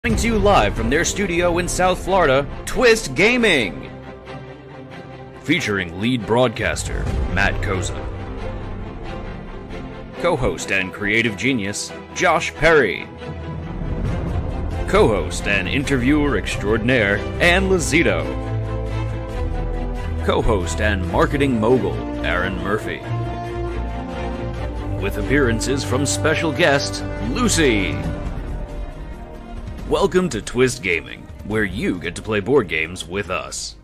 Coming to you live from their studio in South Florida, Twist Gaming. Featuring lead broadcaster, Matt Koza. Co-host and creative genius, Josh Perry. Co-host and interviewer extraordinaire, Ann Lazito. Co-host and marketing mogul, Aaron Murphy. With appearances from special guest, Lucy. Welcome to Twist Gaming, where you get to play board games with us.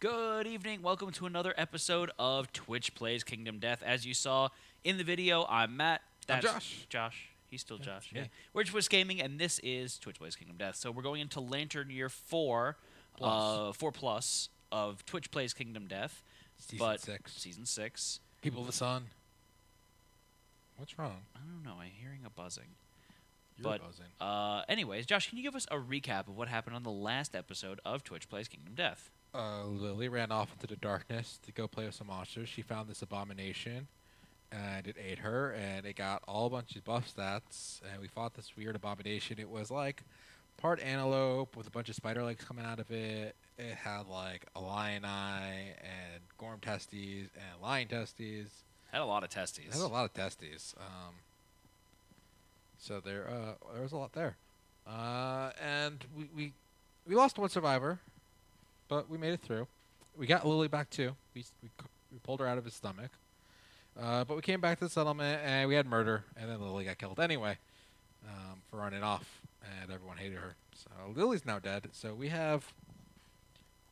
Good evening. Welcome to another episode of Twitch Plays Kingdom Death. As you saw in the video, I'm Matt. I'm Josh. Josh. He's still Josh. Yeah. We're Twitch Gaming, and this is Twitch Plays Kingdom Death. So we're going into Lantern Year 4, 4+ of Twitch Plays Kingdom Death. Season 6. People of the Sun. What's wrong? I don't know. I'm hearing a buzzing. You're buzzing. Anyways, Josh, can you give us a recap of what happened on the last episode of Twitch Plays Kingdom Death? Lily ran off into the darkness to go play with some monsters. She found this abomination, and it ate her, and it got all a bunch of buff stats, and we fought this weird abomination. It was like part antelope with a bunch of spider legs coming out of it. It had like a lion eye and Gorm testes and lion testes. Had a lot of testes. It had a lot of testes. So there was a lot there. And we lost one survivor, but we made it through. We got Lily back too. We pulled her out of his stomach. But we came back to the settlement and we had murder, and then Lily got killed anyway for running off, and everyone hated her. So Lily's now dead. So we have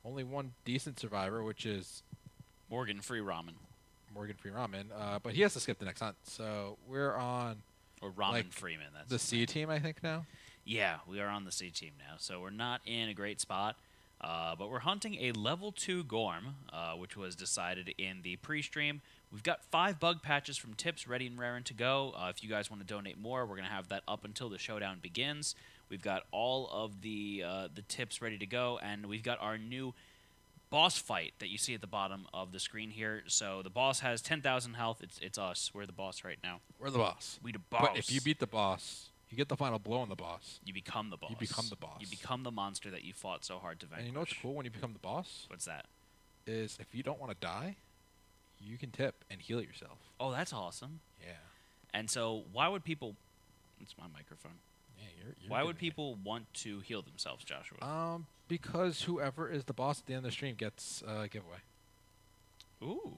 only one decent survivor, which is Morgan Free Ramen. But he has to skip the next hunt. So we're on... Or Ramen like Freeman. That's the C team, I think, now? Yeah, we are on the C team now. So we're not in a great spot. But we're hunting a level 2 Gorm, which was decided in the pre-stream. We've got 5 bug patches from Tips ready and raring to go. If you guys want to donate more, we're going to have that up until the showdown begins. We've got all of the tips ready to go, and we've got our new boss fight that you see at the bottom of the screen here. So the boss has 10,000 health. It's us. We're the boss right now. We're the boss. We the boss. But if you beat the boss, you get the final blow on the boss. You become the boss. You become the boss. You become the monster that you fought so hard to vanquish. And you know what's cool when you become the boss? What's that? Is if you don't want to die, you can tip and heal yourself. Oh, that's awesome. Yeah. And so why would people... It's my microphone. Yeah, you're why would people want to heal themselves, Joshua? Because whoever is the boss at the end of the stream gets a giveaway. Ooh.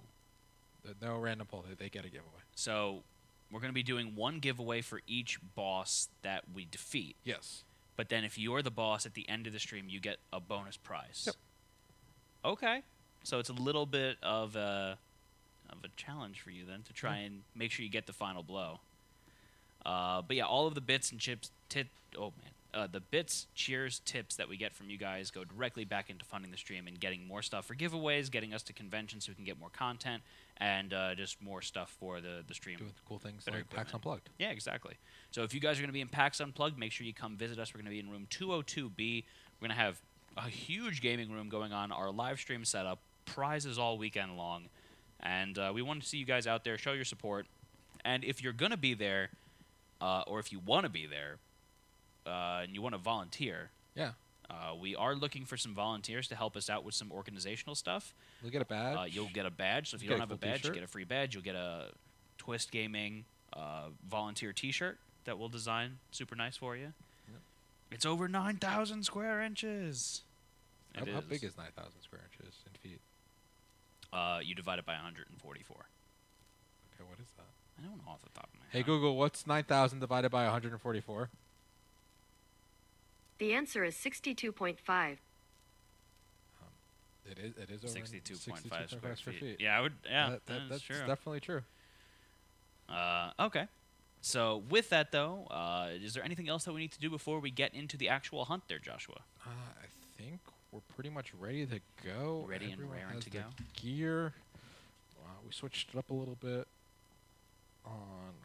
No random poll. They get a giveaway. So we're going to be doing one giveaway for each boss that we defeat. Yes. But then if you're the boss at the end of the stream, you get a bonus prize. Yep. Okay. So it's a little bit of a challenge for you then to try and make sure you get the final blow. But yeah, all of the bits and chips, the bits, cheers, tips that we get from you guys go directly back into funding the stream and getting more stuff for giveaways, getting us to conventions so we can get more content, and just more stuff for the stream. Doing cool things like PAX Unplugged. Yeah, exactly. So if you guys are going to be in PAX Unplugged, make sure you come visit us. We're going to be in room 202B. We're going to have a huge gaming room going on, our live stream setup, prizes all weekend long, and we want to see you guys out there, show your support. And if you're going to be there, or if you want to be there, and you want to volunteer, yeah, we are looking for some volunteers to help us out with some organizational stuff. We'll get a badge. You'll get a badge. So if you don't have a badge, you get a free badge. You'll get a Twist Gaming volunteer T-shirt that we'll design super nice for you. Yep. It's over 9,000 square inches. How big is 9,000 square inches in feet? You divide it by 144. Okay, what is that? I don't know off the top of my head. Hey Google, what's 9,000 divided by 144? The answer is 62.5. It is over 62.5 square feet. Yeah, I would. Yeah, that's true. Definitely true. Okay. So with that though, is there anything else that we need to do before we get into the actual hunt there, Joshua? I think we're pretty much ready to go. Ready and raring to go. Gear. We switched it up a little bit on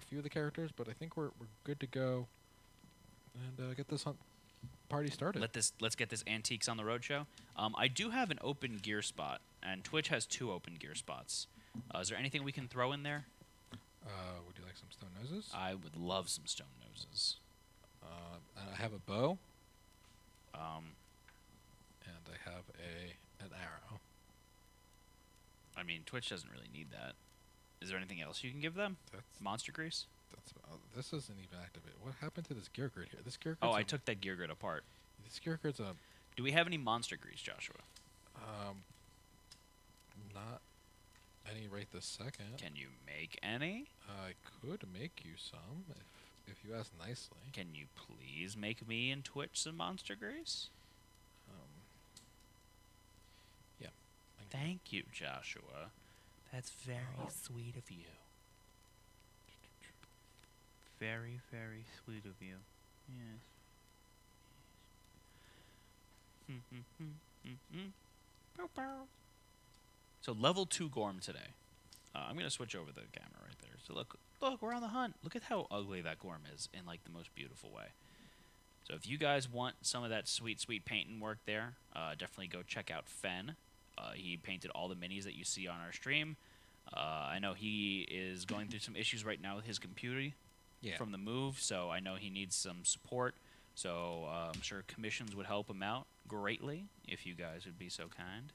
a few of the characters, but I think we're good to go and get this hunt party started. Let's get this Antiques on the Road show. I do have an open gear spot, and Twitch has 2 open gear spots. Is there anything we can throw in there? Would you like some stone noses? I would love some stone noses. have a bow, Um, and I have an arrow. I mean, Twitch doesn't really need that. Is there anything else you can give them? Monster grease? This isn't even activated. What happened to this gear grid here? This gear Oh, grid's I took that gear grid apart. This gear grid's a Do we have any monster grease, Joshua? not any right this second. Can you make any? I could make you some if you ask nicely. Can you please make me and Twitch some monster grease? Yeah. Thank you, Joshua. That's very sweet of you. Very, very sweet of you. Yes. So level 2 Gorm today. I'm gonna switch over the camera right there. So look, we're on the hunt. Look at how ugly that Gorm is in like the most beautiful way. So if you guys want some of that sweet, sweet painting work there, definitely go check out Fen. He painted all the minis that you see on our stream. I know he is going through some issues right now with his computer from the move, so I know he needs some support. So I'm sure commissions would help him out greatly if you guys would be so kind.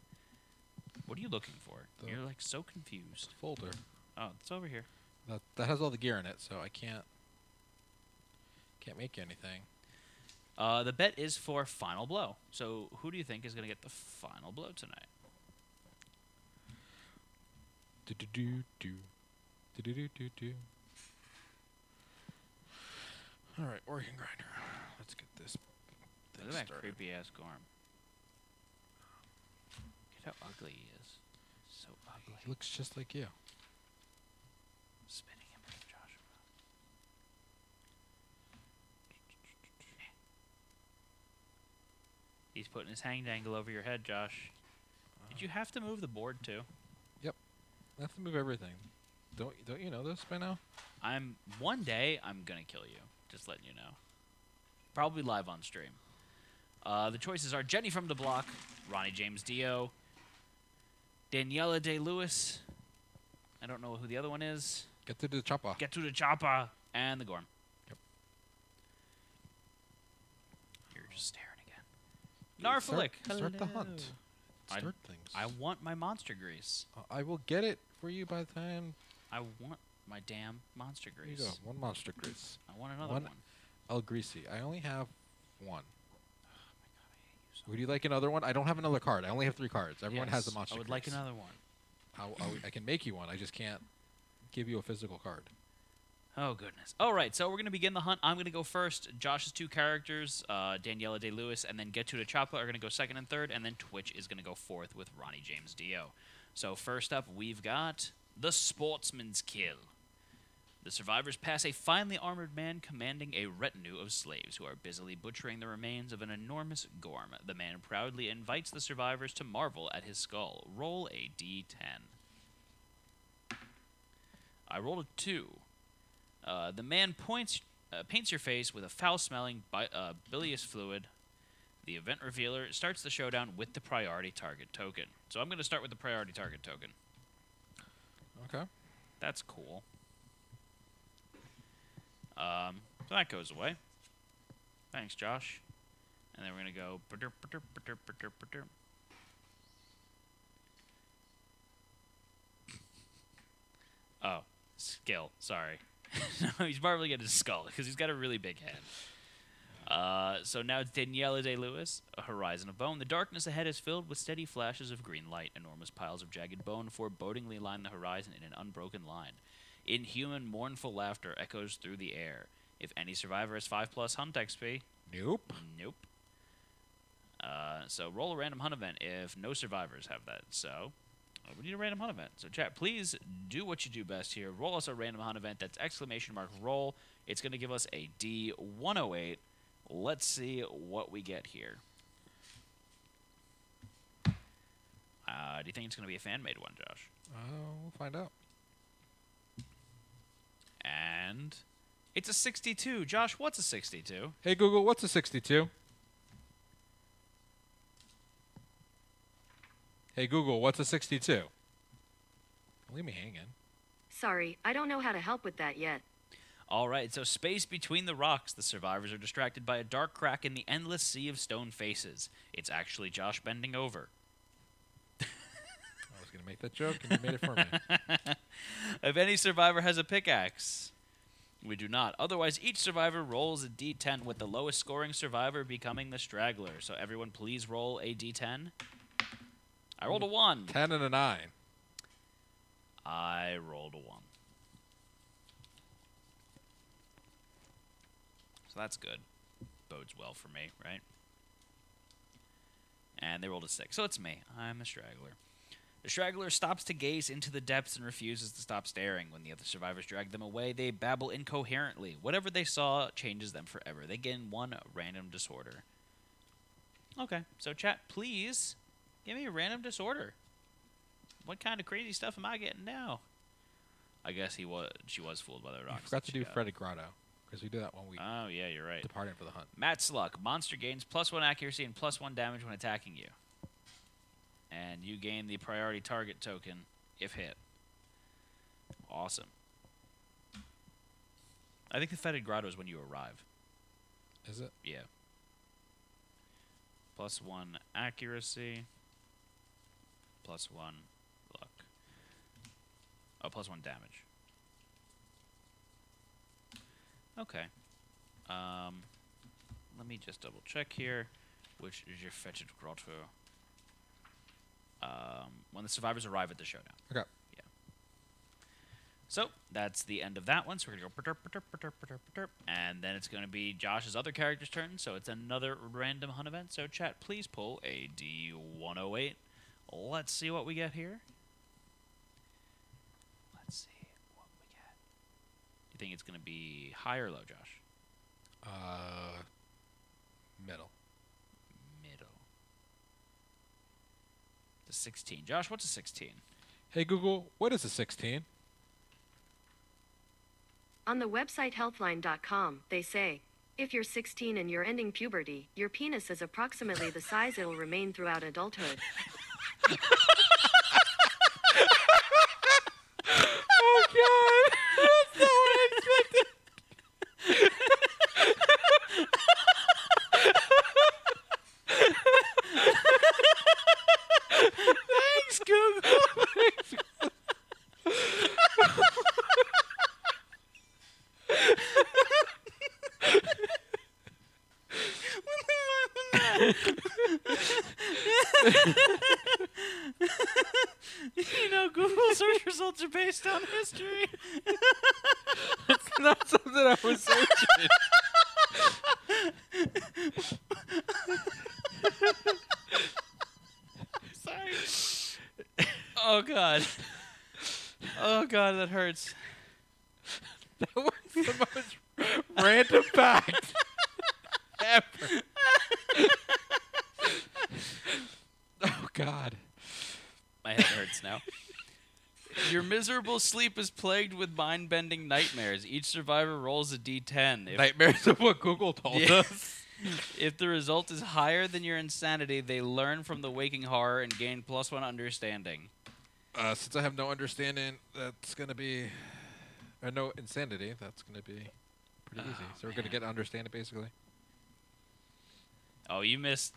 What are you looking for? You're like so confused. Folder. Oh, it's over here. That has all the gear in it, so I can't make anything. The bet is for Final Blow. So who do you think is going to get the Final Blow tonight? Do. All right, organ grinder. Let's get this. Look at that creepy ass Gorm. Look how ugly he is. So ugly. He looks just like you. Spinning him from Joshua. He's putting his hang dangle over your head, Josh. Did you have to move the board too? Yep. I have to move everything. Don't you know this by now? One day I'm gonna kill you. Just letting you know. Probably live on stream. The choices are Jenny from the Block, Ronnie James Dio, Daniela Day Lewis. I don't know who the other one is. Get to the chopper. Get to the chopper, and the Gorm. Yep. You're just staring again. Narflick. Start the hunt. Start things. I want my monster grease. I will get it for you by the time. I want my damn monster There grease. you go. One monster grease. I want another one. El Greasy. I only have one. Oh my god, I hate you so Would you like another one? I don't have another card. I only have 3 cards. Everyone has a Yes, monster I would grease. like another one. I can make you one. I just can't give you a physical card. Oh, goodness. All right, so we're going to begin the hunt. I'm going to go first. Josh's 2 characters, Daniela Day Lewis, and then Get to the Choppa are going to go second and third, and then Twitch is going to go fourth with Ronnie James Dio. So first up, we've got the Sportsman's Kill. The survivors pass a finely armored man commanding a retinue of slaves who are busily butchering the remains of an enormous Gorm. The man proudly invites the survivors to marvel at his skull. Roll a d10. I rolled a 2. The man paints your face with a foul-smelling bilious fluid. The event revealer starts the showdown with the priority target token. So I'm going to start with the priority target token. Okay. That's cool. So that goes away. Thanks, Josh. And then we're going to go... Oh, skill. Sorry. No, he's marveling at his skull because he's got a really big head. So now it's Daniela Day Lewis, a horizon of bone. The darkness ahead is filled with steady flashes of green light. Enormous piles of jagged bone forebodingly line the horizon in an unbroken line. Inhuman, mournful laughter echoes through the air. If any survivor has 5+ hunt XP... Nope. Nope. So roll a random hunt event if no survivors have that. So we need a random hunt event. So chat, please do what you do best here. Roll us a random hunt event. That's !roll. It's going to give us a D108. Let's see what we get here. Do you think it's going to be a fan-made one, Josh? We'll find out. And it's a 62. Josh, what's a 62? Hey, Google, what's a 62? Hey, Google, what's a 62? Leave me hanging. Sorry, I don't know how to help with that yet. All right, so space between the rocks. The survivors are distracted by a dark crack in the endless sea of stone faces. It's actually Josh bending over. I was going to make that joke, and you made it for me. If any survivor has a pickaxe. We do not. Otherwise, each survivor rolls a d10 with the lowest scoring survivor becoming the straggler. So everyone please roll a d10. I rolled a 1. 10 and a 9. I rolled a 1. So that's good. Bodes well for me, right? And they rolled a 6. So it's me. I'm a straggler. The straggler stops to gaze into the depths and refuses to stop staring. When the other survivors drag them away, they babble incoherently. Whatever they saw changes them forever. They gain 1 random disorder. Okay, so chat, please give me a random disorder. What kind of crazy stuff am I getting now? I guess she was fooled by the rocks. I forgot to do Freddy Grotto, because we do that when we Oh, yeah, you're right. departed for the hunt. Matt Sluck. Monster gains +1 accuracy and +1 damage when attacking you. And you gain the priority target token if hit. Awesome. I think the Fetid Grotto is when you arrive. Is it? Yeah. +1 accuracy. +1 luck. Oh, +1 damage. Okay. Let me just double check here. Which is your Fetid Grotto? When the survivors arrive at the showdown. Okay. Yeah. So that's the end of that one. So we're gonna go perturp, perturp, perturp, perturp, perturp, and then it's gonna be Josh's other character's turn. So it's another random hunt event. So chat, please pull a D108. Let's see what we get here. Let's see what we get. Do you think it's gonna be high or low, Josh? Middle. Middle. The 16. Josh, what's a 16? Hey, Google, what is a 16? On the website healthline.com, they say, if you're 16 and you're ending puberty, your penis is approximately the size it'll remain throughout adulthood. Oh, God. That's not what I expected. Thanks, Google. You know, Google search results are based on history. It's not something I was searching. Sorry. Oh, God. Oh, God, that hurts. That was the most random fact ever. Oh, God. My head hurts now. Your miserable sleep is plagued with mind-bending nightmares. Each survivor rolls a d10. Nightmares of what Google told us. If the result is higher than your insanity, they learn from the waking horror and gain +1 understanding. Since I have no understanding, that's going to be... Or no insanity, that's going to be pretty easy. So we're going to get understanding, basically. Oh, you missed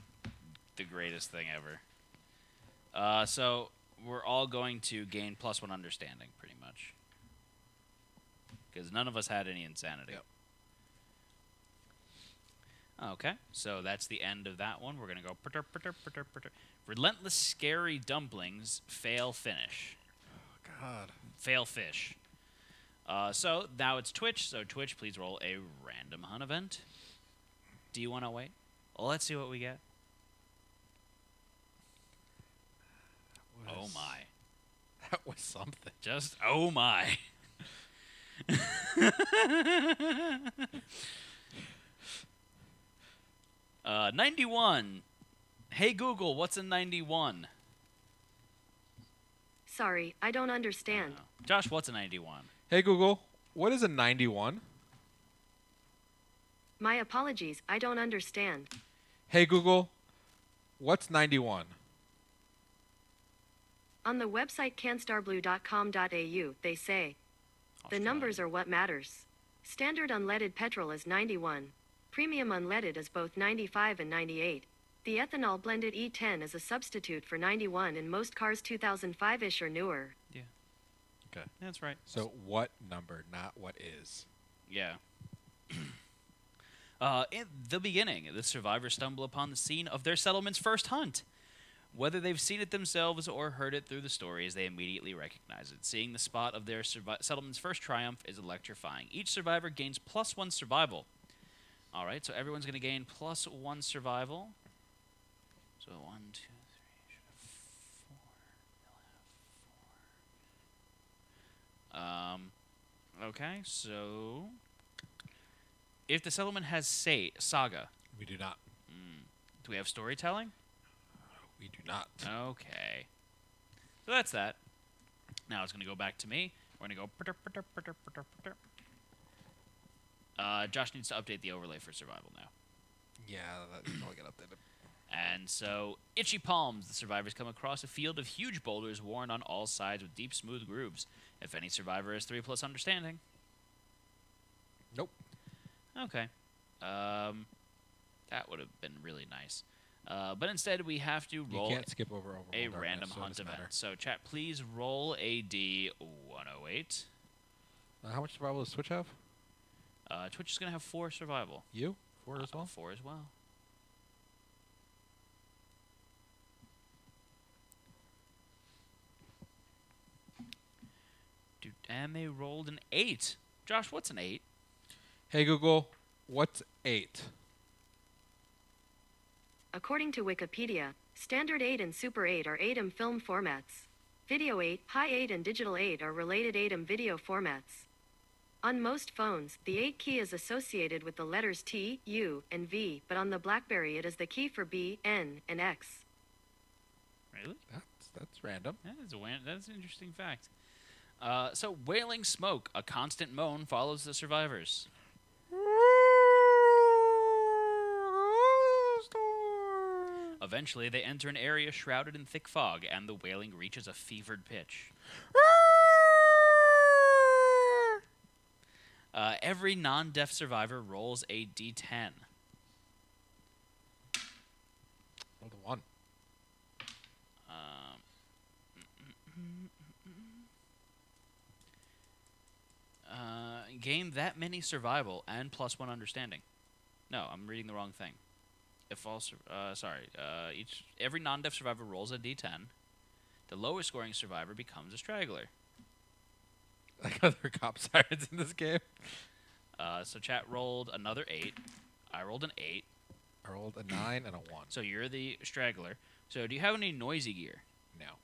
the greatest thing ever. So we're all going to gain +1 understanding, pretty much. Because none of us had any insanity. Yep. Okay, so that's the end of that one. We're going to go perturp, perturp, perturp, perturp. Relentless Scary Dumplings, fail finish. Oh, God. Fail fish. So now it's Twitch. So Twitch, please roll a random hunt event. D108. Well, let's see what we get. Oh, my. That was something. Just, oh, my. 91. Hey, Google, what's a 91? Sorry, I don't understand. Josh, what's a 91? Hey, Google, what is a 91? My apologies, I don't understand. Hey, Google, what's 91? On the website canstarblue.com.au, they say, the numbers are what matters. Standard unleaded petrol is 91. Premium unleaded is both 95 and 98. The ethanol blended E10 is a substitute for 91 in most cars 2005-ish or newer. Yeah, Okay. that's right. So what number, not what is? Yeah. In the beginning, the survivors stumble upon the scene of their settlement's first hunt. Whether they've seen it themselves or heard it through the stories, they immediately recognize it. Seeing the spot of their settlement's first triumph is electrifying. Each survivor gains +1 survival. All right, so everyone's going to gain +1 survival. So 1, 2, 3, should have 4. They'll have 4. Okay, so if the settlement has saga, We do not. do we have storytelling? We do not. Okay. So that's that. Now it's going to go back to me. We're going to go. Josh needs to update the overlay for survival now. Yeah, that'll get updated. And so, itchy palms. The survivors come across a field of huge boulders worn on all sides with deep, smooth grooves. If any survivor has 3+ understanding. Nope. Okay. That would have been really nice. But instead, we have to roll You can't skip over a darkness, random so it hunt doesn't event. matter. So, chat, please roll a D108. How much survival does Switch have? Twitch is going to have 4 survival. You? 4 as well? 4 as well. Dude, and they rolled an 8. Josh, what's an 8? Hey Google, what's 8? According to Wikipedia, Standard 8 and Super 8 are ATEM film formats. Video 8, High 8 and Digital 8 are related ATEM video formats. On most phones, the 8 key is associated with the letters T, U, and V, but on the BlackBerry it is the key for B, N, and X. Really? That's random. That's an interesting fact. So, wailing smoke, a constant moan, follows the survivors. Eventually, they enter an area shrouded in thick fog, and the wailing reaches a fevered pitch. Every non-deaf survivor rolls a D10. Roll the 1. Gain that many survival and +1 understanding. No, I'm reading the wrong thing. If all, every non-deaf survivor rolls a D10. The lowest scoring survivor becomes a straggler. Like other cop sirens in this game. So chat rolled another 8. I rolled an 8. I rolled a 9 and a 1. So you're the straggler. So do you have any noisy gear? No.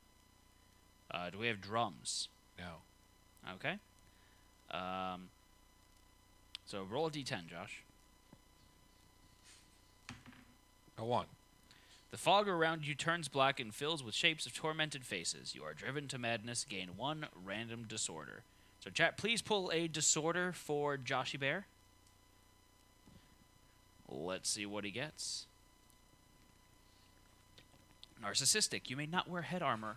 Do we have drums? No. Okay. So roll a D10, Josh. A 1. The fog around you turns black and fills with shapes of tormented faces. You are driven to madness. Gain 1 random disorder. So chat, please pull a disorder for Joshy Bear. Let's see what he gets. Narcissistic. You may not wear head armor.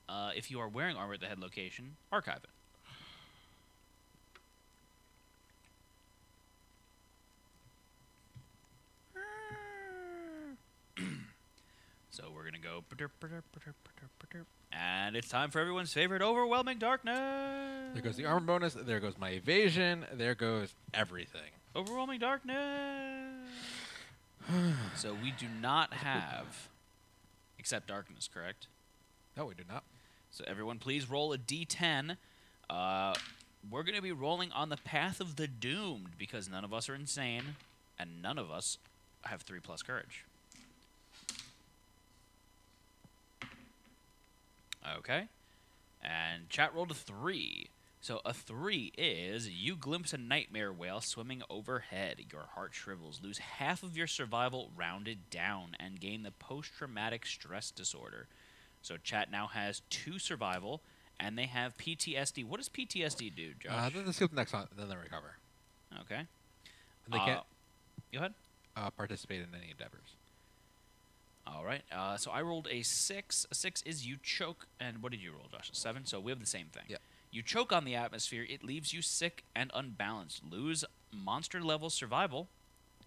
If you are wearing armor at the head location, archive it. So we're going to go... And it's time for everyone's favorite overwhelming darkness. There goes the armor bonus. There goes my evasion. There goes everything. Overwhelming darkness. So we do not have... Except darkness, correct? No, we do not. So everyone, please roll a D10. We're going to be rolling on the path of the doomed because none of us are insane and none of us have 3+ courage. Okay. And chat rolled a 3. So a 3 is you glimpse a nightmare whale swimming overhead. Your heart shrivels, lose half of your survival rounded down, and gain the post-traumatic stress disorder. So chat now has 2 survival, and they have PTSD. What does PTSD do, Josh? Then let's skip the next one, then they recover. Okay. And they can't Go ahead. participate in any endeavors. All right. So I rolled a 6. A 6 is you choke. And what did you roll, Josh? A 7? So we have the same thing. Yep. You choke on the atmosphere, it leaves you sick and unbalanced. Lose monster level survival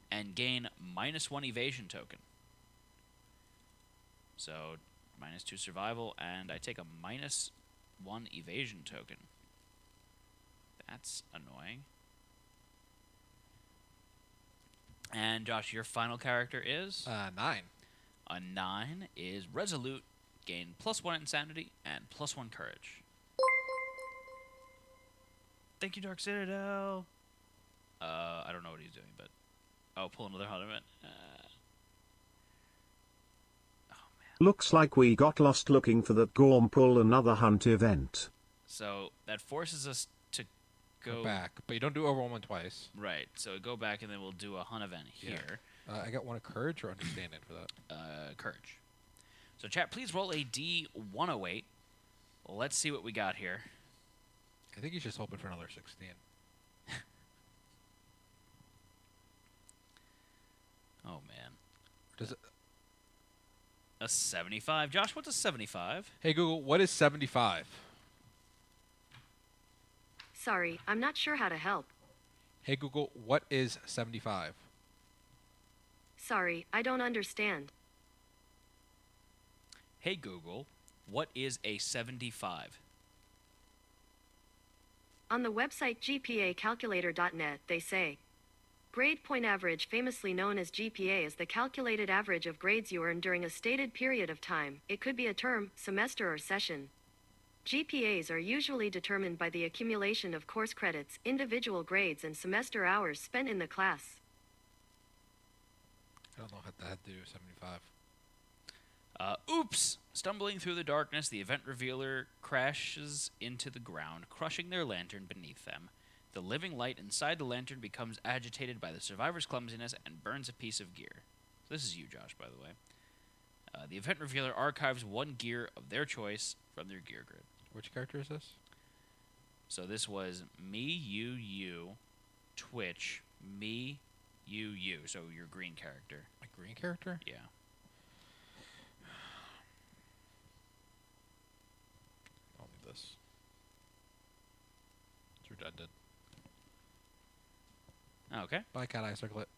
and gain -1 evasion token. So, -2 survival, and I take a -1 evasion token. That's annoying. And Josh, your final character is? 9. A 9 is Resolute, gain +1 Insanity and +1 Courage. Thank you, Dark Citadel. I don't know what he's doing, but... Oh, pull another hunt event. Looks like we got lost looking for that Gorm pull another hunt event. So, that forces us to Go back. But you don't do overwhelming twice. Right, so go back and then we'll do a hunt event Yeah. here. I got one of Courage or Understanding for that. Courage. So, chat, please roll a D108. Let's see what we got here. I think he's just hoping for another 16. Oh, man. Does it? A 75. Josh, what's a 75? Hey, Google, what is 75? Sorry, I'm not sure how to help. Hey, Google, what is 75? Sorry, I don't understand. Hey, Google, what is a 75? On the website GPAcalculator.net, they say, grade point average, famously known as GPA, is the calculated average of grades you earn during a stated period of time. It could be a term, semester, or session. GPAs are usually determined by the accumulation of course credits, individual grades, and semester hours spent in the class. I don't know what that had to do with 75. Oops! Stumbling through the darkness, the event revealer crashes into the ground, crushing their lantern beneath them. The living light inside the lantern becomes agitated by the survivor's clumsiness and burns a piece of gear. So this is you, Josh, by the way. The event revealer archives one gear of their choice from their gear grid. Which character is this? So this was me, you, Twitch, me, you. So your green character. My green character? Yeah. I'll need this. It's redundant. Okay. Bye, Cat Eye Circlet.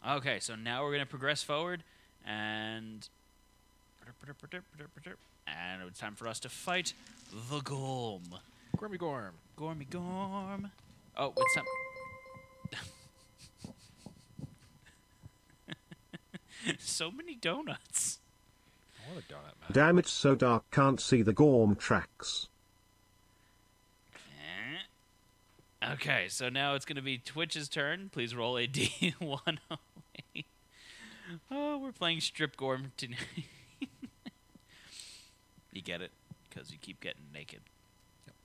Okay, so now we're going to progress forward, and it's time for us to fight the Gorm. Gormy Gorm. Gormy Gorm. Oh, it's time. So many donuts. I want a donut, man. Damn, it's so dark, can't see the Gorm tracks. Okay, so now it's going to be Twitch's turn. Please roll a D108. Oh, we're playing Strip Gorm tonight. You get it? Because you keep getting naked. Yep.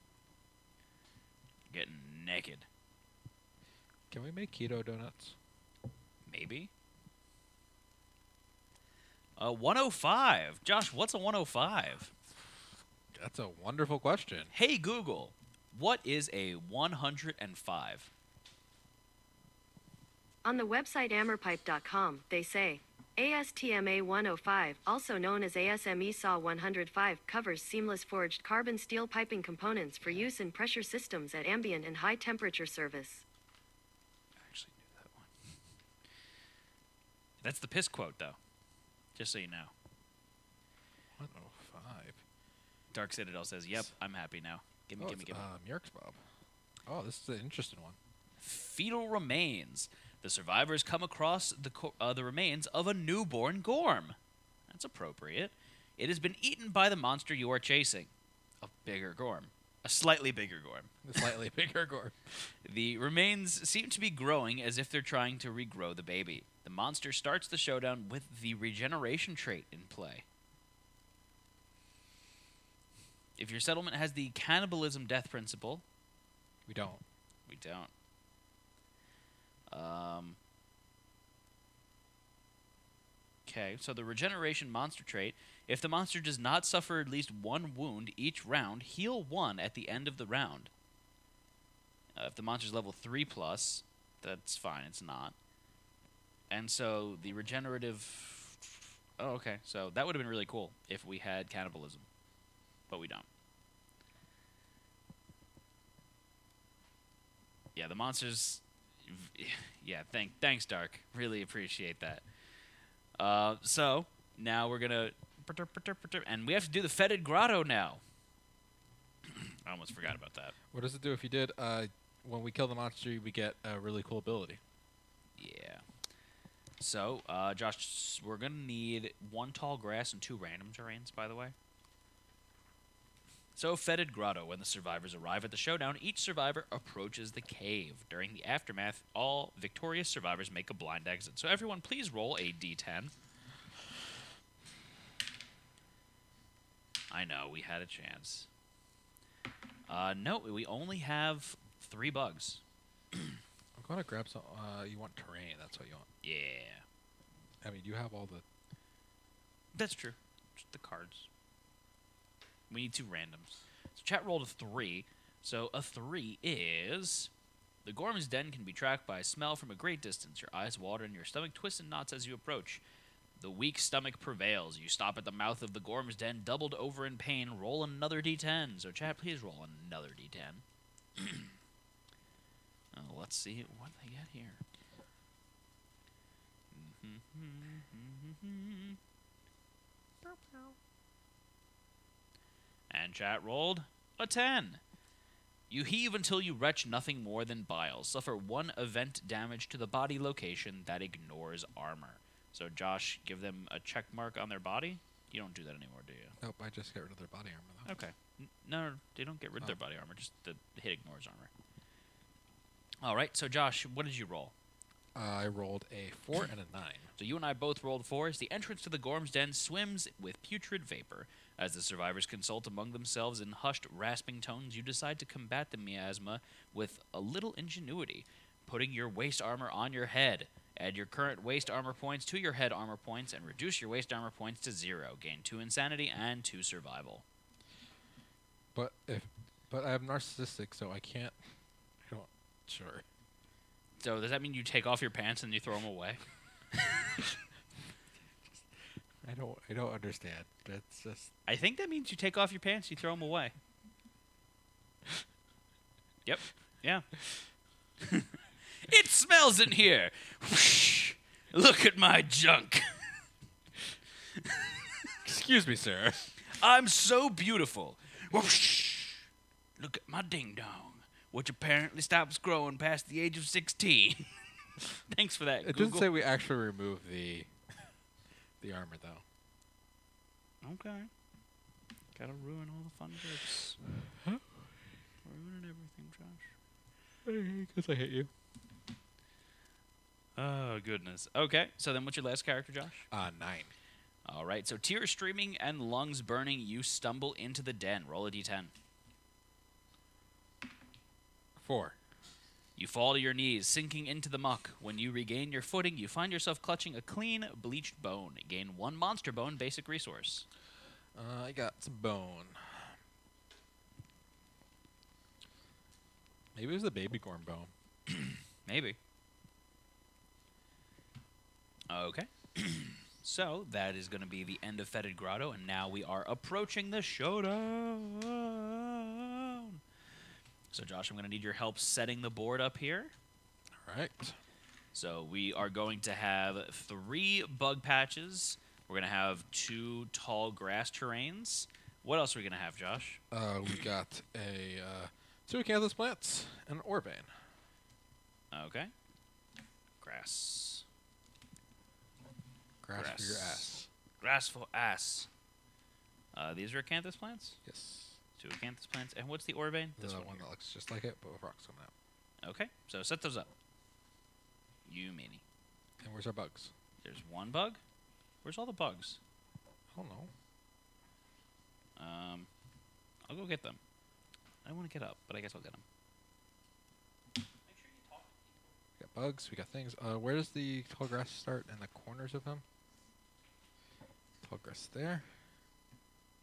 Getting naked. Can we make keto donuts? Maybe. 105. Josh, what's a 105? That's a wonderful question. Hey, Google, what is a 105? On the website ammerpipe.com, they say, ASTMA 105, also known as ASME SAW 105, covers seamless forged carbon steel piping components for use in pressure systems at ambient and high temperature service. I actually knew that one. That's the piss quote, though. Just so you know. 105. Dark Citadel says, yep, I'm happy now. Gimme. Murks Bob. Oh, this is an interesting one. Fetal remains. The survivors come across the remains of a newborn Gorm. That's appropriate. It has been eaten by the monster you are chasing. A bigger Gorm. A slightly bigger Gorm. A slightly bigger Gorm. The remains seem to be growing as if they're trying to regrow the baby. The monster starts the showdown with the regeneration trait in play. If your settlement has the cannibalism death principle... We don't. We don't. Okay, so the regeneration monster trait. If the monster does not suffer at least one wound each round, heal one at the end of the round. If the monster's level 3+, that's fine, it's not. And so the regenerative... Oh, okay. So that would have been really cool if we had cannibalism. But we don't. Yeah, the monsters. Yeah, thanks, Dark. Really appreciate that. So now we're gonna, and we have to do the fetid grotto now. I almost forgot about that. What does it do if you did? When we kill the monster, we get a really cool ability. Yeah. So, Josh, we're gonna need 1 tall grass and 2 random terrains, by the way. So, fetid grotto. When the survivors arrive at the showdown, each survivor approaches the cave. During the aftermath, all victorious survivors make a blind exit. So, everyone, please roll a d10. I know, we had a chance. No, we only have 3 bugs. I'm going to grab some. You want terrain, that's what you want. Yeah. I mean, you have all the... That's true. Just the cards. We need 2 randoms. So chat rolled a 3. So a 3 is... The Gorm's den can be tracked by a smell from a great distance. Your eyes water and your stomach twists and knots as you approach. The weak stomach prevails. You stop at the mouth of the Gorm's den, doubled over in pain. Roll another d10. So chat, please roll another d10. Oh, let's see what they get here. And chat rolled a 10. You heave until you retch nothing more than bile. Suffer 1 event damage to the body location that ignores armor. So, Josh, give them a check mark on their body? You don't do that anymore, do you? Nope, I just get rid of their body armor, though. Okay. No, they don't get rid of their body armor. Just the hit ignores armor. All right. So, Josh, what did you roll? I rolled a 4 and a 9. So you and I both rolled 4s. The entrance to the Gorm's den swims with putrid vapor. As the survivors consult among themselves in hushed, rasping tones, you decide to combat the miasma with a little ingenuity, putting your waist armor on your head. Add your current waist armor points to your head armor points and reduce your waist armor points to 0. Gain 2 insanity and 2 survival. But I'm narcissistic, so I can't... I don't... Sure. So does that mean you take off your pants and you throw them away? I don't understand. That's just... I think that means you take off your pants, you throw them away. Yep. Yeah. It smells in here. Whoosh. Look at my junk. Excuse me, sir. I'm so beautiful. Whoosh. Look at my ding-dong, which apparently stops growing past the age of 16. Thanks for that, It Google. doesn't say we actually remove the armor, though. Okay. Gotta ruin all the fun jokes. Huh? Ruining everything, Josh. Because I hate you. Oh, goodness. Okay, so then what's your last character, Josh? 9. All right, so tears streaming and lungs burning, you stumble into the den. Roll a d10. 4. You fall to your knees, sinking into the muck. When you regain your footing, you find yourself clutching a clean, bleached bone. Gain 1 monster bone basic resource. I got some bone. Maybe it was the baby Gorm bone. Maybe. Okay. So, that is going to be the end of Fetid Grotto, and now we are approaching the showdown. So, Josh, I'm going to need your help setting the board up here. All right. So, we are going to have 3 bug patches. We're going to have 2 tall grass terrains. What else are we going to have, Josh? We got a 2 acanthus plants and an Orvane. Okay. Grass. Grass for your ass. Grass for ass. These are acanthus plants? Yes. 2 acanthus plants. And what's the Orvane? This one that looks just like it, but with rocks coming out. Okay, so set those up. You meanie. And where's our bugs? There's 1 bug? Where's all the bugs? I don't know. I'll go get them. I don't want to get up, but I guess I'll get them. We got bugs, we got things. Where does the tall grass start? In the corners of them? Tall grass there.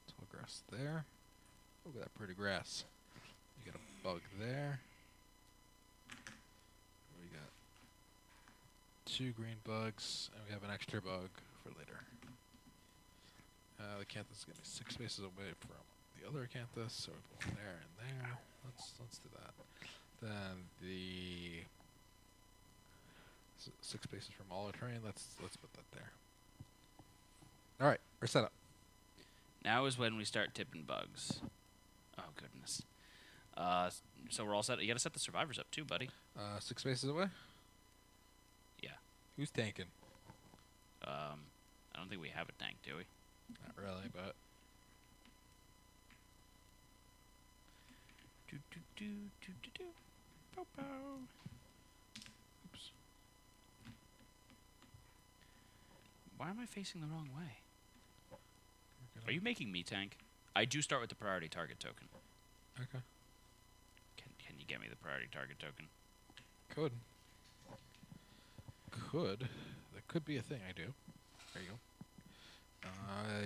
Tall grass there. Look at that pretty grass. We got a bug there. We got 2 green bugs, and we have an extra bug for later. The acanthus is going to be 6 spaces away from the other acanthus, so we put one there and there. Let's do that. Then the 6 spaces from all our terrain. Let's put that there. All right, we're set up. Now is when we start tipping bugs. Oh, goodness. So we're all set. You got to set the survivors up, too, buddy. 6 spaces away? Yeah. Who's tanking? I don't think we have a tank, do we? Not really, but... Oops. Why am I facing the wrong way? Are you making me tank? I do start with the priority target token. Okay. Can you get me the priority target token? Could. That could be a thing I do. There you go.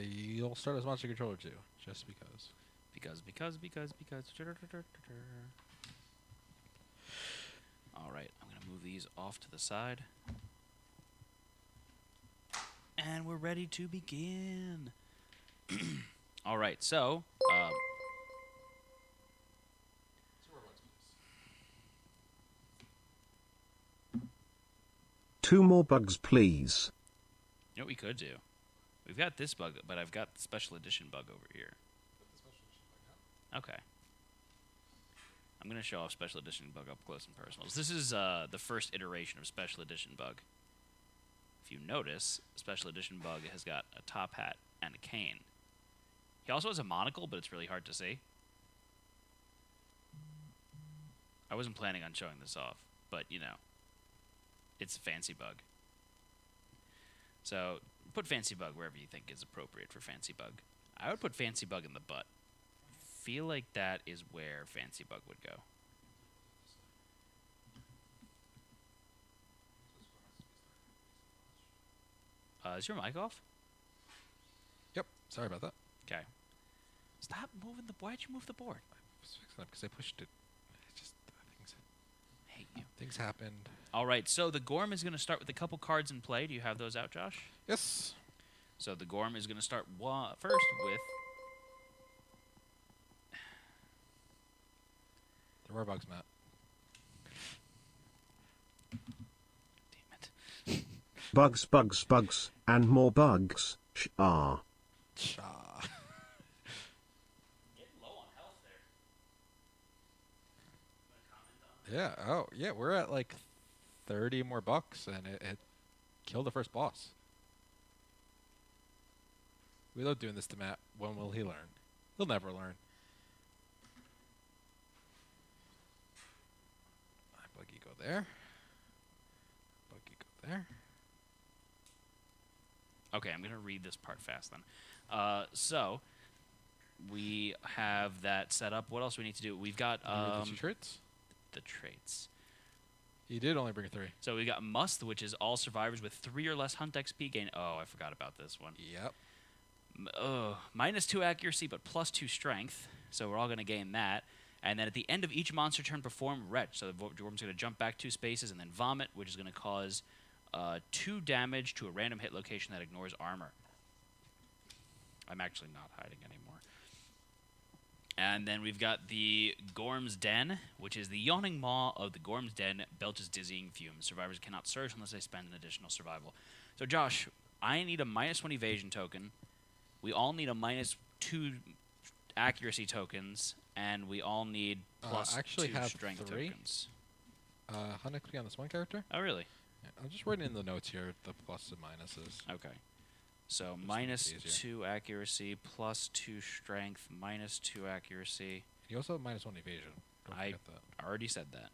You'll start as monster controller too, just because. Because. All right, I'm going to move these off to the side. And we're ready to begin. All right, so... 2 more bugs, please. You know what we could do? We've got this bug, but I've got the special edition bug over here. Okay. I'm going to show off special edition bug up close and personal. This is the first iteration of special edition bug. If you notice, special edition bug has got a top hat and a cane. He also has a monocle, but it's really hard to see. I wasn't planning on showing this off, but, you know, it's a fancy bug. So, put fancy bug wherever you think is appropriate for fancy bug. I would put fancy bug in the butt. Feel like that is where fancy bug would go. Is your mic off? Yep. Sorry about that. Okay. Stop moving the... Why'd you move the board? I was fixing it because I pushed it. It's just Hate you. things happened. All right, so the Gorm is going to start with a couple cards in play. Do you have those out, Josh? Yes. So the Gorm is going to start first with... There were bugs, Matt. Damn it. Bugs, and more bugs. Ah. Cha. Getting low on health there. Yeah. Oh, yeah. We're at like 30 more bucks, and it killed the first boss. We love doing this to Matt. When will he learn? He'll never learn. Buggy go there. Buggy go there. Okay, I'm going to read this part fast then. So, we have that set up. What else do we need to do? We've got The 2 traits? the traits. He did only bring 3. So we got Must, which is all survivors with 3 or less hunt XP gain. Oh, I forgot about this one. Yep. -2 accuracy, but +2 strength. So we're all going to gain that. And then at the end of each monster turn, perform Retch. So the Gorm's going to jump back 2 spaces and then Vomit, which is going to cause 2 damage to a random hit location that ignores armor. I'm actually not hiding anymore. And then we've got the Gorm's Den, which is the yawning maw of the Gorm's Den belches dizzying fumes. Survivors cannot surge unless they spend an additional survival. So, Josh, I need a -1 evasion token. We all need a -2 accuracy tokens, and we all need actually +2 have strength 3. tokens. Hunt XP on this one character? Oh, really? Yeah, I'm just writing in the notes here the plus and minuses. Okay. So Just make it easier. -2 accuracy, +2 strength, -2 accuracy. You also have -1 evasion. Don't I forget that. already said that.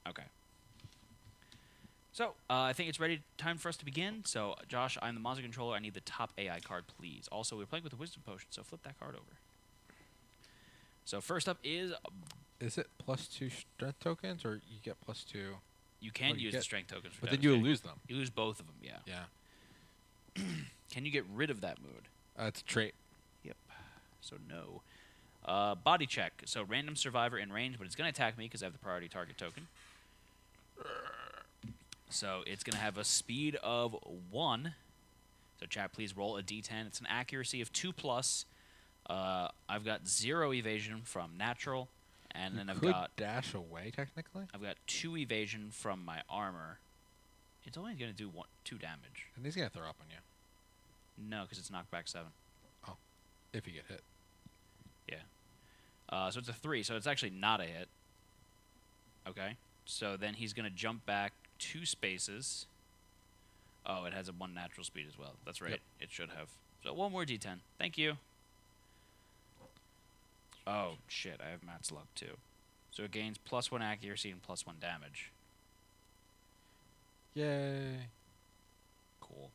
Okay. So, I think it's time for us to begin. So, Josh, I'm the monster controller. I need the top AI card, please. Also, we're playing with a wisdom potion, so flip that card over. So, first up is... Is it +2 strength tokens, or you get +2? You can Oh, you use get- the strength tokens for But then you devastating. lose them. You lose both of them, yeah. Yeah. Can you get rid of that mood? It's a trait. Yep. So, no. Body check. So, random survivor in range, but it's going to attack me because I have the priority target token. So, it's going to have a speed of 1. So, chat, please roll a d10. It's an accuracy of 2+. I've got 0 evasion from natural. And then could dash away technically. I've got 2 evasion from my armor. It's only going to do 2 damage. And he's gonna throw up on you. No, because it's knockback 7. Oh, if you get hit. Yeah. So it's a 3, so it's actually not a hit. Okay. So then he's going to jump back 2 spaces. Oh, it has a 1 natural speed as well. That's right. Yep. It should have. So 1 more d10. Thank you. Oh, shit. I have Matt's luck, too. So it gains +1 accuracy and +1 damage. Yay. Cool.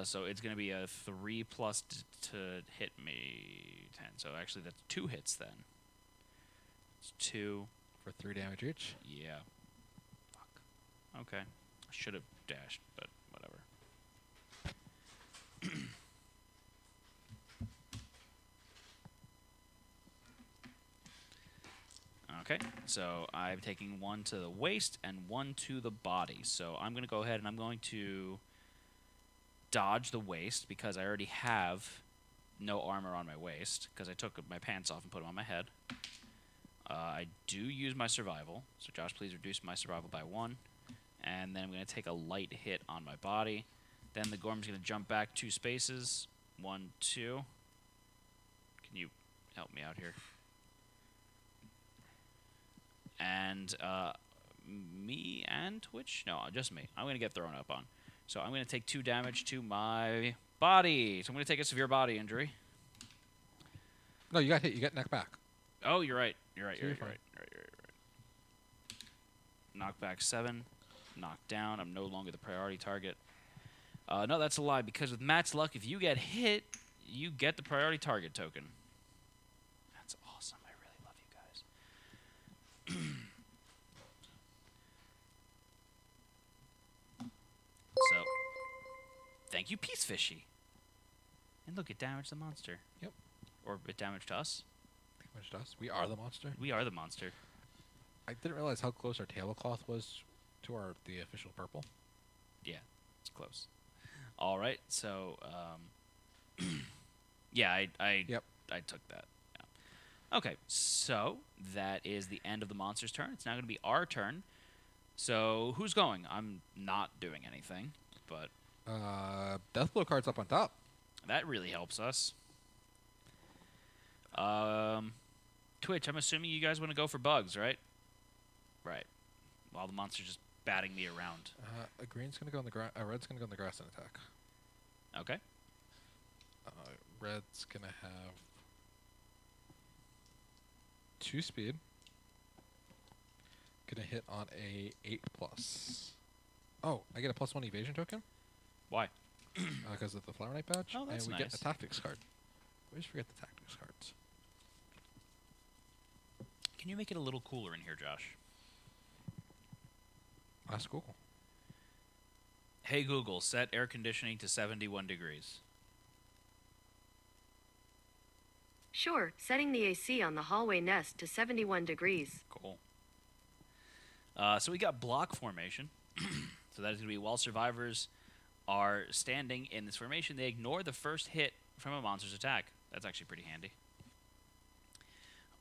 So it's going to be a 3 plus to hit me 10. So actually, that's 2 hits then. It's 2. For 3 damage each. Yeah. Fuck. Okay. I should have dashed, but whatever. Okay, so I'm taking 1 to the waist and 1 to the body. So I'm going to go ahead and I'm going to dodge the waist because I already have no armor on my waist because I took my pants off and put them on my head. I do use my survival, so Josh, please reduce my survival by 1. And then I'm going to take a light hit on my body. Then the Gorm's going to jump back 2 spaces. 1, 2. Can you help me out here? And me and Twitch? No, just me. I'm going to get thrown up on. So I'm going to take 2 damage to my body. So I'm going to take a severe body injury. No, you got hit. You got knocked back. Oh, you're right. You're right. So You're you're right. Knockback 7. Knocked down. I'm no longer the priority target. No, that's a lie, because with Matt's luck, if you get hit, you get the priority target token. That's awesome. I really love you guys. So, thank you, Peace Fishy. And look, it damaged the monster. Yep. Or it damaged us. Damaged us. We are the monster. We are the monster. I didn't realize how close our tablecloth was to the official purple. Yeah, it's close. All right, so yeah, I took that. Yeah. Okay, so that is the end of the monster's turn. It's now going to be our turn. So who's going? I'm not doing anything, but Deathblow card's up on top. that really helps us. Twitch, I'm assuming you guys want to go for bugs, right? Right. While the monster's just batting me around. A green's gonna go in the grass. Red's gonna go in the grass and attack. Okay. Red's gonna have 2 speed. Gonna hit on a 8+. Oh, I get a +1 evasion token Why? because of the Flower Knight badge. Oh, that's and we nice. get a tactics card. I always forget the tactics cards. Can you make it a little cooler in here, Josh? Ask Google. Hey Google, set air conditioning to 71 degrees. Sure, setting the AC on the hallway nest to 71 degrees. Cool. So we got block formation. So that is going to be while survivors are standing in this formation, they ignore the first hit from a monster's attack. That's actually pretty handy.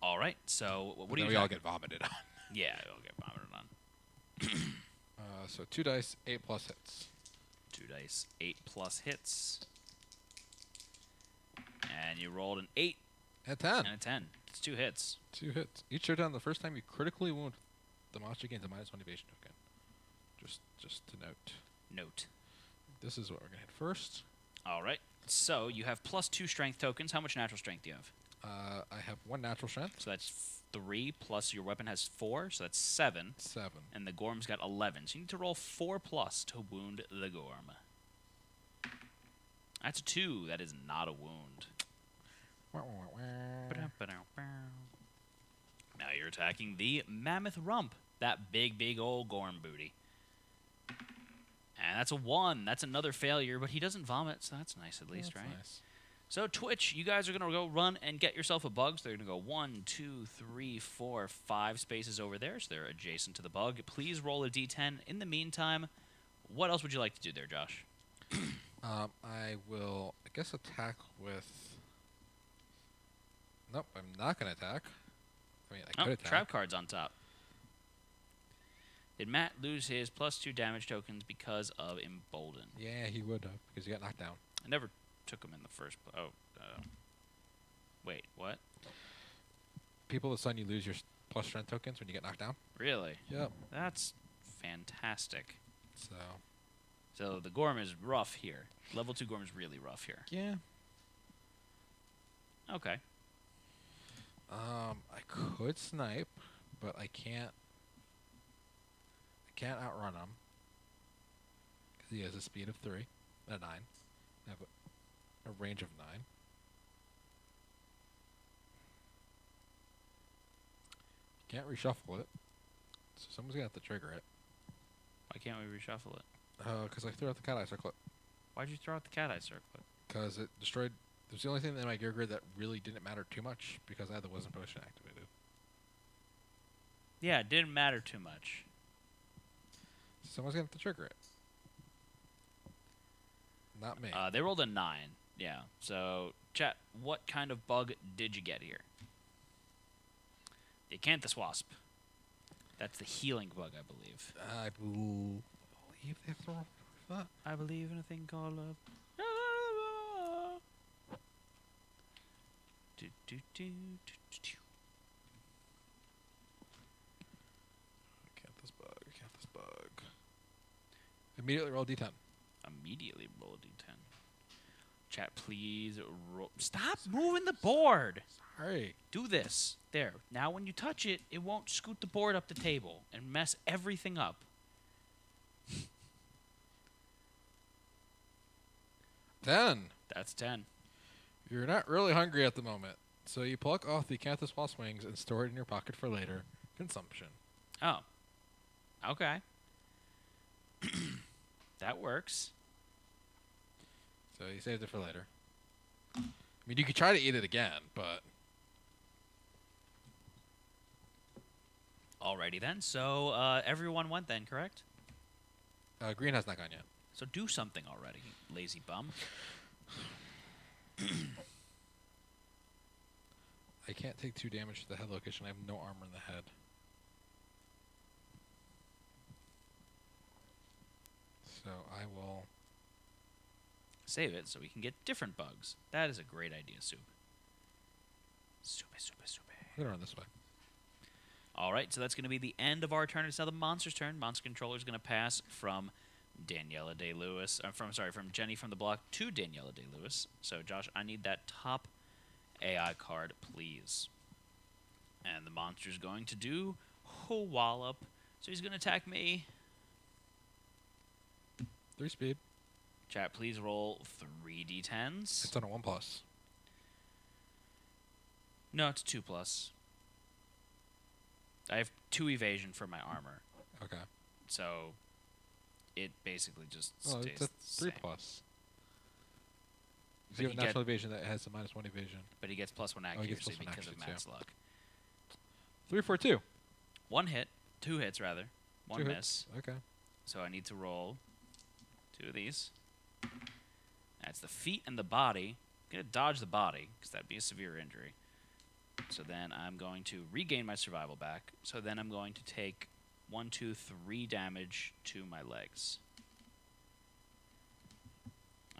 All right, so what do you? We all get vomited on. Yeah, we all get vomited on. So 2 dice, 8+ hits. 2 dice, 8+ hits. And you rolled an 8 And 10. and a 10. It's 2 hits. 2 hits. Each showdown, the first time you critically wound, the monster gains a -1 evasion token. Just to note. Note. This is what we're gonna hit first. All right. So you have +2 strength tokens. How much natural strength do you have? I have 1 natural strength. So that's 3 plus your weapon has 4, so that's 7. 7. And the Gorm's got 11. So you need to roll 4+ to wound the Gorm. That's a 2. That is not a wound. Now you're attacking the Mammoth Rump. That big old Gorm booty. And that's a 1. That's another failure, but he doesn't vomit, so that's nice at least, That's right? nice. So Twitch, you guys are going to go run and get yourself a bug. So they're going to go 1, 2, 3, 4, 5 spaces over there. So they're adjacent to the bug. Please roll a d10. In the meantime, what else would you like to do there, Josh? I will, I guess, attack with... Nope, I'm not going to attack. I mean, I Oh, could attack. trap cards on top. Did Matt lose his +2 damage tokens because of Embolden? Yeah, he would have because he got knocked down. I never took him in the first. Wait, what? People of the Sun, you lose your plus strength tokens when you get knocked down. Really? Yep. That's fantastic. So the Gorm is rough here. Level 2 Gorm is really rough here. yeah. Okay. I could snipe, but I can't. I can't outrun him because he has a speed of 3, a 9. I have a range of 9. Can't reshuffle it, so someone's gonna have to trigger it. Why can't we reshuffle it? Because I threw out the cat eye circlet. Why'd you throw out the cat eye circlet? Because it destroyed. It was the only thing in my gear grid that really didn't matter too much because I had the Wisdom Potion activated. Yeah, it didn't matter too much. Someone's gonna have to trigger it. Not me. They rolled a 9. Yeah. So, chat, what kind of bug did you get here? The Acanthus Wasp. That's the healing bug, I believe. I believe they have to roll for that. I believe in a thing called love. Do, do, do, do, do, do. Count this bug. Immediately roll D10. Immediately roll a d10. Chat, please roll. Stop moving the board. Sorry. Do this. There. Now when you touch it, it won't scoot the board up the table and mess everything up. 10. That's 10. You're not really hungry at the moment, so you pluck off the Acanthus Wasp wings and store it in your pocket for later consumption. Oh. Okay. That works. So you saved it for later. I mean, you could try to eat it again, but... Alrighty then. So everyone went then, correct? Green has not gone yet. So do something already, you lazy bum. I can't take 2 damage to the head location. I have no armor in the head. So I will... Save it so we can get different bugs. That is a great idea, Soup. Soup. I'm going to run this way. All right, so that's going to be the end of our turn. It's now the monster's turn. Monster controller is going to pass from Daniela Day-Lewis. From Jenny from the block to Daniela Day-Lewis. So, Josh, I need that top AI card, please. And the monster's going to do a wallop. So he's going to attack me. 3 speed. Chat, please roll 3d10s. It's on a 1+. No, it's 2+. I have 2 evasion for my armor. Okay. So it basically just Oh, stays it's a the 3+. same. So you have a natural evasion that has a -1 evasion. But he gets +1 Oh, he gets accuracy +1 because of accuracy, Matt's luck. 3, 4, 2. 1 hit. 2 hits, rather. 1 2 miss. hits. Okay. So I need to roll 2 of these. That's the feet and the body. I'm going to dodge the body because that'd be a severe injury. So then I'm going to regain my survival back. So then I'm going to take 1, 2, 3 damage to my legs.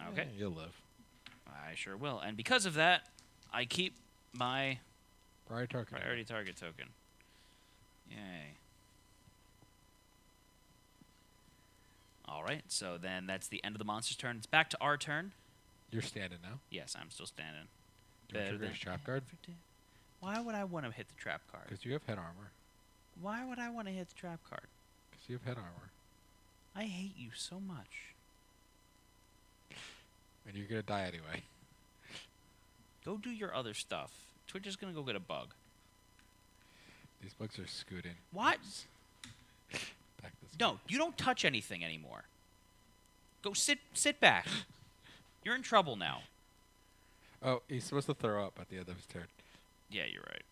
Okay. Yeah, you'll live. I sure will. And because of that, I keep my priority target token. Yay. All right, so then that's the end of the monster's turn. It's back to our turn. You're standing now. Yes, I'm still standing. Do you want to trigger his trap card? Why would I want to hit the trap card? Because you have head armor. Why would I want to hit the trap card? Because you have head armor. I hate you so much. And you're going to die anyway. Go do your other stuff. Twitch is going to go get a bug. These bugs are scooting. What? Back this way. No, you don't touch anything anymore. Go sit back. You're in trouble now. Oh, he's supposed to throw up at the end of his turn. Yeah, you're right.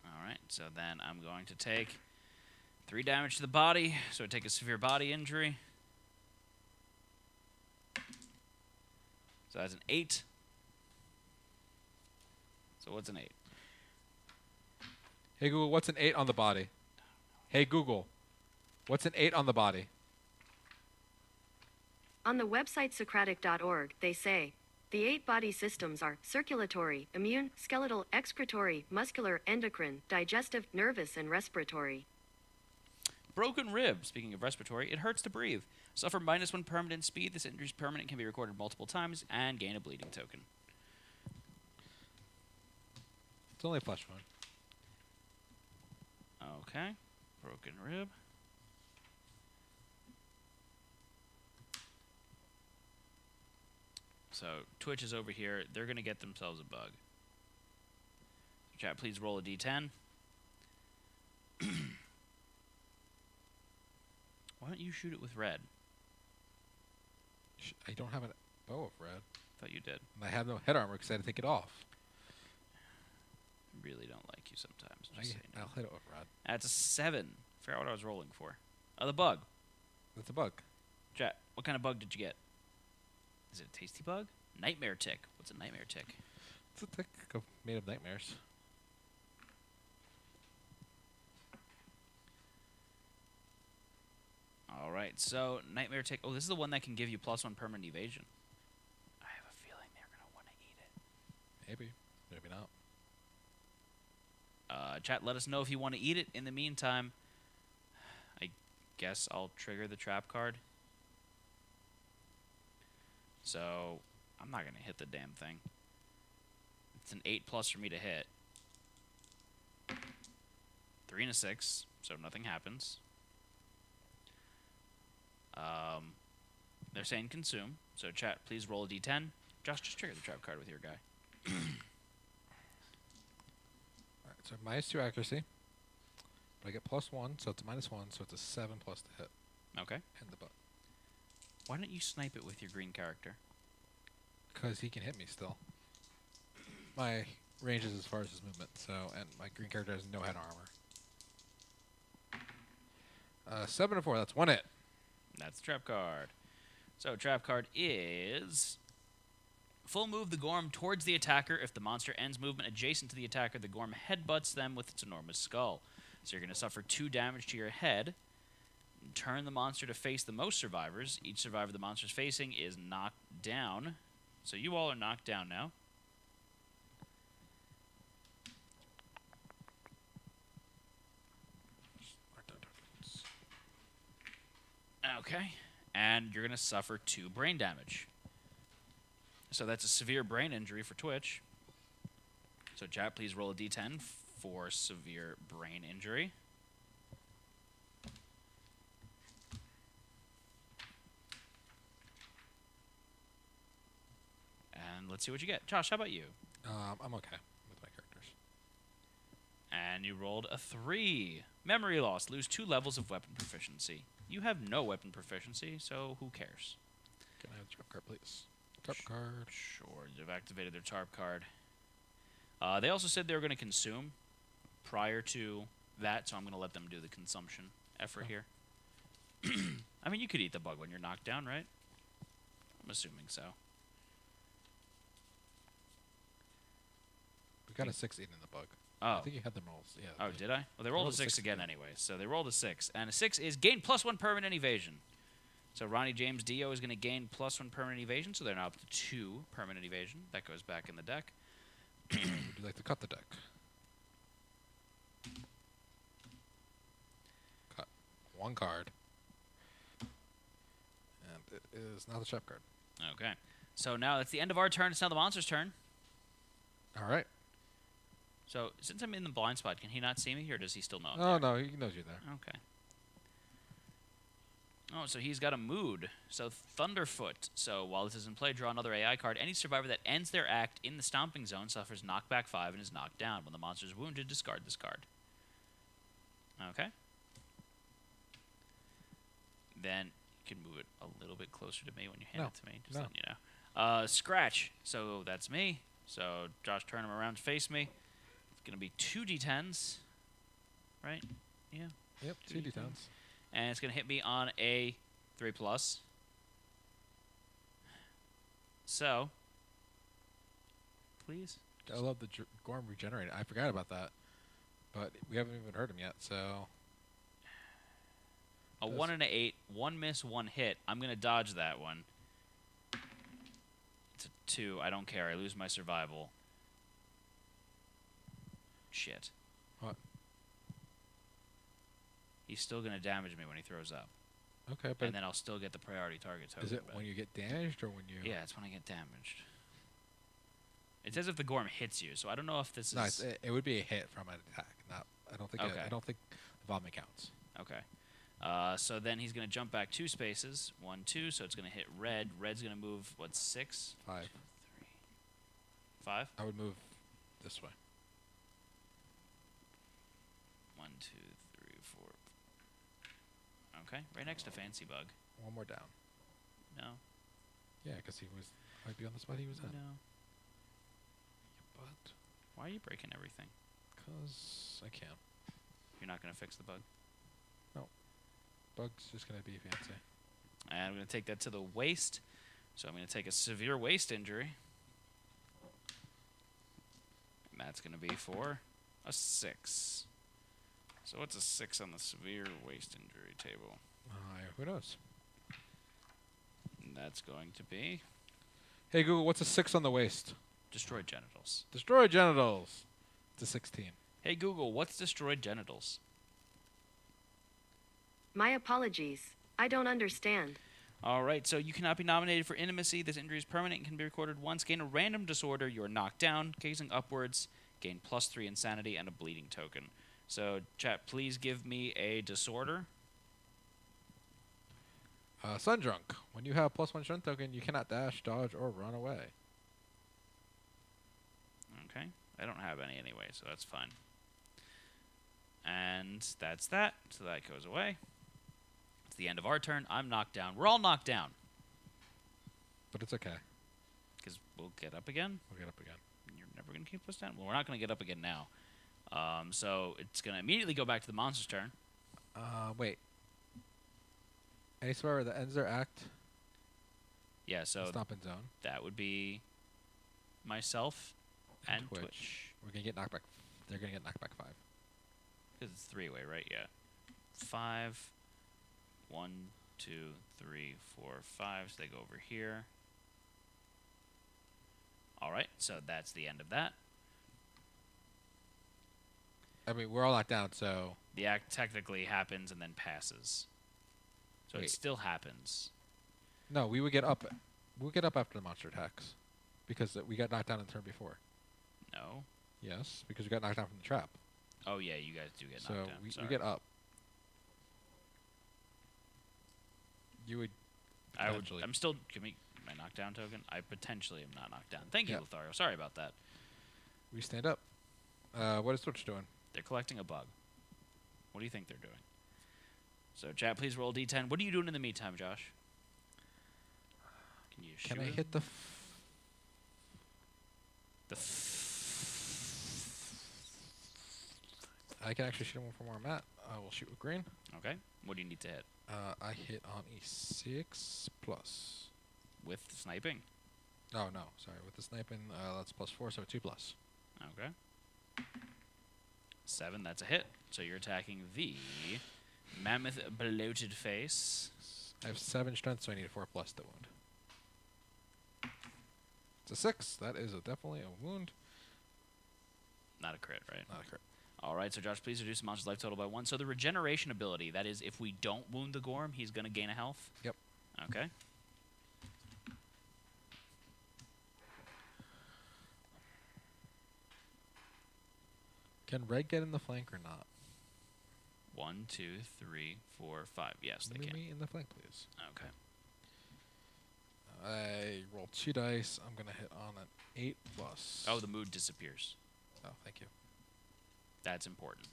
All right, so then I'm going to take 3 damage to the body, so I take a severe body injury. So that's an 8. So So what's an 8? Hey Google, what's an 8 on the body? Hey Google, what's an 8 on the body? On the website Socratic.org, they say, the 8 body systems are circulatory, immune, skeletal, excretory, muscular, endocrine, digestive, nervous, and respiratory. Broken rib. Speaking of respiratory, it hurts to breathe. Suffer -1 permanent speed. This injury is permanent, can be recorded multiple times, and gain a bleeding token. It's only a flesh wound. Okay. Broken rib. So Twitch is over here. They're going to get themselves a bug. Chat, please roll a d10. Why don't you shoot it with red? I don't have a bow of red. Thought you did. And I have no head armor because I had to take it off. Really don't like you sometimes. Just so you know. I'll hit it with red. That's a 7. Figure out what I was rolling for. Oh, the bug. That's a bug. Chat, what kind of bug did you get? Is it a tasty bug? Nightmare tick. What's a nightmare tick? It's a tick made of nightmares. All right, so nightmare tick. Oh, this is the one that can give you +1 permanent evasion. I have a feeling they're gonna want to eat it. Maybe. Maybe not. Chat, let us know if you want to eat it. In the meantime, I guess I'll trigger the trap card. So I'm not gonna hit the damn thing. It's an 8+ for me to hit. 3 and a 6, so nothing happens. They're saying consume. So chat, please roll a d10. Josh, just trigger the trap card with your guy. Alright, so -2 accuracy. But I get +1, so it's a -1, so it's a 7+ to hit. Okay. And the bug. Why don't you snipe it with your green character? Because he can hit me still. My range is as far as his movement, so, and my green character has no head armor. 7 and 4, that's 1 hit. That's the trap card. So trap card is full move the Gorm towards the attacker. If the monster ends movement adjacent to the attacker, the Gorm headbutts them with its enormous skull. So you're going to suffer 2 damage to your head. Turn the monster to face the most survivors. Each survivor the monster's facing is knocked down. So you all are knocked down now. Okay. And you're going to suffer 2 brain damage. So that's a severe brain injury for Twitch. So chat, please roll a d10 for severe brain injury. And let's see what you get. Josh, how about you? I'm okay with my characters. And you rolled a 3. Memory loss. Lose 2 levels of weapon proficiency. You have no weapon proficiency, so who cares? Can I have the trap card, please? Trap card. Sure, they've activated their tarp card. They also said they were going to consume prior to that, so I'm going to let them do the consumption effort here. I mean, you could eat the bug when you're knocked down, right? I'm assuming so. We got a 6 eating the bug. Oh. I think you had them rolls. Yeah. Oh, did I? Well, they rolled a 6 again again. anyway. So they rolled a 6. And a 6 is gain +1 permanent evasion. So Ronnie James Dio is going to gain +1 permanent evasion, so they're now up to 2 permanent evasion. That goes back in the deck. Would you like to cut the deck? Cut 1 card. And it is now the trap card. Okay. So now that's the end of our turn. It's now the monster's turn. All right. So since I'm in the blind spot, can he not see me, or does he still know? Oh, no, he knows you're there. Okay. Oh, so he's got a mood. So Thunderfoot. So while this is in play, draw another AI card. Any survivor that ends their act in the stomping zone suffers knockback 5 and is knocked down. When the monster is wounded, discard this card. Okay. Then you can move it a little bit closer to me when you hand it to me. Just letting you know. Scratch. So that's me. So Josh, turn him around to face me. It's going to be 2 d10s. Right? Yeah. Yep, 2 d10s. And it's going to hit me on a 3+. So, please. I love the Gorm regenerated. I forgot about that, but we haven't even heard him yet. So A 1 and a 8, 1 miss, 1 hit. I'm gonna dodge that one. It's a 2. I don't care. I lose my survival. Shit. What? He's still gonna damage me when he throws up, okay, but and then I'll still get the priority target token. is it back. when you get damaged or when you? Yeah, it's when I get damaged. It says if the Gorm hits you, so I don't know if this No, is... it would be a hit from an attack. Not. I don't think. Okay. I don't think the vomit counts. Okay. So then he's going to jump back 2 spaces. 1, 2, so it's going to hit red. Red's going to move, what, 6? 5. 3. 5? I would move this way. 1, 2, 3, 4. Okay, right next to Fancy Bug. One more down. No. Yeah, because he might be on the spot he was in. No. But Why are you breaking everything? because I can. You're not going to fix the bug? Bug's just gonna be fancy. And I'm going to take that to the waist. So I'm going to take a severe waist injury. And that's going to be for a 6. So what's a 6 on the severe waist injury table? Who knows? And that's going to be Hey Google, what's a 6 on the waist? destroyed genitals. Destroy genitals. It's a 16. Hey Google, what's destroyed genitals? My apologies. I don't understand. All right, so you cannot be nominated for intimacy. This injury is permanent and can be recorded once. Gain a random disorder. You are knocked down, gazing upwards. Gain +3 insanity and a bleeding token. So, chat, please give me a disorder. Sun drunk. When you have +1 strength token, you cannot dash, dodge, or run away. Okay, I don't have any anyway, so that's fine. And that's that. So that goes away. It's the end of our turn. I'm knocked down. We're all knocked down. But it's okay. Because we'll get up again. We'll get up again. You're never going to keep us down? Well, we're not going to get up again now. So it's going to immediately go back to the monster's turn. Wait. Any survivor that ends their act, Yeah, so stomping zone, that would be myself and Twitch. Twitch. We're gonna get knocked back. They're gonna get knocked back 5. Because it's 3-way, right? Yeah. 5. 1, 2, 3, 4, 5. So they go over here. All right, so that's the end of that. I mean, we're all knocked down, so The act technically happens and then passes. So it Wait. still happens. no, we would get up. We'll get up after the monster attacks, because we got knocked down in the turn before. No? Yes, because we got knocked down from the trap. Oh, yeah, you guys do get So knocked down. we Sorry. get up. You would. Potentially. I'm still... Give me my knockdown token. I potentially am not knocked down. Thank you, Yep. Lothario. Sorry about that. We stand up. What is Twitch doing? They're collecting a bug. What do you think they're doing? So, chat, please roll D10. What are you doing in the meantime, Josh? Can you shoot Can I him? hit the? I can actually shoot him from where I'm at. I will shoot with green. Okay. What do you need to hit? I hit on a 6 plus. With sniping? Oh no, sorry. With the sniping, that's +4, so 2 plus. Okay. 7, that's a hit. So you're attacking the mammoth bloated face. I have 7 strength, so I need a 4 plus to wound. It's a 6. That is definitely a wound. Not a crit, right? Not a crit. All right, so Josh, please reduce the monster's life total by 1. So the regeneration ability, that is, if we don't wound the Gorm, he's going to gain a health? Yep. Okay. Can red get in the flank or not? 1, 2, 3, 4, 5. Yes, they Move can. me in the flank, please. Okay. I roll 2 dice. I'm gonna hit on an 8 plus. Oh, the mood disappears. Oh, thank you. That's important.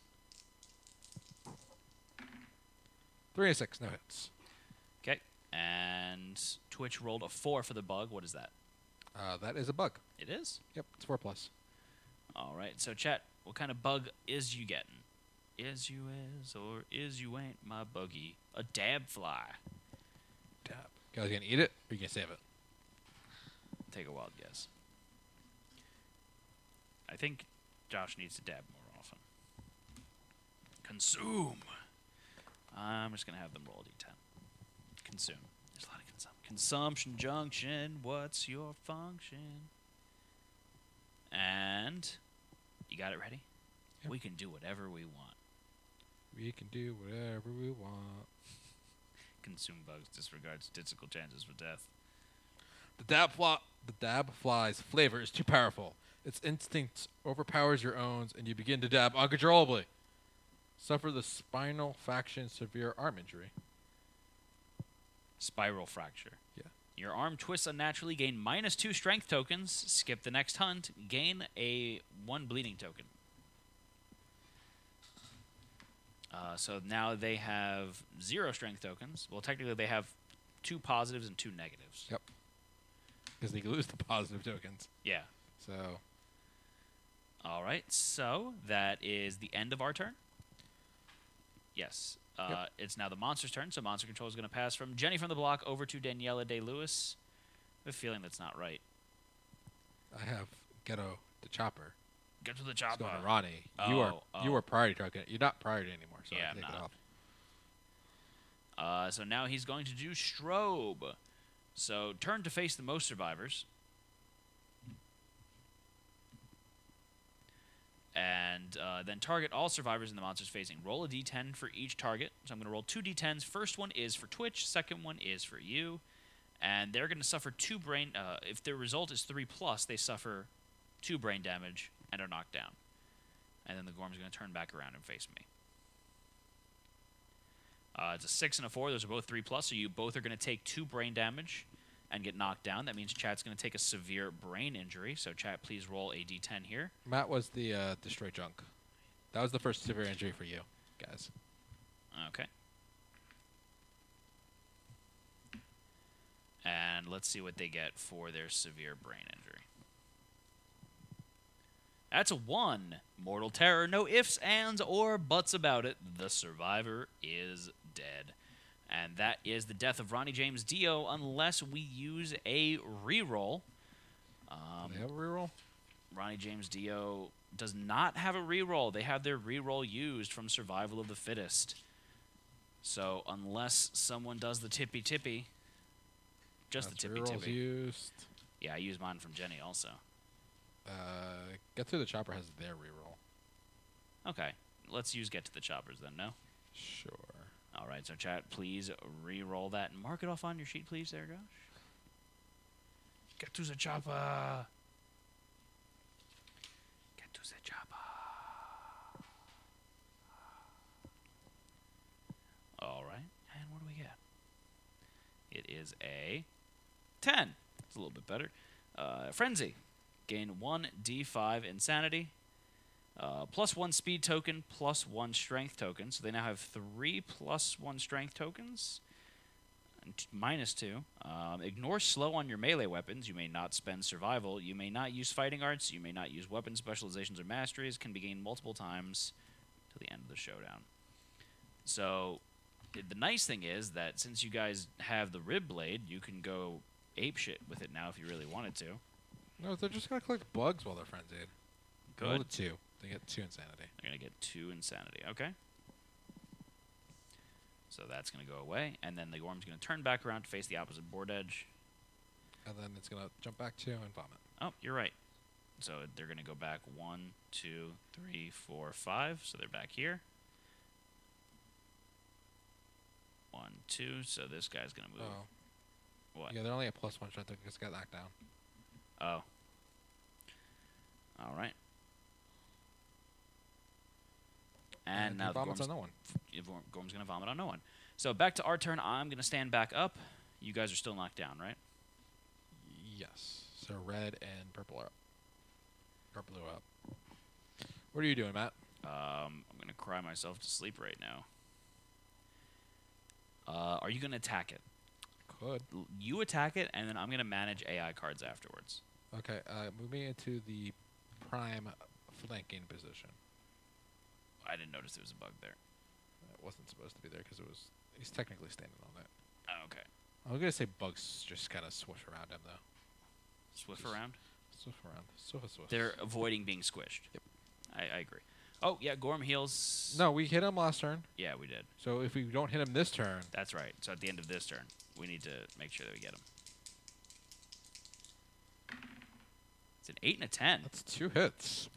3 and 6, no hits. Okay. And Twitch rolled a 4 for the bug. What is that? That is a bug. It is? Yep, it's 4 plus. All right. So, chat, what kind of bug is you getting? Is you is or is you ain't my buggy? A dab fly. Dab. Guys, you gonna eat it or you gonna save it? Take a wild guess. I think Josh needs to dab more often. Consume. I'm just gonna have them roll a d10. Consume. There's a lot of consumption junction. What's your function? And you got it ready? Yep. We can do whatever we want. We can do whatever we want. Consume bugs, disregard statistical chances for death. The dab fly's flavor is too powerful. Its instinct overpowers your own, and you begin to dab uncontrollably. Suffer the spinal fraction severe arm injury. Spiral fracture. Yeah. Your arm twists unnaturally, gain -2 strength tokens. Skip the next hunt, gain a 1 bleeding token. So now they have 0 strength tokens. Well, technically they have 2 positives and 2 negatives. Yep. Because they lose the positive tokens. Yeah. So. All right. So that is the end of our turn. Yes. Yep. It's now the monster's turn. So monster control is going to pass from Jenny from the block over to Daniela Day Lewis. I have a feeling that's not right. I have Ghetto the Chopper. Get to the It's chopper. going to Ronnie. Oh, You are priority token. You're not priority anymore, so Yeah, I take I'm it not. off. So now he's going to do strobe. So turn to face the most survivors. And then target all survivors in the monster's facing. Roll a d10 for each target. So I'm going to roll 2 d10s. First one is for Twitch. Second one is for you. And they're going to suffer 2 brain... if their result is 3+, they suffer 2 brain damage and are knocked down. And then the Gorm's going to turn back around and face me. It's a 6 and a 4. Those are both 3+, so you both are going to take 2 brain damage and get knocked down. That means Chat's going to take a severe brain injury. So Chat, please roll a d10 here. Matt was the destroy junk. That was the first severe injury for you, guys. Okay. And let's see what they get for their severe brain injury. That's a 1. Mortal terror. No ifs, ands, or buts about it. The survivor is dead. And that is the death of Ronnie James Dio unless we use a reroll. Do they have a reroll? Ronnie James Dio does not have a reroll. They have their reroll used from Survival of the Fittest. So unless someone does the tippy-tippy, just That's the reroll's tippy-tippy. used. Yeah, I used mine from Jenny also. Get Through the Chopper has their reroll. Okay, let's use Get to the Choppers then, no? Sure. All right, so chat, please re-roll that and mark it off on your sheet, please, there, Josh. Get to the chopper. Get to the chopper. All right, and what do we get? It is a 10. It's a little bit better. Frenzy. Gain 1 d5 insanity. +1 speed token, +1 strength token. So they now have 3 +1 strength tokens. And -2. Ignore slow on your melee weapons. You may not spend survival. You may not use fighting arts. You may not use weapon specializations or masteries. Can be gained multiple times till the end of the showdown. So the nice thing is that since you guys have the rib blade, you can go apeshit with it now if you really wanted to. No, they're just going to collect bugs while they're frenzied. Good. Roll a 2. They get 2 insanity. They're going to get 2 insanity. Okay. So that's going to go away. And then the Gorm's going to turn back around to face the opposite board edge. And then it's going to jump back 2 and vomit. Oh, you're right. So they're going to go back 1, 2, 3, 4, 5. So they're back here. 1, 2. So this guy's going to move. Oh. What? Yeah, they're only at +1 strength because it got knocked down. Oh. All right. And now the vomits on no one. Gorm's going to vomit on no one. So back to our turn. I'm going to stand back up. You guys are still knocked down, right? Yes. So red and purple are up. Or blue up. What are you doing, Matt? I'm going to cry myself to sleep right now. Are you going to attack it? Could. You attack it, and then I'm going to manage AI cards afterwards. Okay, move me into the prime flanking position. I didn't notice there was a bug there. It wasn't supposed to be there because he's technically standing on it. Oh, okay. I'm going to say bugs just kind of swoosh around him, though. Swift Just around? Swift around. Swift. They're avoiding being squished. Yep. I agree. Oh, yeah, Gorm heals. No, we hit him last turn. Yeah, we did. So if we don't hit him this turn, That's right. So at the end of this turn, we need to make sure that we get him. It's an 8 and a 10. that's 2 hits.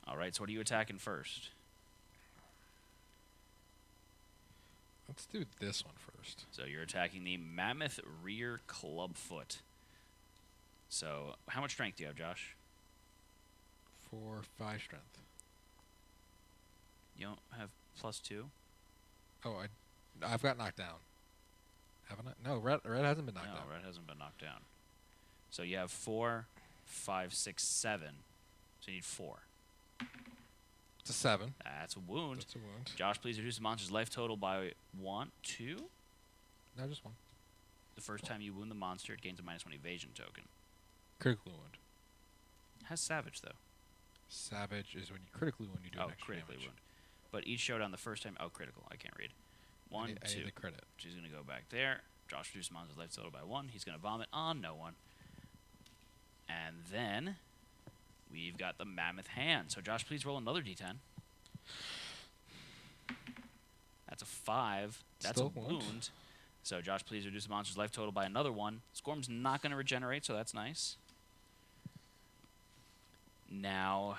All right, so what are you attacking first? Let's do this one first. So you're attacking the Mammoth Rear Clubfoot. So how much strength do you have, Josh? 4, 5 strength. You don't have +2? Oh, I've got knocked down. Haven't I? No, red hasn't been knocked No, down. red hasn't been knocked down. So you have 4, 5, 6, 7. So you need 4. It's a 7. That's a wound. That's a wound. Josh, please reduce the monster's life total by 1, 2. No, just 1. The first time you wound the monster, it gains a -1 evasion token. Critical wound. Has Savage, though. Savage is when you critically wound, you do an extra critically damage. wound. But each showdown the first time... Oh, critical. I can't read. 1, I 2. need the credit. She's going to go back there. Josh reduces the monster's life total by 1. He's going to vomit on no one. And then we've got the Mammoth Hand. So, Josh, please roll another d10. That's a 5. That's Still a wound. wound. So, Josh, please reduce the monster's life total by another 1. Gorm's not going to regenerate, so that's nice. Now,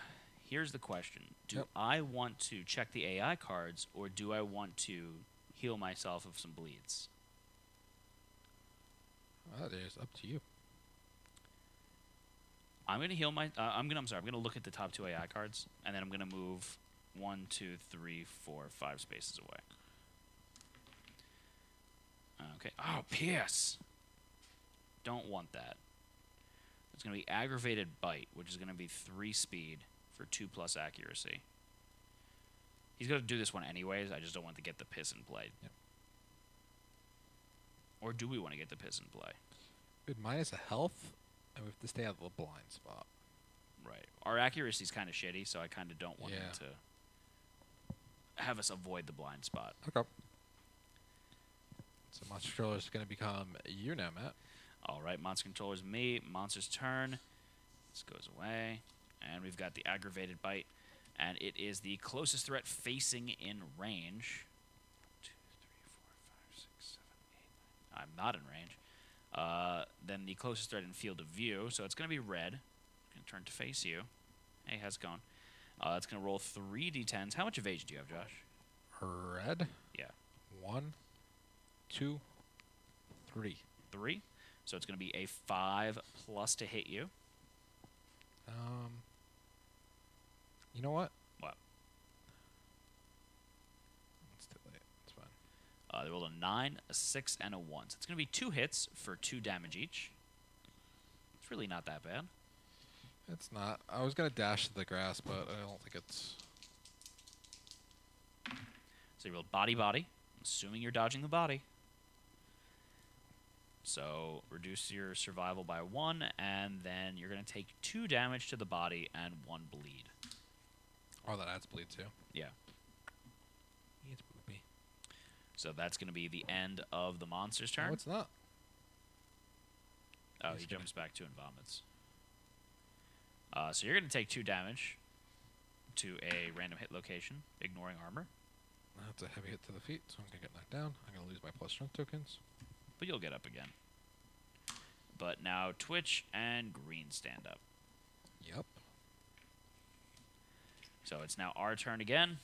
here's the question. Do Yep. I want to check the AI cards, or do I want to heal myself of some bleeds? That is up to you. I'm gonna heal my. I'm gonna look at the top 2 AI cards, and then I'm gonna move 1, 2, 3, 4, 5 spaces away. Okay. Oh, Pierce. Don't want that. It's gonna be aggravated bite, which is gonna be 3 speed for 2+ accuracy. He's gonna do this one anyways. I just don't want to get the piss in play. Yep. Or do we want to get the piss in play? Good, minus a health, and we have to stay out of the blind spot. Right. Our accuracy's kind of shitty, so I kind of don't want him Yeah. to have us avoid the blind spot. Okay. So Monster Controller is going to become you now, Matt. All right, Monster Controller's me. Monster's turn. This goes away. And we've got the aggravated bite. And it is the closest threat facing in range. 2, 3, 4, 5, 6, 7, 8, 9. I'm not in range. Then the closest threat in field of view. So it's going to be red. Going to turn to face you. Hey, how's it going? It's going to roll 3 d10s. How much evasion do you have, Josh? Red. Yeah. 1, 2, 3. 3. So it's going to be a 5+ to hit you. You know what? What? It's too late. It's fine. They rolled a 9, a 6, and a 1. So it's going to be 2 hits for 2 damage each. It's really not that bad. It's not. I was going to dash to the grass, but I don't think it's... So you rolled body, body. Assuming you're dodging the body. So reduce your survival by 1, and then you're going to take 2 damage to the body and 1 bleed. Oh, that adds bleed too. Yeah. It's poopy. So that's going to be the end of the monster's turn. No, it's not. Oh, He's he gonna- jumps back 2 and vomits. So you're going to take 2 damage to a random hit location, ignoring armor. That's a heavy hit to the feet, so I'm going to get knocked down. I'm going to lose my plus strength tokens. But you'll get up again. But now Twitch and Green stand up. Yep. So it's now our turn again.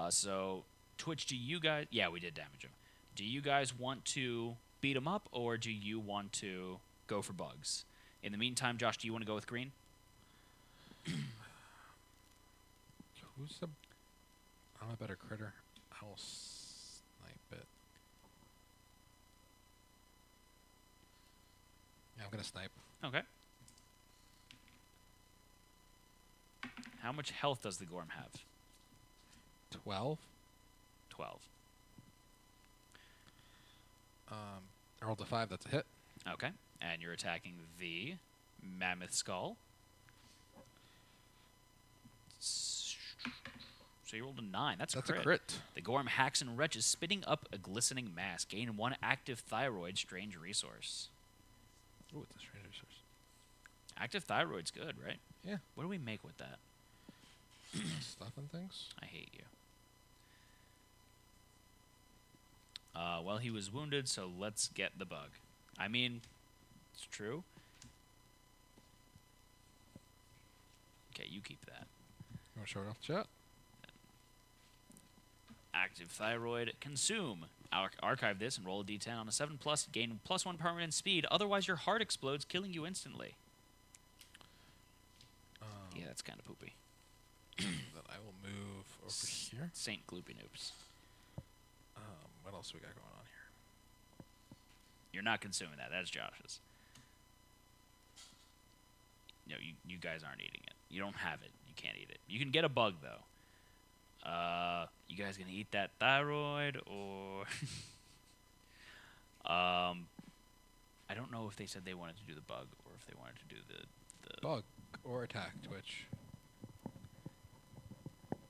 So Twitch, do you guys... Yeah, we did damage him. Do you guys want to beat him up, or do you want to go for bugs? In the meantime, Josh, do you want to go with Green? Who's the... I'm a better critter. I will snipe it. Yeah, I'm going to snipe. Okay. How much health does the Gorm have? 12. 12. I rolled a 5. That's a hit. Okay. And you're attacking the Mammoth Skull. So you rolled a 9. That's That's crit. a crit. The Gorm hacks and retches, spitting up a glistening mass. Gain 1 active thyroid strange resource. Ooh, it's a stranger source. Active thyroid's good, right? Yeah. What do we make with that? Stuff and things. I hate you. Well, he was wounded, so let's get the bug. I mean, it's true. Okay, you keep that. You want to show it off the chat? Active thyroid. Consume. Archive this and roll a d10 on a 7+. Gain +1 permanent speed. Otherwise, your heart explodes, killing you instantly. Yeah, that's kind of poopy. Then I will move over here. Saint Gloopy Noops. What else we got going on here? You're not consuming that. That's Josh's. No, you guys aren't eating it. You don't have it. You can't eat it. You can get a bug, though. You guys gonna eat that thyroid, or... I don't know if they said they wanted to do the bug, or if they wanted to do the... Bug or attack, Twitch.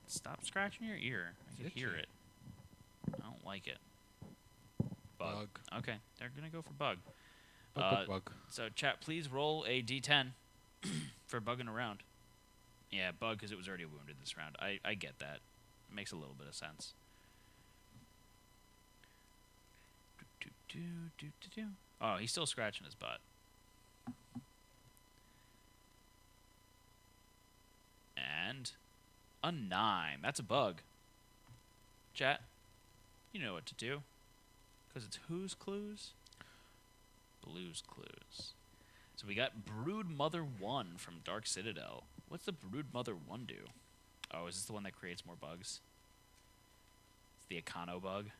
Stop scratching your ear. I can hear Itchy. it. I don't like it. Bug. Okay, they're gonna go for bug. Bug. So, chat, please roll a d10 for bugging around. Yeah, bug, because it was already wounded this round. I get that. It makes a little bit of sense. Oh, he's still scratching his butt. And a 9. That's a bug. Chat, you know what to do. Because it's whose clues? Blue's clues. So we got Brood Mother 1 from Dark Citadel. What's the Brood Mother 1 do? Oh, is this the one that creates more bugs? It's the Econo bug.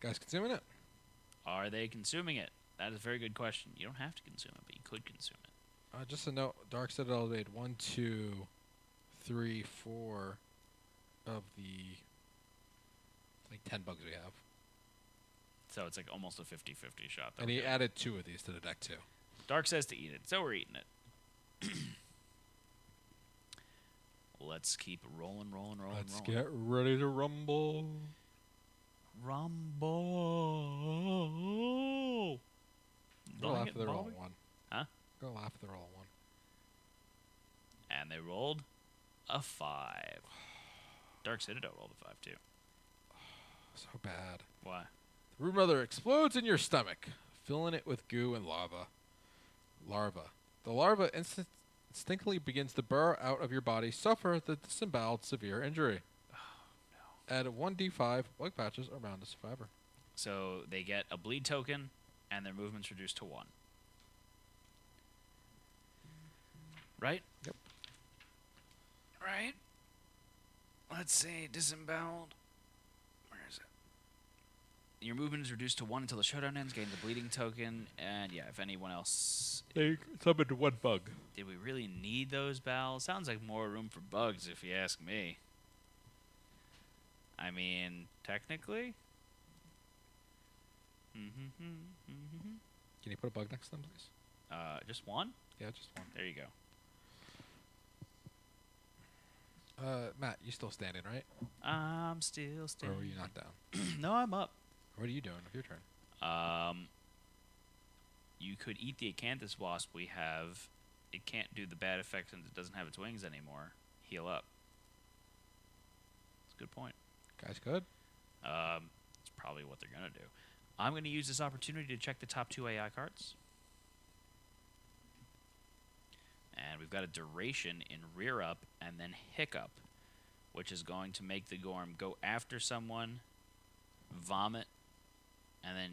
Guys consuming it? Are they consuming it? That is a very good question. You don't have to consume it, but you could consume it. Just a note, Dark Citadel made 1, 2, 3, 4 of the 10 bugs we have. So it's like almost a 50-50 shot. And he added 2 of these to the deck too. Dark says to eat it, so we're eating it. Let's keep rolling. Let's get ready to rumble. Rumble. Go after the roll 1. Huh? Go after the roll 1. And they rolled a 5. Dark Citadel rolled a 5 too. So bad. Why? The Brood Mother explodes in your stomach, filling it with goo and lava. The larva instinctively begins to burrow out of your body, suffer the disemboweled severe injury. Oh, no. Add 1d5 bug patches are bound to survivor. So they get a bleed token, and their movement's reduced to 1. Right? Yep. Right? Let's see, disemboweled. Where is it? Your movement is reduced to 1 until the showdown ends. Gain the bleeding token, and yeah, if anyone else... They summoned 1 bug. Did we really need those bowels? Sounds like more room for bugs, if you ask me. I mean, technically... Can you put a bug next to them, please? Just 1? Yeah, just 1. There you go. Matt, you still standing, right? I'm still Or standing. were you knocked down? No, I'm up. What are you doing with your turn? You could eat the Acanthus Wasp we have. It can't do the bad effect since it doesn't have its wings anymore. Heal up. That's a good point. Guys, good? It's probably what they're going to do. I'm going to use this opportunity to check the top 2 AI cards. And we've got a duration in Rear Up and then Hiccup, which is going to make the Gorm go after someone, vomit, and then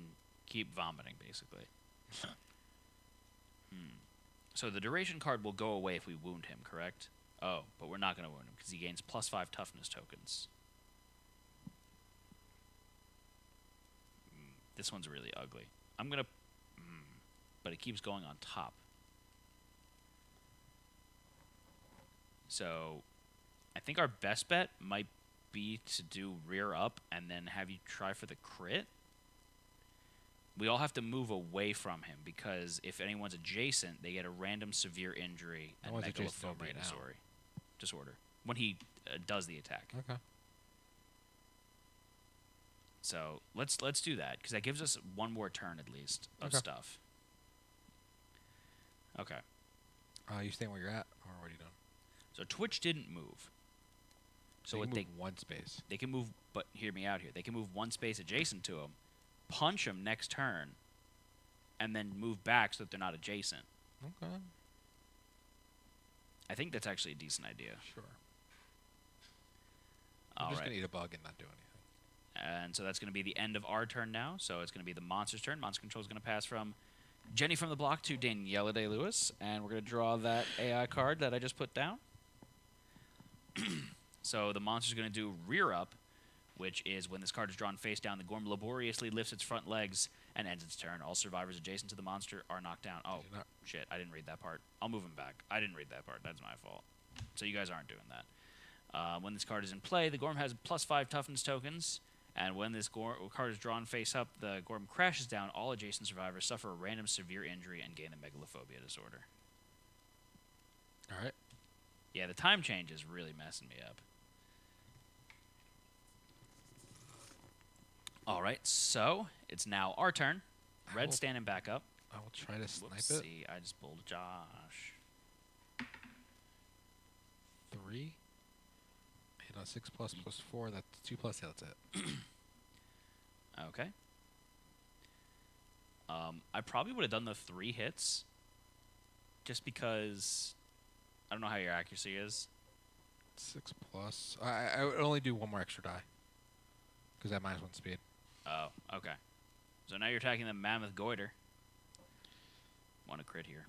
keep vomiting, basically. So the duration card will go away if we wound him, correct? Oh, but we're not going to wound him because he gains +5 toughness tokens. This one's really ugly. I'm going to... but it keeps going on top. So I think our best bet might be to do Rear Up and then have you try for the crit. We all have to move away from him because if anyone's adjacent, they get a random severe injury and No one's adjacent to him right now. disorder when he does the attack. Okay. So let's do that because that gives us one more turn at least of Okay. stuff. Okay. You staying where you're at, or what are you doing? So Twitch didn't move. So you what can they move one space. they can move, but hear me out here. They can move one space adjacent to him, punch him next turn, and then move back so that they're not adjacent. Okay. I think that's actually a decent idea. Sure. I'm All just right. gonna eat a bug and not do anything. And so that's going to be the end of our turn now. So it's going to be the monster's turn. Monster Control is going to pass from Jenny from the block to Daniela Day-Lewis. And we're going to draw that AI card that I just put down. So the monster's going to do Rear Up, which is when this card is drawn face down, the Gorm laboriously lifts its front legs and ends its turn. All survivors adjacent to the monster are knocked down. Oh, Did you not- shit. I didn't read that part. I'll move him back. I didn't read that part. That's my fault. So you guys aren't doing that. When this card is in play, the Gorm has +5 toughness tokens. And when this card is drawn face up, the Gorm crashes down. All adjacent survivors suffer a random severe injury and gain the megalophobia disorder. All right. Yeah, the time change is really messing me up. All right, so it's now our turn. I Red will- standing back up. I will try to snipe it. Whoopsie, I just pulled Josh. 3. Hit on 6 plus 4. That's 2 plus. Yeah, that's it. Okay. I probably would have done the 3 hits, just because I don't know how your accuracy is. 6 plus. I would only do 1 more extra die. Because that -1 speed. Oh, okay. So now you're attacking the Mammoth Goiter. Want to crit here.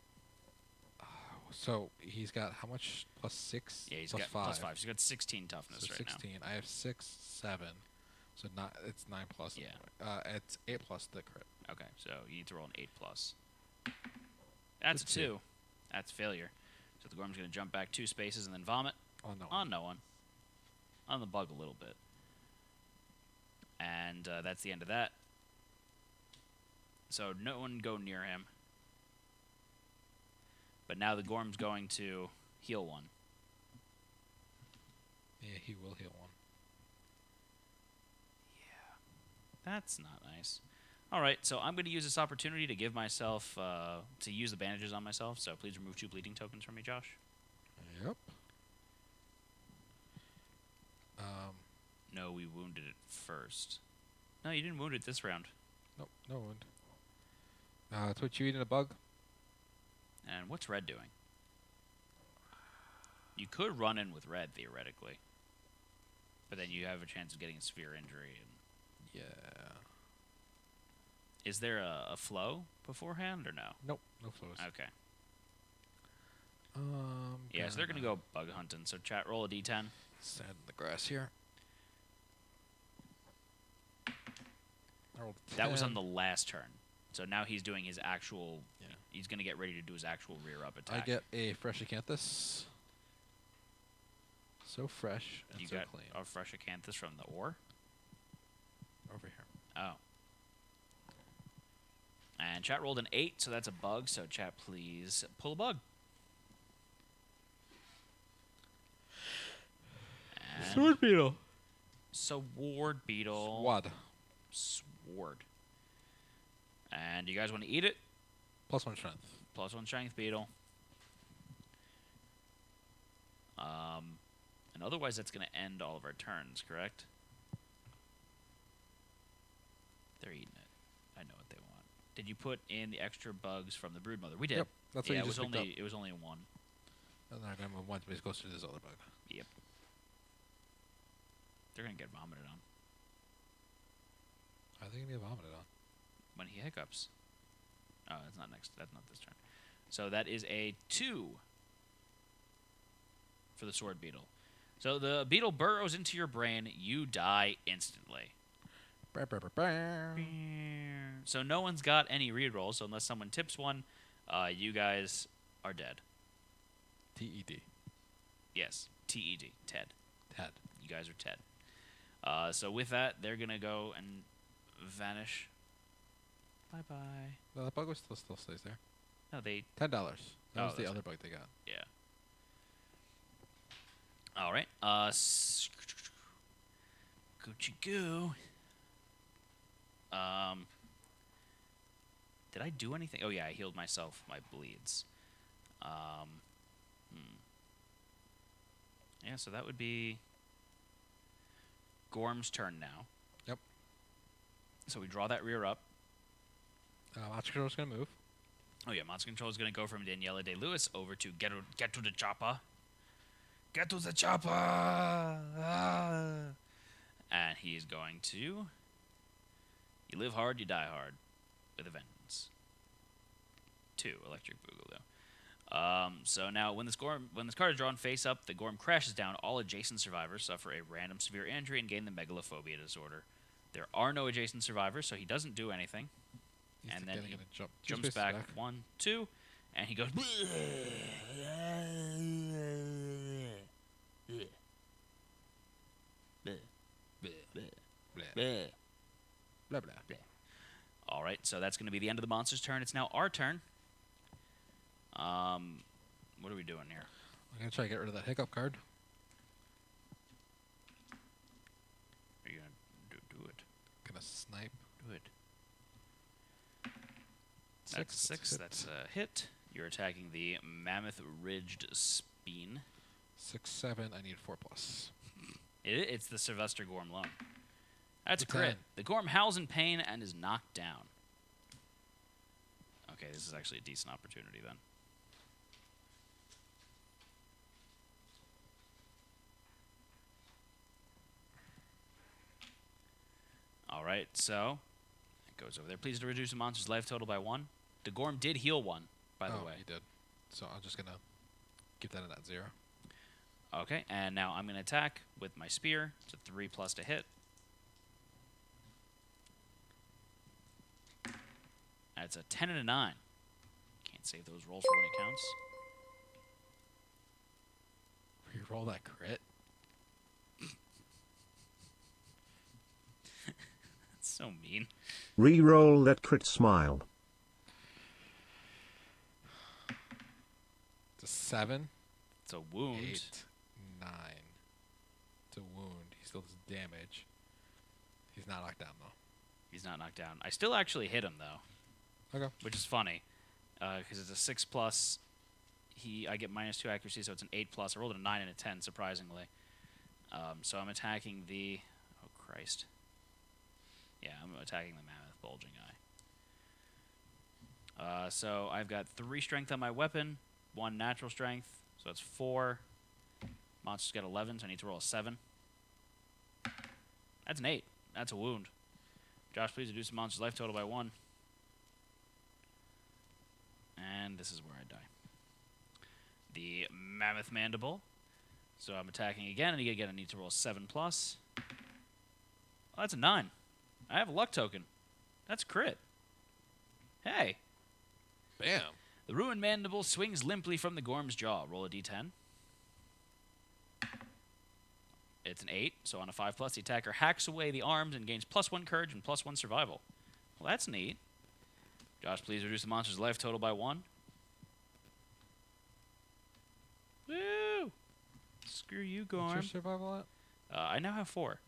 So he's got how much? +6? Yeah, he's plus got 5. +5. He's got 16 toughness So right 16. I have 6, 7. So it's 9 plus. Yeah. It's 8 plus the crit. now. Okay, so you need to roll an 8+. That's a Good 2. 2. That's failure. So the Gorm's going to jump back 2 spaces and then vomit Oh no. on no one. On the bug a little bit. And that's the end of that. So no one go near him. But now the Gorm's going to heal 1. Yeah, he will heal 1. That's not nice. All right, so I'm going to use this opportunity to give myself, to use the bandages on myself. So please remove 2 bleeding tokens from me, Josh. Yep. No, we wounded it first. No, you didn't wound it this round. Nope, no wound. Twitch, you eating a bug? And what's Red doing? You could run in with Red, theoretically. But then you have a chance of getting a severe injury. And Yeah. is there a flow beforehand or no? Nope, no flows. Okay. Yeah, so they're going to go bug hunting. So chat, roll a d10. Stand in the grass here. I rolled a That was on 10. the last turn. So now he's doing his actual... Yeah. He's going to get ready to do his actual rear-up I attack. get a fresh acanthus. So fresh and You so got clean. a fresh acanthus from the ore? Over here. Oh. And chat rolled an 8, so that's a bug. So chat, please pull a bug. And Sword beetle. Sword beetle. Swad. Sword. And you guys want to eat it? +1 strength. +1 strength beetle. And otherwise that's going to end all of our turns, correct? They're eating it. I know what they want. Did you put in the extra bugs from the broodmother? We did. Yep, that's what yeah, you it was just picked only up. it was only a 1. And then I'm going to move 1 space closer to this other bug. Yep. They're going to get vomited on I think I'm going to get vomited on. when he hiccups. Oh, that's not next. That's not this turn. So that is a 2 for the sword beetle. So the beetle burrows into your brain. You die instantly. Brr, brr, brr, brr. So no one's got any rerolls. So unless someone tips one, you guys are dead. TED. Yes, TED, Ted. Ted. You guys are Ted. So with that, they're gonna go and vanish. Bye bye. No, that bug was still stays there. No, they. $10. That Oh, was the that's other bug they got. Yeah. All right. Gucci goo. Did I do anything? Oh, yeah, I healed myself my bleeds. Yeah, so that would be Gorm's turn now. Yep. So we draw that rear up. Monster Control's going to move. Oh, yeah, Monster Control is going to go from Daniela Day-Lewis over to get to the chopper. Get to the chopper! Ah. And he's going to... You live hard, you die hard. With a vengeance. 2 Electric Boogaloo. So now, when this card is drawn face up, the Gorm crashes down. All adjacent survivors suffer a random severe injury and gain the megalophobia disorder. There are no adjacent survivors, so he doesn't do anything. And then he jumps back 1, 2, and he goes... Blah, blah. All right, so that's going to be the end of the monster's turn. It's now our turn. What are we doing here? I'm going to try to get rid of that hiccup card. Are you going to do it? Going to snipe. Do it. That's 6. That's a hit. You're attacking the Mammoth Ridged Spine. 6, 7. I need 4+. It's the Sylvester Gorm lung. That's a 10. crit. The Gorm howls in pain and is knocked down. Okay, this is actually a decent opportunity then. All right, so it goes over there. Please to reduce the monster's life total by 1. The Gorm did heal 1, by the way. He did. So I'm just going to keep that at 0. Okay, and now I'm going to attack with my spear. It's a 3+ to hit. That's a 10 and a 9. Can't save those rolls for when it counts. Reroll that crit. That's so mean. Reroll that crit smile. It's a 7. It's a wound. 8, 9. It's a wound. He still does damage. He's not knocked down, though. He's not knocked down. I still actually hit him, though. Okay. Which is funny, because it's a 6+. I get -2 accuracy, so it's an 8+. I rolled a 9 and a 10, surprisingly. So I'm attacking the... Oh, Christ. Yeah, I'm attacking the Mammoth Bulging Eye. So I've got 3 strength on my weapon, 1 natural strength, so that's 4. Monster's got 11, so I need to roll a 7. That's an 8. That's a wound. Josh, please reduce the monster's life total by 1. And this is where I die. The Mammoth Mandible. So I'm attacking again, and again I need to roll a 7+. Oh, that's a 9. I have a luck token. That's crit. Hey. Bam. The Ruined Mandible swings limply from the Gorm's jaw. Roll a d10. It's an 8, so on a 5+, the attacker hacks away the arms and gains +1 courage and +1 survival. Well, that's neat. Josh, please reduce the monster's life total by 1. Woo! Screw you, Gorm. What's your survival at? I now have 4.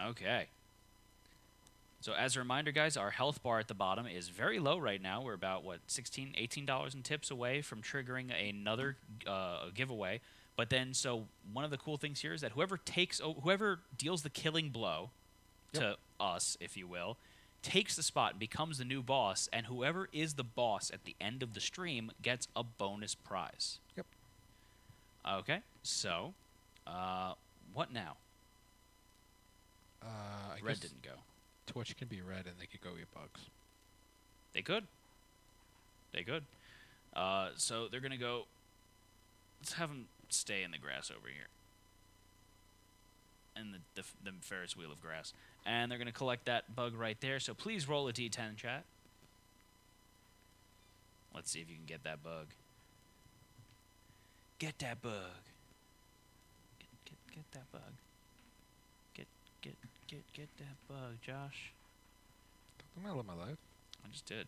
Okay. So as a reminder, guys, our health bar at the bottom is very low right now. We're about, what, $16, $18 in tips away from triggering another giveaway. But then, so one of the cool things here is that whoever deals the killing blow to us, if you will, takes the spot and becomes the new boss, and whoever is the boss at the end of the stream gets a bonus prize. Yep. Okay, so, what now? I Red guess didn't go. Twitch can be red and they could go eat bugs. They could. They could. So they're going to go... Let's have them stay in the grass over here. In the Ferris wheel of grass. And they're going to collect that bug right there. So please roll a d10, chat. Let's see if you can get that bug. Get that bug. Get that bug. Get that bug, Josh. I'm gonna live my life. I just did.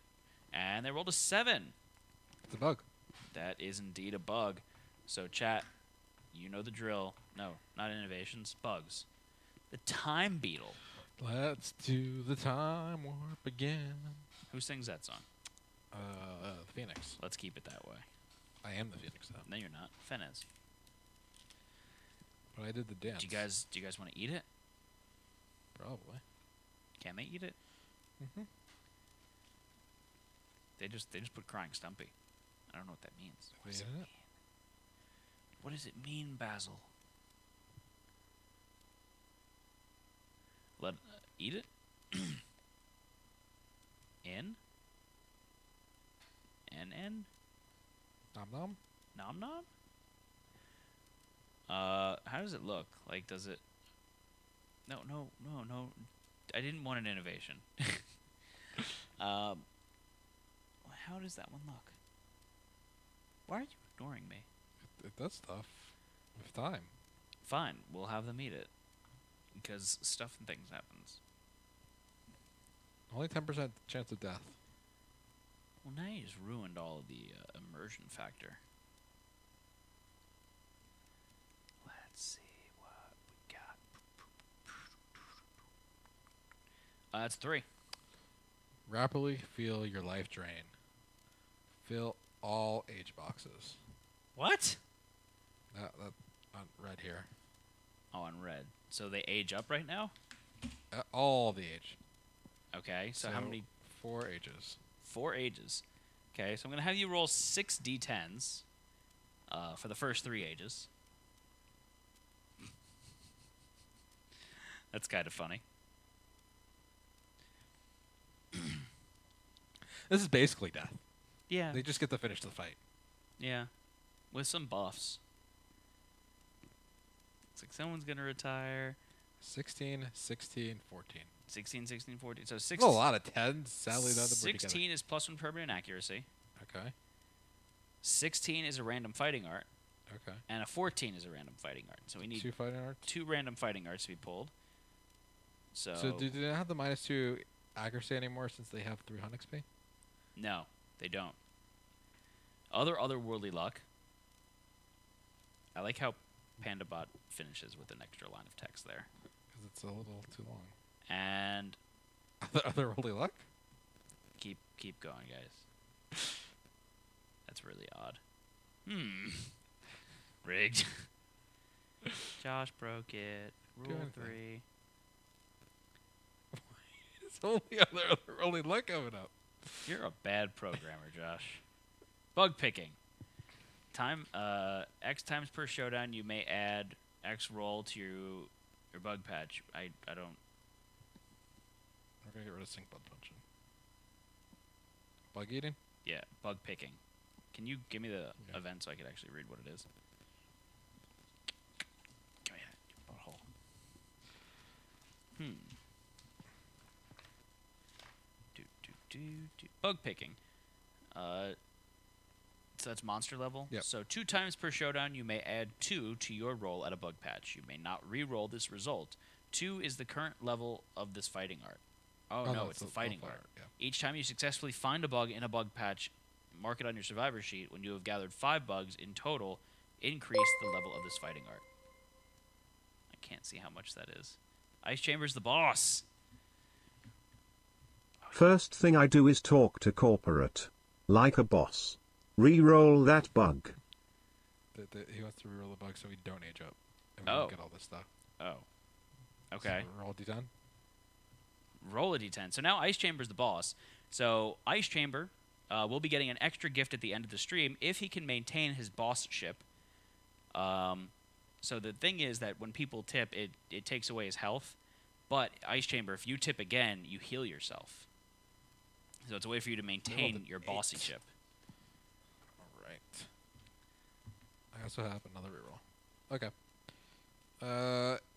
And they rolled a 7. It's a bug. That is indeed a bug. So, chat, you know the drill. No, not innovations, bugs. The Time Beetle. Let's do the time warp again. Who sings that song? The Phoenix. Let's keep it that way. I am the Phoenix, though. No, you're not. Fenez. But I did the dance. Do you guys want to eat it? Probably. Can they eat it? Mm-hmm. They just put crying Stumpy. I don't know what that means. What does it mean? What does it mean, Basil? Eat it? In? N? Nom nom? Nom nom? How does it look? Like, does it... No. I didn't want an innovation. How does that one look? Why are you ignoring me? It does stuff with time. Fine, we'll have them eat it. Because stuff and things happens. Only 10% chance of death. Well, now you just ruined all of the immersion factor. Let's see what we got. That's 3. Rapidly feel your life drain. Fill all age boxes. What? That on red here. Oh, on red. So they age up right now? All the age. Okay, so how many? 4 ages. 4 ages. Okay, so I'm going to have you roll 6 d10s for the first 3 ages. That's kind of funny. This is basically death. Yeah. They just get to finish the fight. Yeah. With some buffs. It's like someone's going to retire. 16, 16, 14. 16, 16, 14. So 16. There's a lot of 10s. Sadly, none of them were 16 is +1 permanent accuracy. Okay. 16 is a random fighting art. Okay. And a 14 is a random fighting art. So we need 2 fighting arts? 2 random fighting arts to be pulled. So do they not have the -2 accuracy anymore since they have 300 XP? No, they don't. Otherworldly luck. I like how PandaBot finishes with an extra line of text there. Because it's a little too long. And Otherworldly luck? keep going, guys. That's really odd. Rigged. Josh broke it. Rule 3. It's only otherworldly luck coming up. You're a bad programmer, Josh. Bug picking. X times per showdown, you may add X roll to your bug patch. I don't... We're going to get rid of sync bug punching. Bug eating? Yeah, bug picking. Can you give me the event so I could actually read what it is? Give me that, you butthole. Bug picking. So that's monster level. Yep. So 2 times per showdown, you may add 2 to your roll at a bug patch. You may not re-roll this result. 2 is the current level of this fighting art. Oh, no, it's the fighting art. Yeah. Each time you successfully find a bug in a bug patch, mark it on your survivor sheet. When you have gathered 5 bugs in total, increase the level of this fighting art. I can't see how much that is. Ice Chamber's the boss. First thing I do is talk to corporate. Like a boss. Reroll that bug. He wants to reroll the bug so we don't age up. And we Oh. don't get all this stuff. Oh. Okay. So roll D10. Roll a d10. So now Ice Chamber's the boss. So Ice Chamber will be getting an extra gift at the end of the stream if he can maintain his boss-ship. So the thing is that when people tip, it takes away his health. But Ice Chamber, if you tip again, you heal yourself. So it's a way for you to maintain your bossy-ship. All right. I also have another reroll. Okay.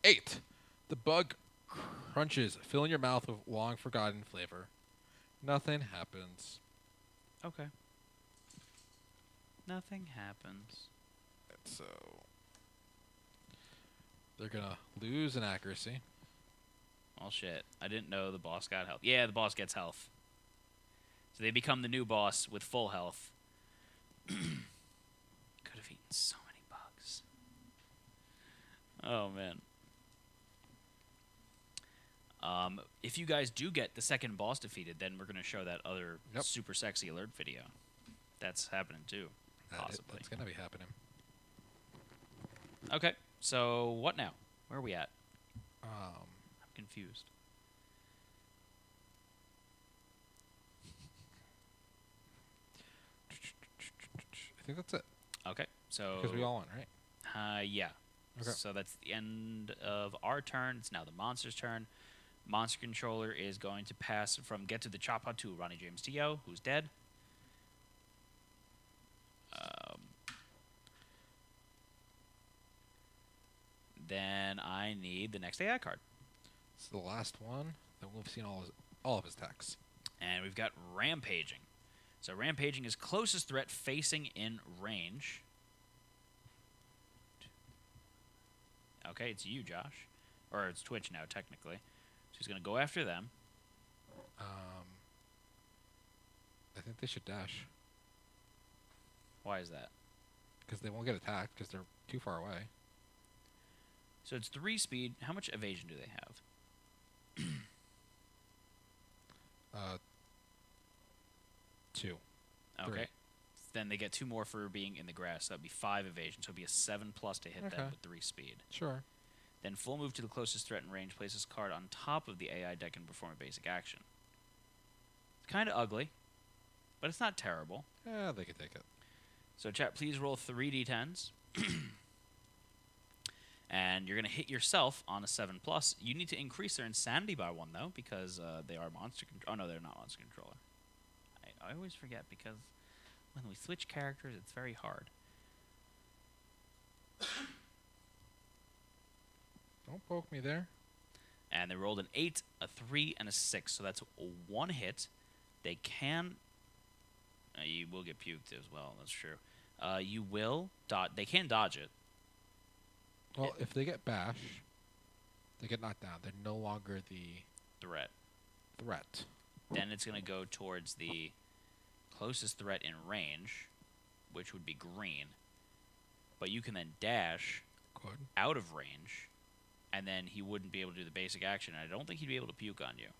8. The bug crunches, filling your mouth with long-forgotten flavor. Nothing happens. Okay. Nothing happens. So they're gonna lose an accuracy. Well, shit. I didn't know the boss got health. Yeah, the boss gets health. So they become the new boss with full health. Could have eaten so many bugs. Oh, man. If you guys do get the second boss defeated, then we're going to show that other Yep. super sexy alert video. That's happening too, possibly. That's gonna be happening. Okay, so what now? Where are we at? Um, I'm confused. I think that's it Okay, so because we all won, right? yeah. Okay. So that's the end of our turn. It's now the monster's turn. Monster controller is going to pass from Get to the Choppa to Ronnie James Dio, who's dead. Then I need the next AI card. It's the last one. Then we've seen all of his attacks. And we've got Rampaging. So Rampaging is closest threat facing in range. Okay, it's you, Josh. Or it's Twitch now, technically. So he's going to go after them. I think they should dash Why is that? because they won't get attacked because they're too far away. So it's 3 speed. How much evasion do they have? 2. Okay. 3. Then they get 2 more for being in the grass. So that'd be 5 evasion. So it'd be a 7+ to hit them Okay. with 3 speed. Sure. Then full move to the closest threat in range. Place this card on top of the AI deck and perform a basic action. It's kind of ugly, but it's not terrible. Yeah, they could take it. So chat, please roll 3d10s. And you're going to hit yourself on a 7+. You need to increase their insanity by 1, though, because they are monster controller. Oh, no, they're not monster controller. I always forget, because when we switch characters, it's very hard. Don't poke me there. And they rolled an 8, a 3, and a 6. So that's 1 hit. They can... you will get puked as well. That's true. You will... They can dodge it. Well, if they get bash, they get knocked down. They're no longer the Threat. threat. Then it's going to go towards the closest threat in range, which would be green. But you can then dash Good. out of range, and then he wouldn't be able to do the basic action. I don't think he'd be able to puke on you.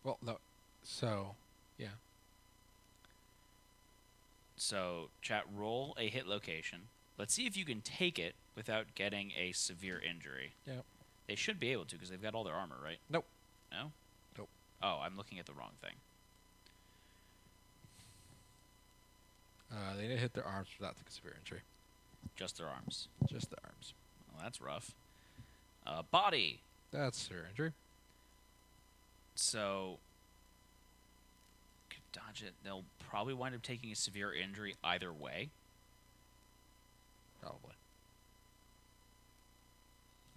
Well, no. So, yeah. So, chat, roll a hit location. Let's see if you can take it without getting a severe injury. Yep. They should be able to because they've got all their armor, right? Nope. No? Nope. Oh, I'm looking at the wrong thing. They didn't hit their arms without the severe injury. Just their arms. Just the arms. Well, that's rough. Body. That's severe injury. So, could dodge it. They'll probably wind up taking a severe injury either way. Probably.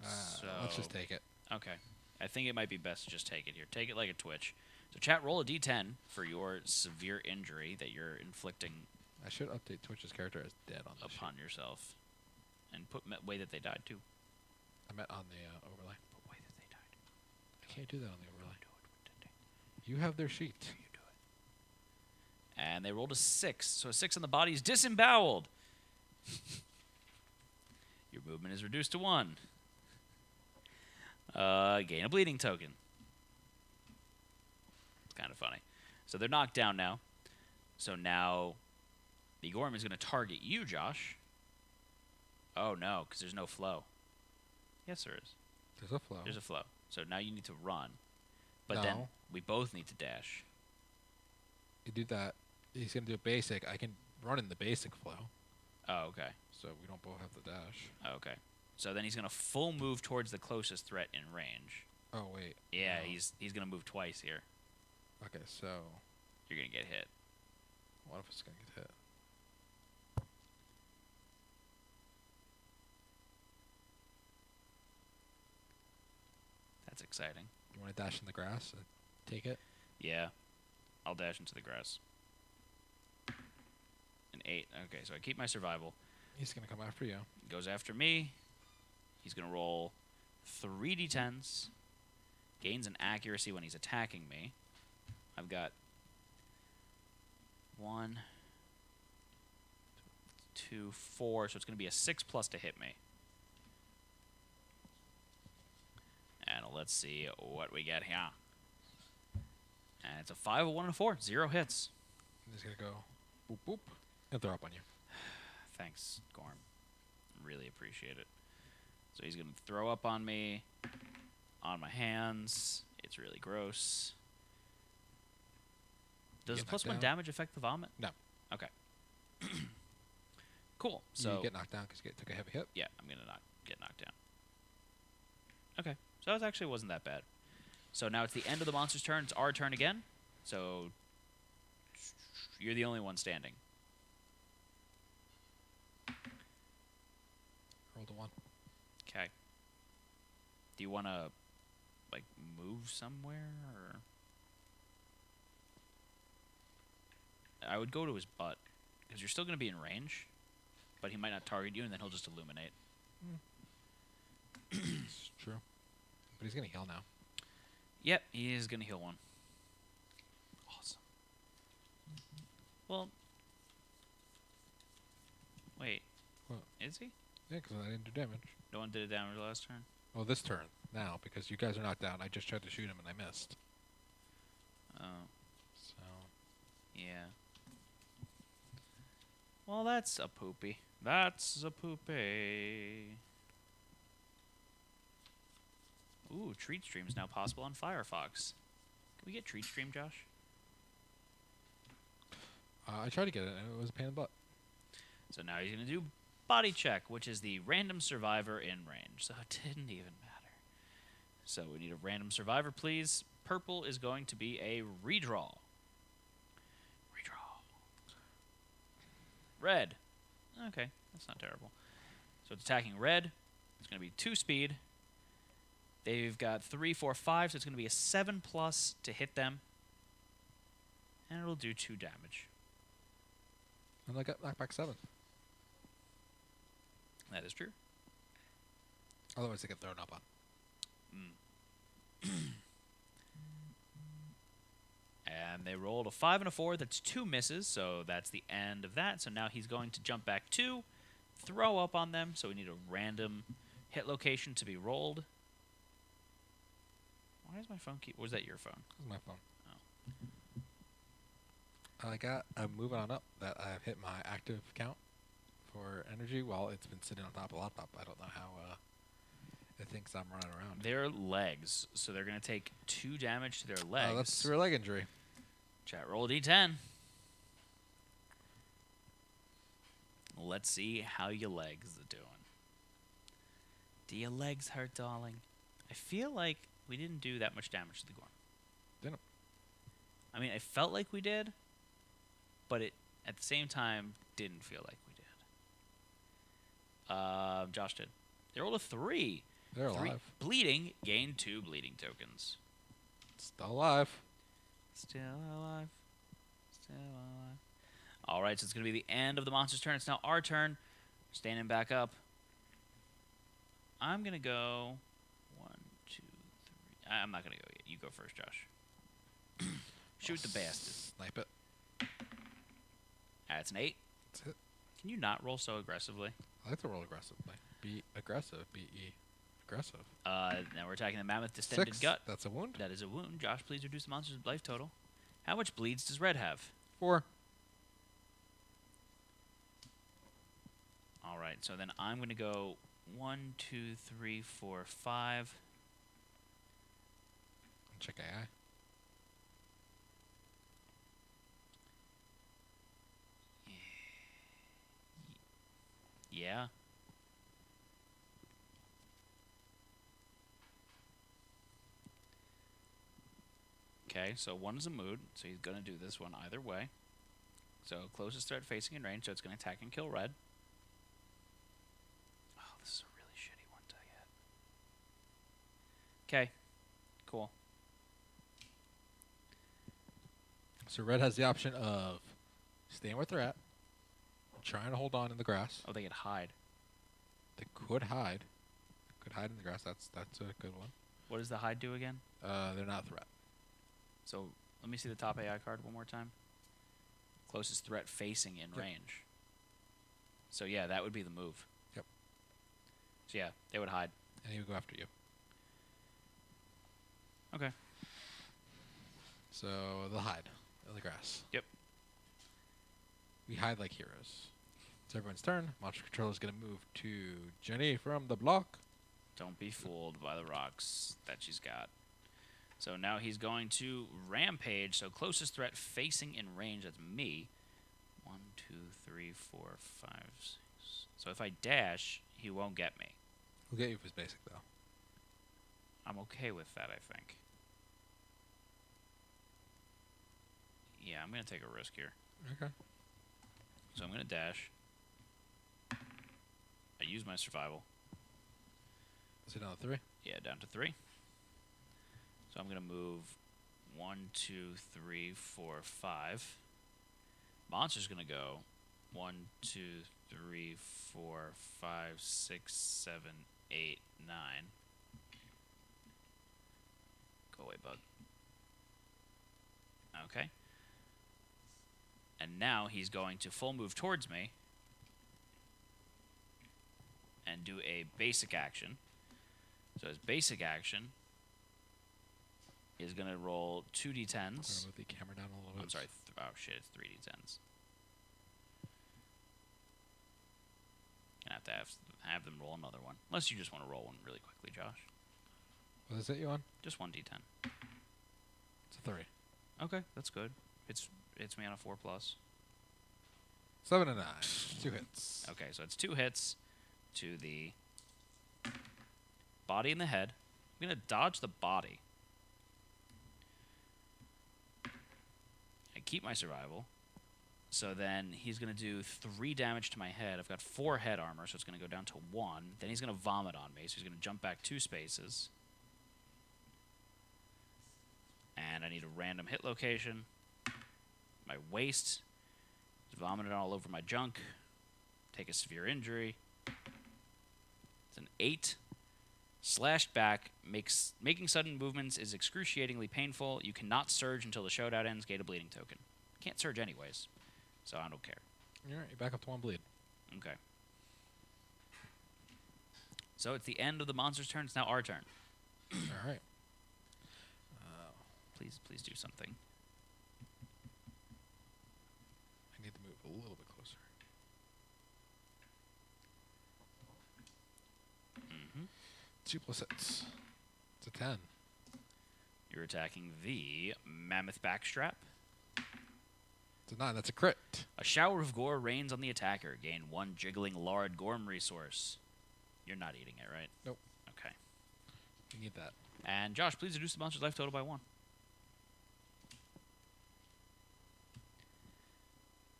So Let's just take it. Okay. I think it might be best to just take it here. Take it like a Twitch. So, chat, roll a d10 for your severe injury that you're inflicting I should update Twitch's character as dead on this upon yourself. And put way that they died, too. I meant on the overlay. Put way that they died. I can't do that on the overlay. Do it. You have their sheet. You do it. And they rolled a 6. So a 6 on the body is disemboweled. Your movement is reduced to 1. Gain a bleeding token. It's kind of funny. So they're knocked down now. So now the Gorm is going to target you, Josh. Oh, no, because there's no flow. Yes, there is. There's a flow. There's a flow. So now you need to run. But then No. we both need to dash. You do that. He's going to do a basic. I can run in the basic flow. Oh, okay. So we don't both have the dash. Oh, okay. So then he's going to full move towards the closest threat in range. Oh, wait. Yeah, No. he's going to move twice here. Okay, so You're going to get hit. what if it's going to get hit? That's exciting. You want to dash in the grass and take it? Yeah. I'll dash into the grass. An 8. Okay, so I keep my survival. He's going to come after you. Goes after me. He's going to roll 3d10s. Gains an accuracy when he's attacking me. I've got 1, 2, 4. So it's going to be a 6+ to hit me. And 11 let's see what we get here. And it's a 5, a 1, and a 4. 0 hits. He's going to go boop, boop, and throw up on you. Thanks, Gorm. Really appreciate it. So he's going to throw up on me, on my hands. It's really gross. Does Get plus knocked 1 down? damage affect the vomit? No. Okay. Cool. So you get knocked down because you took a heavy hit. yeah, I'm going to get knocked down. Okay. So that actually wasn't that bad. So now it's the end of the monster's turn. It's our turn again. So you're the only one standing. Rolled a 1. Okay. Do you want to, like, move somewhere, or? I would go to his butt, because you're still going to be in range, but he might not target you, and then he'll just illuminate. It's true. But he's going to heal now. Yep, he is going to heal 1. Awesome. Well, wait. What? Is he? Yeah, because I didn't do damage. No one did a damage last turn? Well, this turn, now, because you guys are knocked down. I just tried to shoot him and I missed. Oh, So, yeah. Well, that's a poopy. That's a poopy. Ooh, Treat Stream is now possible on Firefox. Can we get Treat Stream, Josh? I tried to get it and it was a pain in the butt. So now he's going to do Body Check, which is the random survivor in range. So it didn't even matter. So we need a random survivor, please. Purple is going to be a redraw. Redraw. Red. Okay, that's not terrible. So it's attacking red. It's going to be 2 speed. They've got 3, 4, 5, so it's going to be a 7+ to hit them. And it'll do 2 damage. And I got knocked back 7. That is true. Otherwise, they get thrown up on. And they rolled a 5 and a 4. That's 2 misses, so that's the end of that. So now he's going to jump back 2, throw up on them. So we need a random hit location to be rolled. Why does my phone keep... Was that your phone? This is my phone. Oh. I got a moving on up that I've hit my active count for energy while it's been sitting on top of the laptop. I don't know how it thinks I'm running around. Their legs. So they're going to take 2 damage to their legs. Oh, that's for a leg injury. Chat, roll a d10. Let's see how your legs are doing. Do your legs hurt, darling? I feel like we didn't do that much damage to the Gorm. Didn't. I mean, I felt like we did, but it, at the same time, didn't feel like we did. Josh did. They rolled a 3. They're 3 alive. bleeding, gain 2 bleeding tokens. Still alive. Still alive. Still alive. All right, so it's going to be the end of the monster's turn. It's now our turn. Standing back up. I'm going to go 1, 2, 3. I'm not going to go yet. You go first, Josh. Shoot the bastard. Snipe it. That's an 8. That's it. Can you not roll so aggressively? I like to roll aggressively. Be aggressive. B-E. Aggressive. Now we're attacking the mammoth distended 6. gut. That's a wound. That is a wound. Josh, please reduce the monster's life total. How much bleeds does red have? 4. All right, so then I'm going to go 1, 2, 3, 4, 5. Check AI. Yeah. Okay, so 1 is a mood, so he's going to do this one either way. So closest threat facing in range, so it's going to attack and kill red. Oh, this is a really shitty one to get. Okay, cool. So red has the option of staying where they're at, trying to hold on in the grass. Oh, they get hide. They could hide. Could hide in the grass. That's a good one. What does the hide do again? They're not a threat. So let me see the top AI card one more time. Closest threat facing in Yep. range. So yeah, that would be the move. Yep. So yeah, they would hide. And he would go after you. Okay. So they'll hide in the grass. Yep. We hide like heroes. It's everyone's turn. Monster Controller's going to move to Jenny from the block. Don't be fooled by the rocks that she's got. So now he's going to rampage. So closest threat facing in range, that's me. 1, 2, 3, 4, 5, 6. So if I dash, he won't get me. We'll get you with his basic, though. I'm okay with that, I think. Yeah, I'm going to take a risk here. Okay. So I'm going to dash. I use my survival. Is it down to 3? Yeah, down to 3. So I'm going to move 1, 2, 3, 4, 5. Monster's going to go 1, 2, 3, 4, 5, 6, 7, 8, 9. Go away, bug. Okay. And now he's going to full move towards me and do a basic action. So his basic action is going to roll 2d10s. Move the camera down a little bit. I'm sorry. Oh, shit. It's 3d10s. Gonna have to have them roll another one. Unless you just want to roll one really quickly, Josh. What is it you on? Just 1d10. It's a 3. Okay, that's good. It's me on a 4+. 7 and 9. 2 hits. Okay, so it's 2 hits to the body and the head. I'm going to dodge the body. I keep my survival. So then he's going to do 3 damage to my head. I've got 4 head armor, so it's going to go down to 1. Then he's going to vomit on me, so he's going to jump back 2 spaces. And I need a random hit location. My waist. He's vomited all over my junk. Take a severe injury. It's an 8. Slashed back. Making sudden movements is excruciatingly painful. You cannot surge until the showdown ends. Gain a bleeding token. Can't surge anyways, so I don't care. Alright, you're back up to 1 bleed. Okay. So it's the end of the monster's turn. It's now our turn. Alright. Please do something. I need to move a little bit closer. Mm-hmm. 2 plus hits. It's a 10. You're attacking the mammoth backstrap. It's a 9. That's a crit. A shower of gore rains on the attacker. Gain 1 jiggling lard Gorm resource. You're not eating it, right? Nope. Okay. You need that. And Josh, please reduce the monster's life total by 1.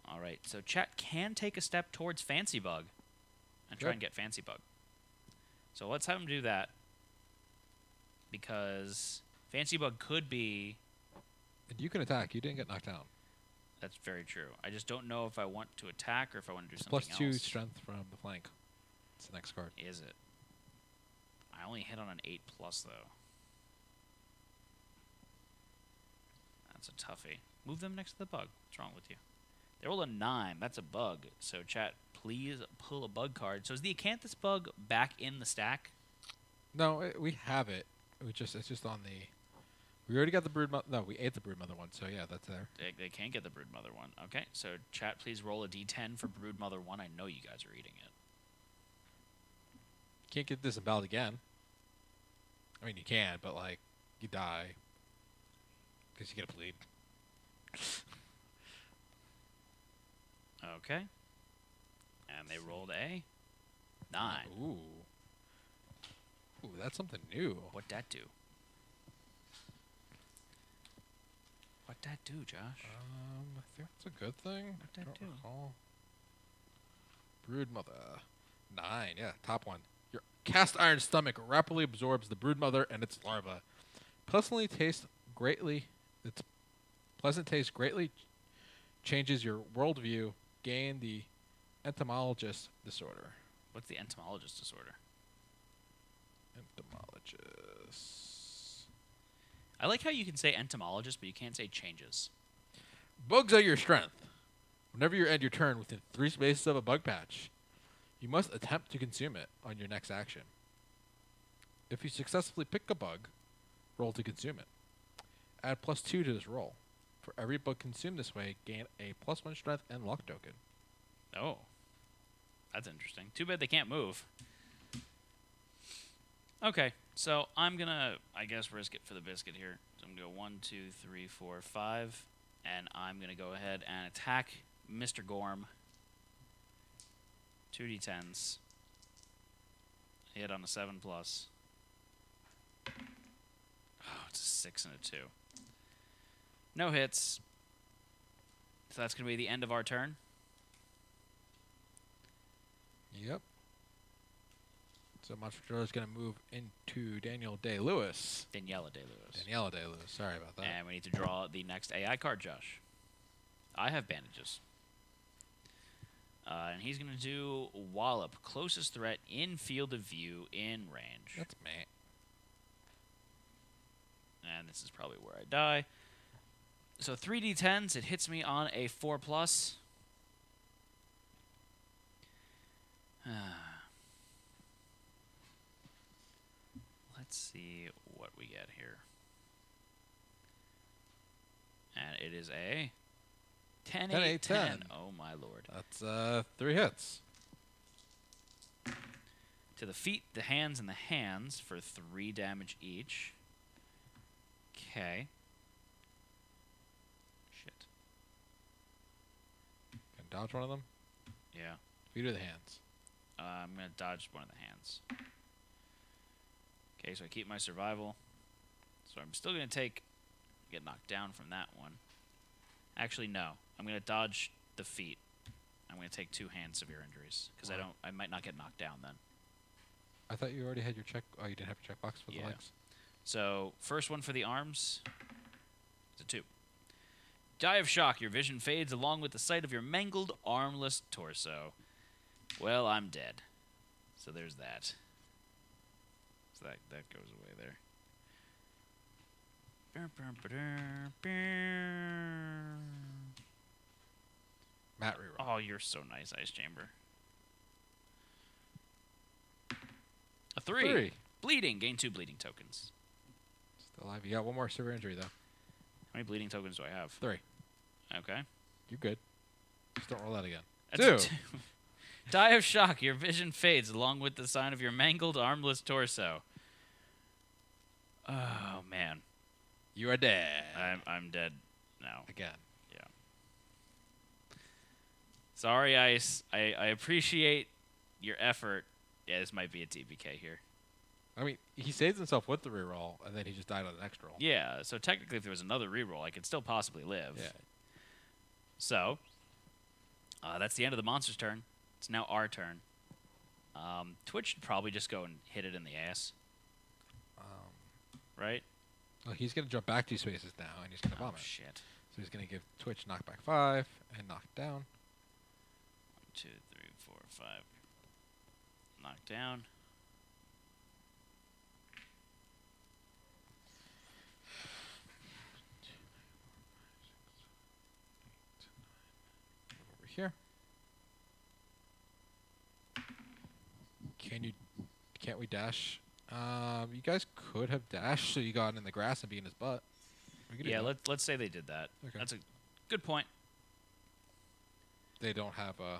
All right. So chat can take a step towards Fancy Bug and try Yep. and get Fancy Bug. So let's have him do that because Fancy Bug could be. And you can attack. You didn't get knocked down. That's very true. I just don't know if I want to attack or if I want to do It's something plus 2 else. strength from the flank. It's the next card. Is it? I only hit on an 8+ though. That's a toughie. Move them next to the bug. What's wrong with you? They rolled a 9. That's a bug. So chat, please pull a bug card. So is the Acanthus bug back in the stack? No, we have it. It's just on the. We already got the brood mother. No, we ate the brood mother one. So yeah, that's there. They can't get the Broodmother one. Okay, so chat, please roll a d10 for Broodmother 1. I know you guys are eating it. Can't get disemboweled again. I mean, you can, but like, you die because you get a bleed. Okay. And they rolled a 9. Ooh, that's something new. What'd that do? What'd that do, Josh? I think that's a good thing. What'd that I don't do? recall. Brood mother, 9. Yeah, top one. Your cast iron stomach rapidly absorbs the brood mother and its larva. Pleasantly taste greatly. Its pleasant taste greatly changes your worldview. Gain the entomologist disorder. What's the entomologist disorder? Entomologist. I like how you can say entomologist, but you can't say changes. Bugs are your strength. Whenever you end your turn within 3 spaces of a bug patch, you must attempt to consume it on your next action. If you successfully pick a bug, Roll to consume it. Add +2 to this roll. For every bug consumed this way, gain a +1 strength and luck token. Oh. That's interesting. Too bad they can't move. Okay, so I'm going to, I guess, risk it for the biscuit here. So I'm going to go 1, 2, 3, 4, 5. And I'm going to go ahead and attack Mr. Gorm. 2d10s. Hit on a 7+. Oh, it's a 6 and a 2. No hits. So that's going to be the end of our turn. Yep. So Monster Controller is going to move into Daniela Day-Lewis. Daniela Day-Lewis. Daniela Day-Lewis. Sorry about that. And we need to draw the next AI card, Josh. I have bandages. And he's going to do Wallop. Closest threat in field of view in range. That's me. And this is probably where I die. So 3d10s. It hits me on a 4+. Let's see what we get here. And it is a 10, 8, 10. Oh, my lord. That's 3 hits. To the feet, the hands, and the hands for 3 damage each. Okay. Shit. Can dodge one of them? Yeah. Feet or the hands? I'm going to dodge one of the hands. Okay, so I keep my survival. So I'm still going to get knocked down from that one. Actually, no. I'm going to dodge the feet. I'm going to take 2 hand severe injuries because I might not get knocked down then. I thought you already had your check. Oh, you didn't have your checkbox for the legs? So, first one for the arms. It's a 2. Die of shock. Your vision fades along with the sight of your mangled, armless torso. Well, I'm dead. So there's that. So that goes away there. Matt reroll. Oh, you're so nice, Ice Chamber. A 3. 3. Bleeding. Gain 2 bleeding tokens. Still alive. You got 1 more severe injury, though. How many bleeding tokens do I have? 3. Okay. You're good. Just don't roll that again. That's 2. Die of shock. Your vision fades along with the sign of your mangled, armless torso. Oh, man. You are dead. I'm dead now. Again. Yeah. Sorry, Ice. I appreciate your effort. Yeah, this might be a TPK here. I mean, he saves himself with the reroll, and then he just died on the next roll. Yeah, so technically if there was another reroll, I could still possibly live. Yeah. So, that's the end of the monster's turn. It's now our turn. Twitch should probably just go and hit it in the ass. Right? Well, he's going to jump back 2 spaces now, and he's going to Oh, vomit. shit. So he's going to give Twitch knockback 5 and knock down. 1, 2, 3, 4, 5. Knock down. Over here. Can't we dash? You guys could have dashed so you got in the grass and be in his butt. Yeah, let's say they did that. Okay. That's a good point. They don't have a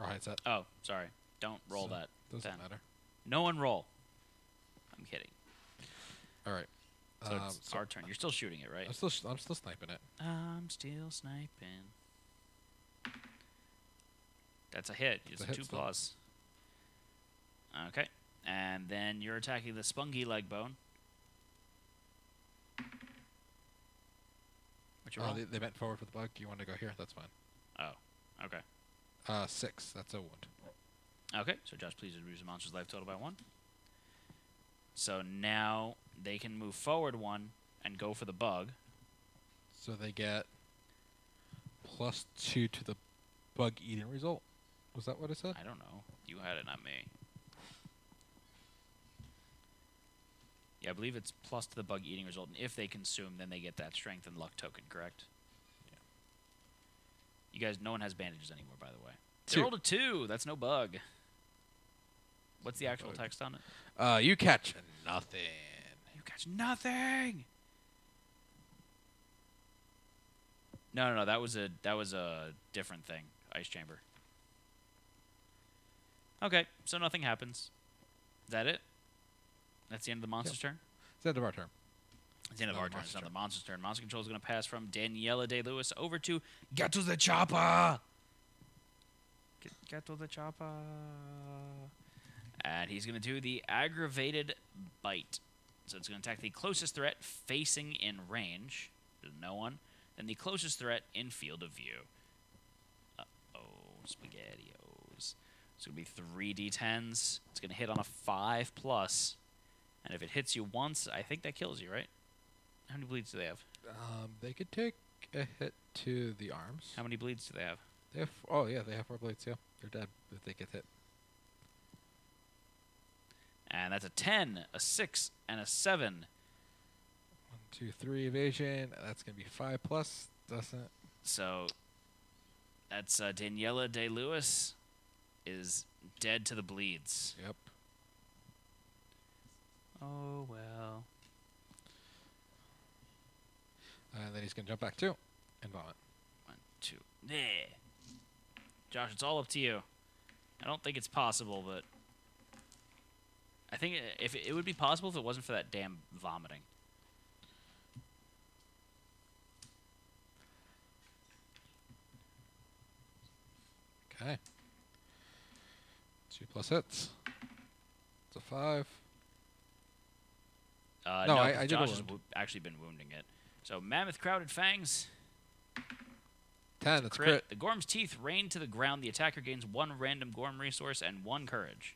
rawhide set. Oh, sorry. Don't roll So that. Doesn't 10. matter. No one roll. I'm kidding. All right. So it's our turn. You're still shooting it, right? I'm still sniping it. I'm still sniping. That's a hit. It's a a hit 2 still. plus. Okay. And then you're attacking the spungy leg bone. What's your roll? They bent forward for the bug. You want to go here? That's fine. Oh, okay. 6. That's a wound. Okay, so Josh, please reduce the monster's life total by 1. So now they can move forward 1 and go for the bug. So they get +2 to the bug eating result. Was that what it said? I don't know. You had it, not me. Yeah, I believe it's plus to the bug eating result, and if they consume, then they get that strength and luck token, correct? Yeah. You guys, no one has bandages anymore, by the way. They 2. rolled a 2. That's no bug. What's the actual bug. text on it? You catch nothing. You catch nothing. No. That was a different thing. Ice chamber. Okay, so nothing happens. Is that it? That's the end of the monster's turn? It's the end of our turn. It's the end of No, our turn. monster's It's not the turn. monster's turn. Monster Control is going to pass from Daniela Day-Lewis over to Get to the Chopper! Get to the Chopper. And he's going to do the aggravated bite. So it's going to attack the closest threat facing in range. There's no one. And the closest threat in field of view. Uh-oh, SpaghettiOs. It's going to be 3 D10s. It's going to hit on a 5+. And if it hits you once, I think that kills you, right? How many bleeds do they have? They could take a hit to the arms. How many bleeds do they have? They have they have 4 blades. Yeah, they're dead if they get hit. And that's a 10, a 6, and a 7. 1, 2, 3 evasion. That's gonna be 5+. Doesn't. So that's Daniela Day-Lewis is dead to the bleeds. Yep. Oh, well. And then he's gonna jump back 2 and vomit. 1, 2. There. Josh, it's all up to you. I don't think it's possible, but I think if it would be possible if it wasn't for that damn vomiting. Okay. 2+ hits. It's a 5. No, I 'cause did a Josh has wound. actually been wounding it. So Mammoth Crowded Fangs. 10. That's Crit. crit. The Gorm's teeth rain to the ground. The attacker gains 1 random Gorm resource and 1 courage.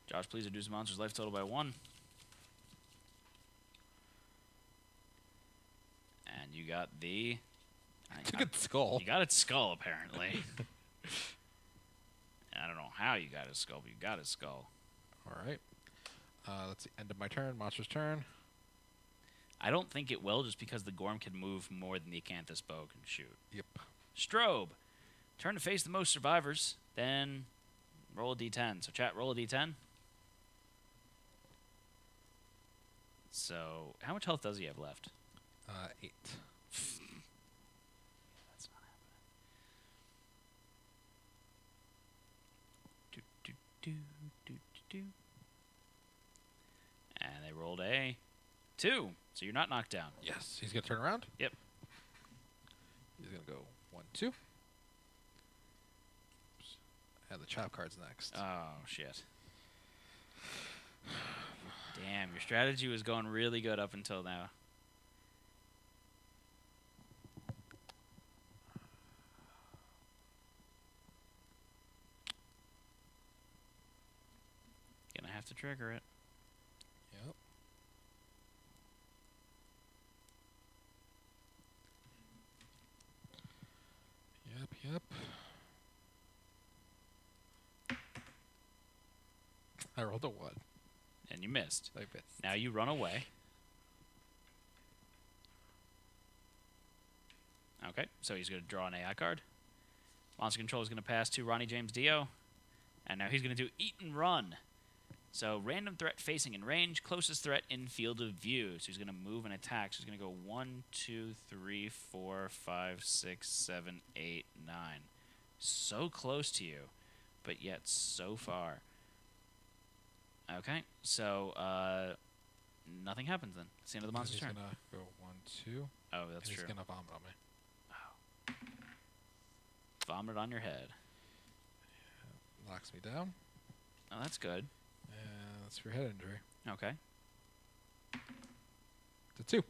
Josh, please reduce the monster's life total by 1. And you got the... Took its skull. You got its skull, apparently. I don't know how you got his skull, but you got his skull. All right. That's the end of my turn. Monster's turn. I don't think it will, just because the Gorm can move more than the Acanthus bow can shoot. Yep. Strobe. Turn to face the most survivors, then roll a d10. So, chat, roll a d10. So, how much health does he have left? 8. That's not happening. Do. And they rolled a 2. So you're not knocked down. Yes. He's gonna turn around. Yep. He's gonna go 1, 2. Oops. And the chop card's next. Oh, shit. Damn, your strategy was going really good up until now. Gonna have to trigger it. Yep. Yep. I rolled a 1. And you missed. I missed. Now you run away. Okay, so he's going to draw an AI card. Monster Control is going to pass to Ronnie James Dio. And now he's going to do Eat and Run. So random threat facing in range, closest threat in field of view. So he's going to move and attack. So he's going to go 1, 2, 3, 4, 5, 6, 7, 8, 9. So close to you, but yet so far. Okay, so nothing happens then. It's the end of the monster's He's turn. gonna go 1, 2. Oh, that's and true. He's gonna vomit on me. Vomit on your head. Knocks me down. Oh, that's good. And that's for head injury. Okay. It's a 2.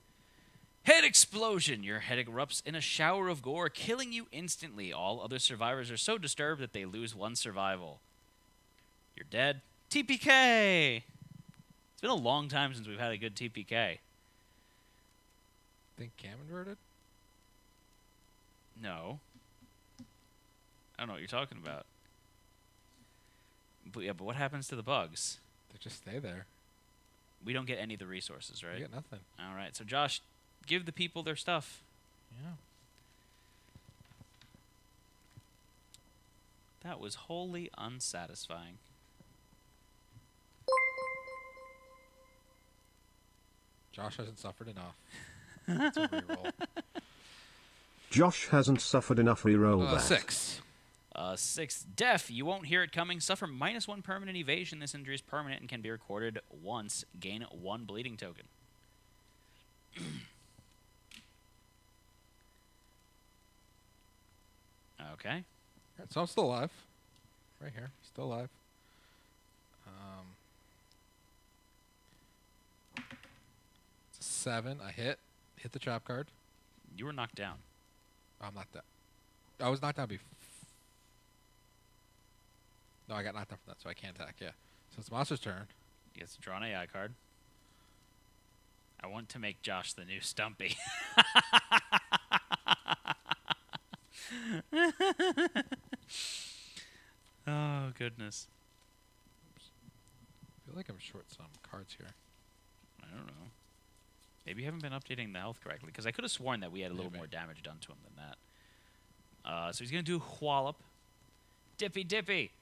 Head explosion! Your head erupts in a shower of gore, killing you instantly. All other survivors are so disturbed that they lose 1 survival. You're dead. TPK! It's been a long time since we've had a good TPK. Think cam inverted? No. I don't know what you're talking about. But yeah, but what happens to the bugs? They just stay there. We don't get any of the resources, right? You get nothing. All right. So, Josh, give the people their stuff. Yeah. That was wholly unsatisfying. Josh hasn't suffered enough. It's a reroll. Josh hasn't suffered enough. Reroll that. 6. 6. Deaf. You won't hear it coming. Suffer -1 permanent evasion. This injury is permanent and can be recorded once. Gain 1 bleeding token. Okay. Alright, so I'm still alive. Right here. Still alive. It's a 7. I hit. Hit the trap card. You were knocked down. I'm not that. I was knocked down before. No, I got knocked down from that, so I can't attack. Yeah. So it's the monster's turn. He gets to draw an AI card. I want to make Josh the new Stumpy. Oh, goodness. I feel like I'm short some cards here. I don't know. Maybe you haven't been updating the health correctly, because I could have sworn that we had a little more damage done to him than that. So he's going to do Wallop. Dippy Dippy.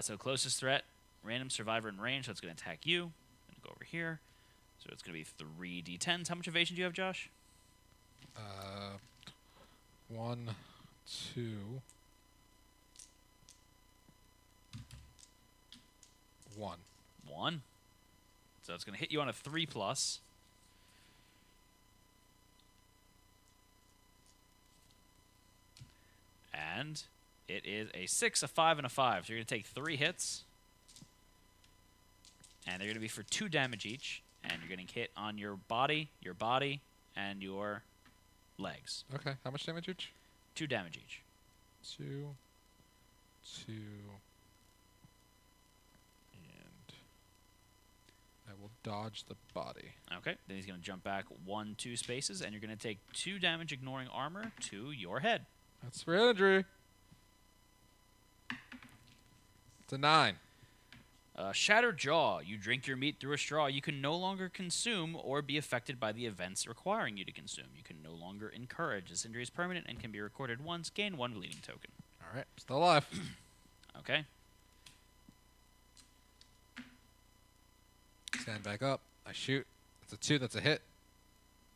So closest threat, random survivor in range, so it's going to attack you. I'm going to go over here. So it's going to be 3d10s. How much evasion do you have, Josh? 1, 2. 1. 1. So it's going to hit you on a 3+. And it is a 6, a 5, and a 5. So you're going to take 3 hits. And they're going to be for 2 damage each. And you're getting hit on your body, and your legs. Okay. How much damage each? 2 damage each. 2. 2. And I will dodge the body. Okay. Then he's going to jump back 1, 2 spaces, and you're going to take 2 damage ignoring armor to your head. That's for injury. It's a 9. Shattered Jaw. You drink your meat through a straw. You can no longer consume or be affected by the events requiring you to consume. You can no longer encourage. This injury is permanent and can be recorded once. Gain 1 bleeding token. All right. Still alive. Okay. Stand back up. I shoot. It's a 2. That's a hit.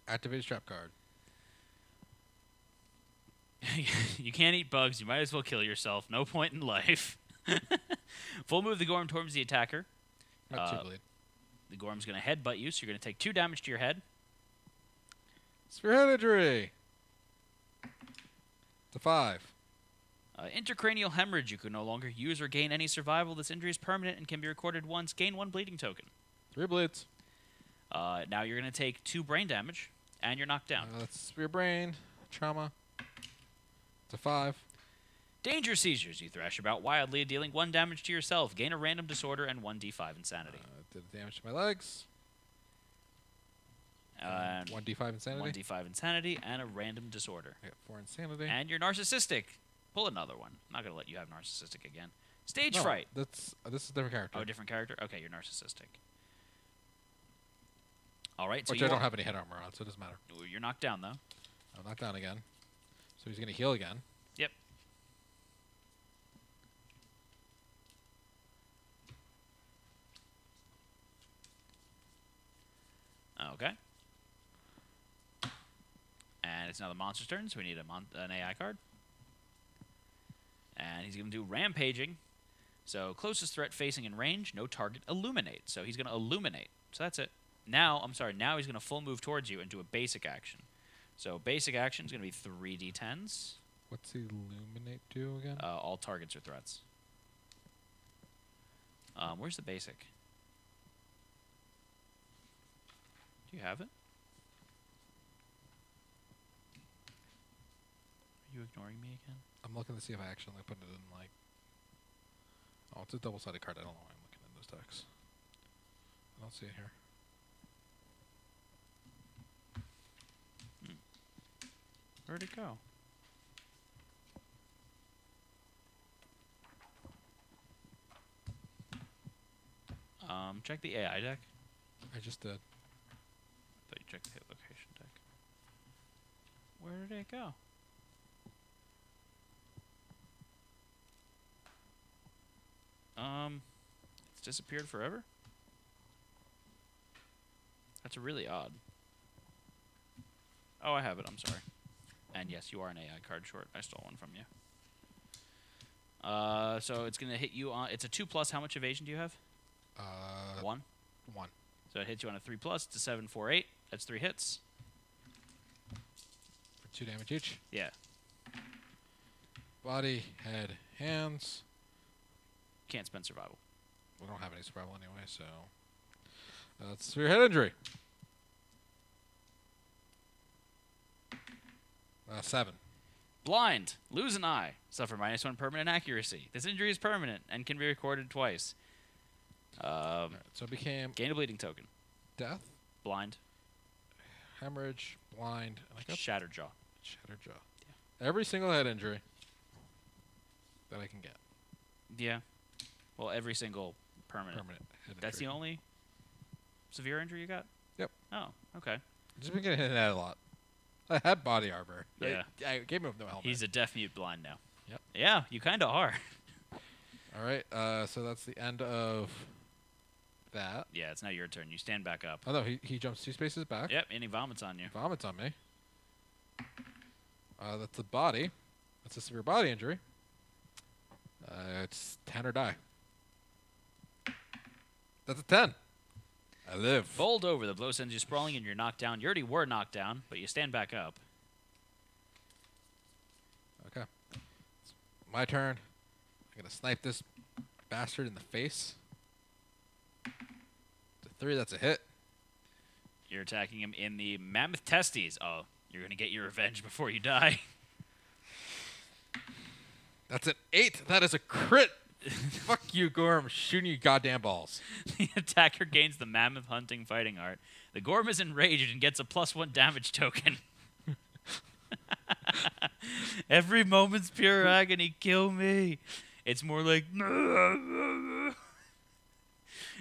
Activate his trap card. You can't eat bugs. You might as well kill yourself. No point in life. Full move the Gorm towards the attacker. Got 2 bleed. The Gorm's going to headbutt you, so you're going to take 2 damage to your head. Spearhead injury. It's a 5. Intracranial hemorrhage. You can no longer use or gain any survival. This injury is permanent and can be recorded once. Gain 1 bleeding token. 3 bleeds. Now you're going to take 2 brain damage, and you're knocked down. That's spear brain. Trauma. It's a 5. Danger seizures. You thrash about wildly, dealing 1 damage to yourself. Gain a random disorder and 1d5 insanity. Did damage to my legs. 1d5 insanity. 1d5 insanity and a random disorder. I got 4 insanity. And you're narcissistic. Pull another one. I'm not going to let you have narcissistic again. Stage No, fright. This is a different character. Oh, different character? Okay, you're narcissistic. All right. So Which you I don't have any head armor on, so it doesn't matter. You're knocked down, though. I'm knocked down again. So he's going to heal again. Yep. Okay. And it's now the monster's turn, so we need an AI card. And he's going to do Rampaging. So closest threat facing in range, no target, illuminate. So he's going to illuminate. So that's it. Now he's going to full move towards you and do a basic action. So basic action is going to be 3d10s. What's illuminate do again? All targets or threats. Where's the basic? Do you have it? Are you ignoring me again? I'm looking to see if I actually put it in, like... Oh, it's a double-sided card. I don't know why I'm looking in those decks. I don't see it here. Where'd it go? Check the AI deck. I just did. Thought you checked the hit location deck. Where did it go? It's disappeared forever? That's really odd. Oh, I have it. I'm sorry. And yes, you are an AI card short. I stole one from you. So it's going to hit you on... It's a 2+. How much evasion do you have? 1? 1. So it hits you on a 3+. It's a 7, 4, 8. That's 3 hits. For 2 damage each. Yeah. Body, head, hands. Can't spend survival. We don't have any survival anyway, so... That's your head injury. 7. Blind. Lose an eye. Suffer -1 permanent accuracy. This injury is permanent and can be recorded twice. Right, so it became Gain a bleeding token. death, Blind. hemorrhage, blind, and I got Shattered jaw. shattered jaw. Yeah. Every single head injury that I can get. Yeah. Well, every single permanent. Head That's the injury. only severe injury you got? Yep. Oh, okay. Just been getting hit at a lot. I had body armor. Yeah. I gave him no helmet. He's a deaf mute blind now. Yep. Yeah, you kind of are. All right. So that's the end of that. Yeah, it's now your turn. You stand back up. Oh no, he jumps 2 spaces back. Yep, and he vomits on you. Vomits on me. That's the body. That's a severe body injury. It's 10 or die. That's a 10. I live. Bowled over. The blow sends you sprawling and you're knocked down. You already were knocked down, but you stand back up. Okay. It's my turn. I'm going to snipe this bastard in the face. It's a 3. That's a hit. You're attacking him in the mammoth testes. Oh, you're going to get your revenge before you die. That's an 8. That is a crit. Fuck you, Gorm. I'm shooting you goddamn balls. The attacker gains the mammoth hunting fighting art. The Gorm is enraged and gets a +1 damage token. Every moment's pure agony. Kill me. It's more like...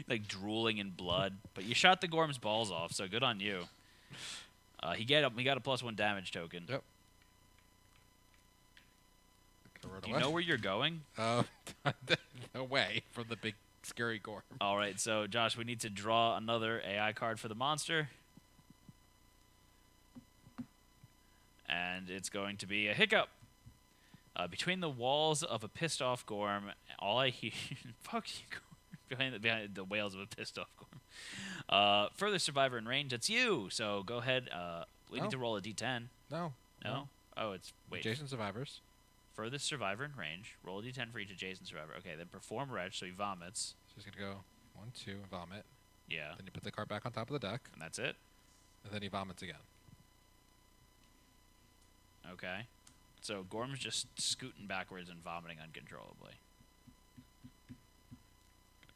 like drooling in blood. But you shot the Gorm's balls off, so good on you. He got a +1 damage token. Yep. Do you know where you're going? Away from the big scary Gorm. All right, so Josh, we need to draw another AI card for the monster. And it's going to be a hiccup. Between the walls of a pissed off Gorm, all I hear... Fuck you, Gorm. Behind the wails of a pissed off Gorm. Further survivor in range, it's you. So go ahead. We need to roll a d10. No. No? Oh, it's... Wait. Jason survivors. Furthest survivor in range. Roll a d10 for each adjacent survivor. Okay, then perform retch, so he vomits. So he's going to go 1, 2, and vomit. Yeah. Then you put the card back on top of the deck. And that's it? And then he vomits again. Okay. So Gorm's just scooting backwards and vomiting uncontrollably.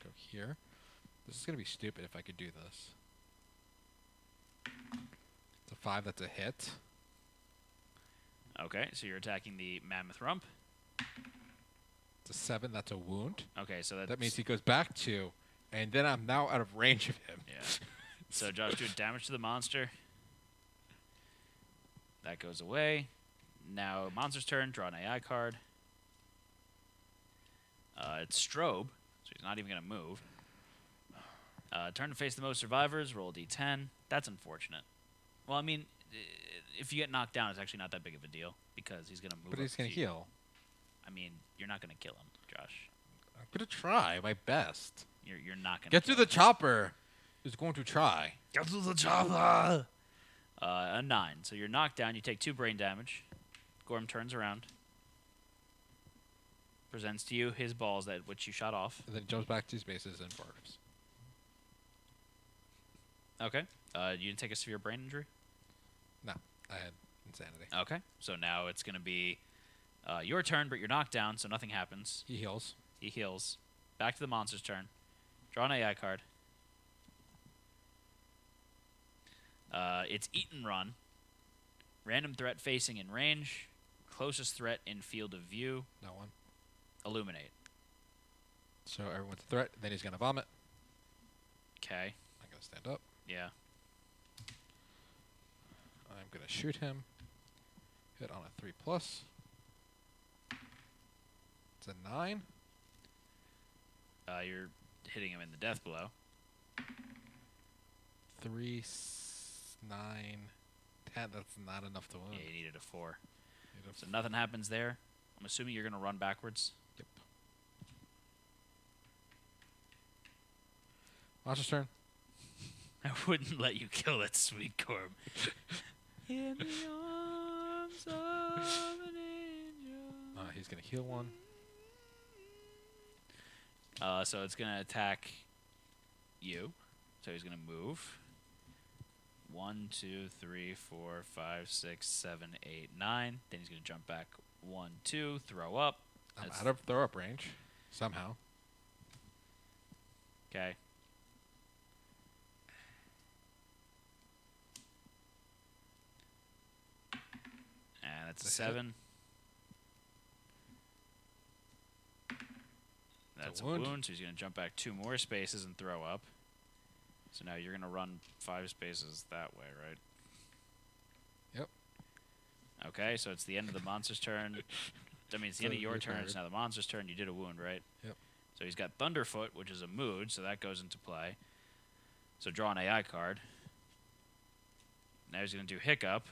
Go here. This is going to be stupid if I could do this. It's a 5. That's a hit. Okay, so you're attacking the mammoth rump. It's a 7. That's a wound. Okay, so That means he goes back 2. And then I'm now out of range of him. Yeah. So Josh, do damage to the monster. That goes away. Now, monster's turn. Draw an AI card. It's Strobe, so he's not even going to move. Turn to face the most survivors. Roll a d10. That's unfortunate. Well, I mean, if you get knocked down, it's actually not that big of a deal because he's going to move. But he's going to heal. I mean, you're not going to kill him, Josh. I'm going to try my best. You're not going to Get to the chopper. Is going to try. Get to the chopper. A 9. So you're knocked down. You take 2 brain damage. Gorm turns around. Presents to you his balls that which you shot off. And then jumps back 2 spaces and barfs. Okay. You didn't take a severe brain injury? No, I had insanity. Okay. So now it's going to be your turn, but you're knocked down, so nothing happens. He heals. He heals. Back to the monster's turn. Draw an AI card. It's Eat and Run. Random threat facing in range. Closest threat in field of view. No one. Illuminate. So everyone's a threat. Then he's going to vomit. Okay. I'm going to stand up. Yeah. I'm going to shoot him. Hit on a 3+. It's a 9. You're hitting him in the death blow. 3, 9, 10. That's not enough to wound. Yeah, you needed a 4. So nothing happens there. I'm assuming you're going to run backwards. Yep. Monster's turn. I wouldn't let you kill that sweet Gorm. In the arms of an angel. He's going to heal 1. So it's going to attack you. So he's going to move. 1, 2, 3, 4, 5, 6, 7, 8, 9. Then he's going to jump back. 1, 2, throw up. I'm out of throw up range. Somehow. Okay. And that's a 7. That's a wound, so he's going to jump back 2 more spaces and throw up. So now you're going to run 5 spaces that way, right? Yep. Okay, so it's the end of the monster's turn. I mean, it's the end of your turn. It's now the monster's turn. You did a wound, right? Yep. So he's got Thunderfoot, which is a mood, so that goes into play. So draw an AI card. Now he's going to do Hiccup.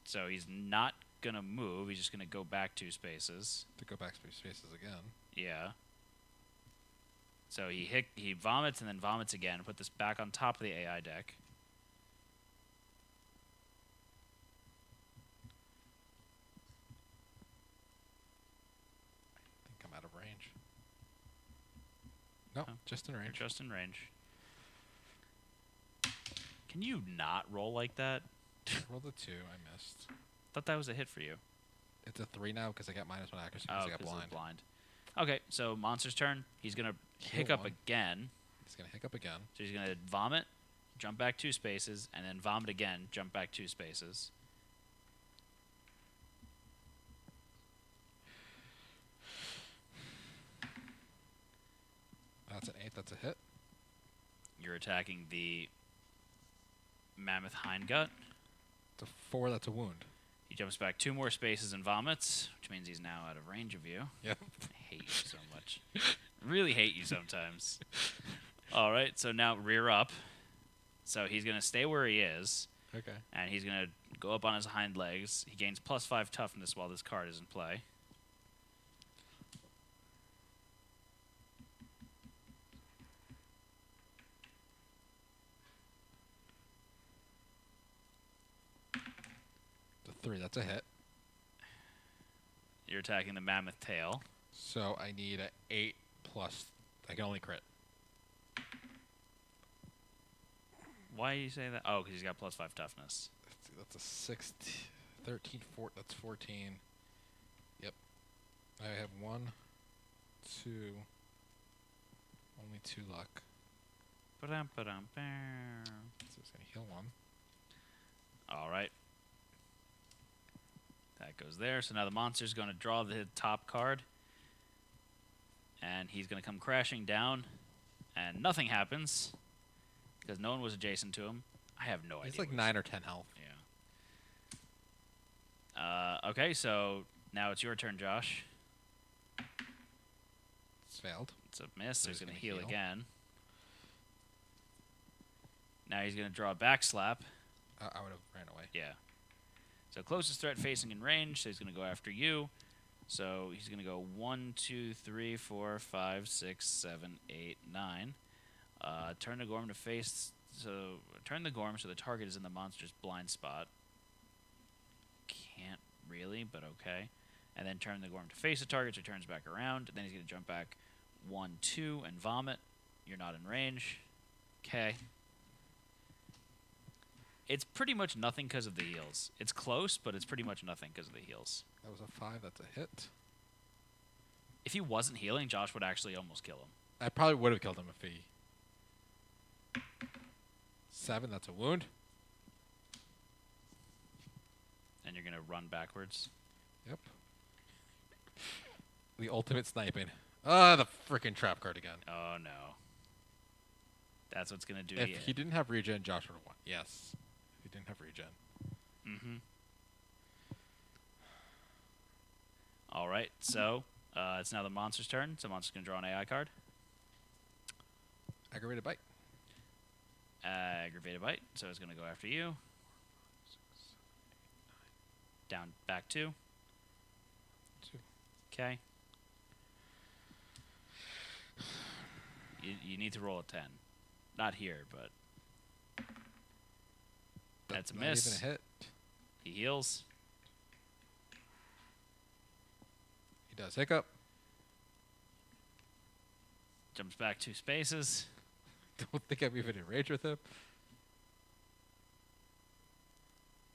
So he's not going to move. He's just going to go back 2 spaces. To go back 2 spaces again. Yeah. So he vomits and then vomits again. Put this back on top of the AI deck. I think I'm out of range. No, just in range. You're just in range. Can you not roll like that? Rolled a 2. I missed. Thought that was a hit for you. It's a 3 now because I got -1 accuracy Oh, because I got 'cause blind. it's blind. Okay, so monster's turn. He's going to Heal hiccup 1. again. He's going to hiccup again. So he's going to vomit, jump back 2 spaces, and then vomit again, jump back 2 spaces. That's an 8. That's a hit. You're attacking the mammoth hindgut. It's a 4. That's a wound. He jumps back 2 more spaces and vomits, which means he's now out of range of you. Yep. I hate you so much. Really hate you sometimes. All right, so now rear up. So he's going to stay where he is, Okay. and he's going to go up on his hind legs. He gains +5 toughness while this card is in play. It's a 3. That's a hit. You're attacking the mammoth tail. So I need a 8 plus. I can only crit. Why do you say that? Oh, because he's got +5 toughness. That's a 16, 13, 4. That's 14. Yep. I have 1, 2. Only 2 luck. Ba-dum-ba-dum-bam. So it's going to heal 1. All right. That goes there. So now the monster's going to draw the top card. And he's going to come crashing down. And nothing happens. Because no one was adjacent to him. I have no idea. He's like what 9 or 10 health. Yeah. Okay, so now it's your turn, Josh. It's failed. It's a miss. So He's he's going to gonna heal heal. again. Now he's going to draw a back slap. I would have ran away. Yeah. So closest threat facing in range, so he's going to go after you. So he's going to go 1, 2, 3, 4, 5, 6, 7, 8, 9. Turn the Gorm to face. So turn the Gorm so the target is in the monster's blind spot. Can't really, but okay. And then turn the Gorm to face the target, so he turns back around. And then he's going to jump back 1, 2, and vomit. You're not in range. Okay. It's pretty much nothing because of the heals. It's close, but it's pretty much nothing because of the heals. That was a 5. That's a hit. If he wasn't healing, Josh would actually almost kill him. I probably would have killed him if he... 7. That's a wound. And you're going to run backwards. Yep. The ultimate sniping. Ah, the freaking trap card again. Oh, no. That's what's going to do If you. he didn't have regen, Josh would have won. Yes. If he didn't have regen. Mm-hmm. All right, so it's now the monster's turn. So monster's going to draw an AI card. Aggravated bite. Aggravated bite, so it's going to go after you. Down, back 2. 2. Okay. You need to roll a 10. Not here, but that's a miss. Not even a hit. He heals. He does hiccup. Jumps back 2 spaces. Don't think I'm even in rage with him.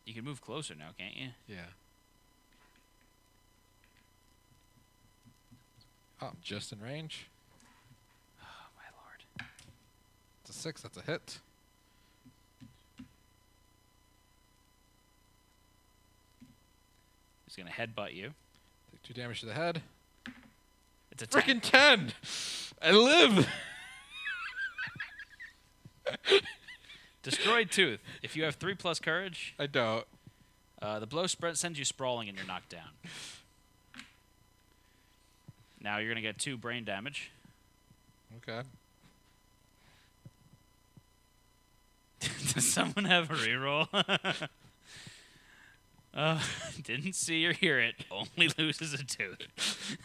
You can move closer now, can't you? Yeah. Oh, I'm just in range. Oh, my lord. It's a 6. That's a hit. He's going to headbutt you. Take 2 damage to the head. It's a 10. Freaking 10! I live! Destroyed tooth. If you have 3+ courage, I don't. the blow sends you sprawling and you're knocked down. Now you're going to get 2 brain damage. Okay. Does someone have a reroll? Didn't see or hear it. Only loses a tooth.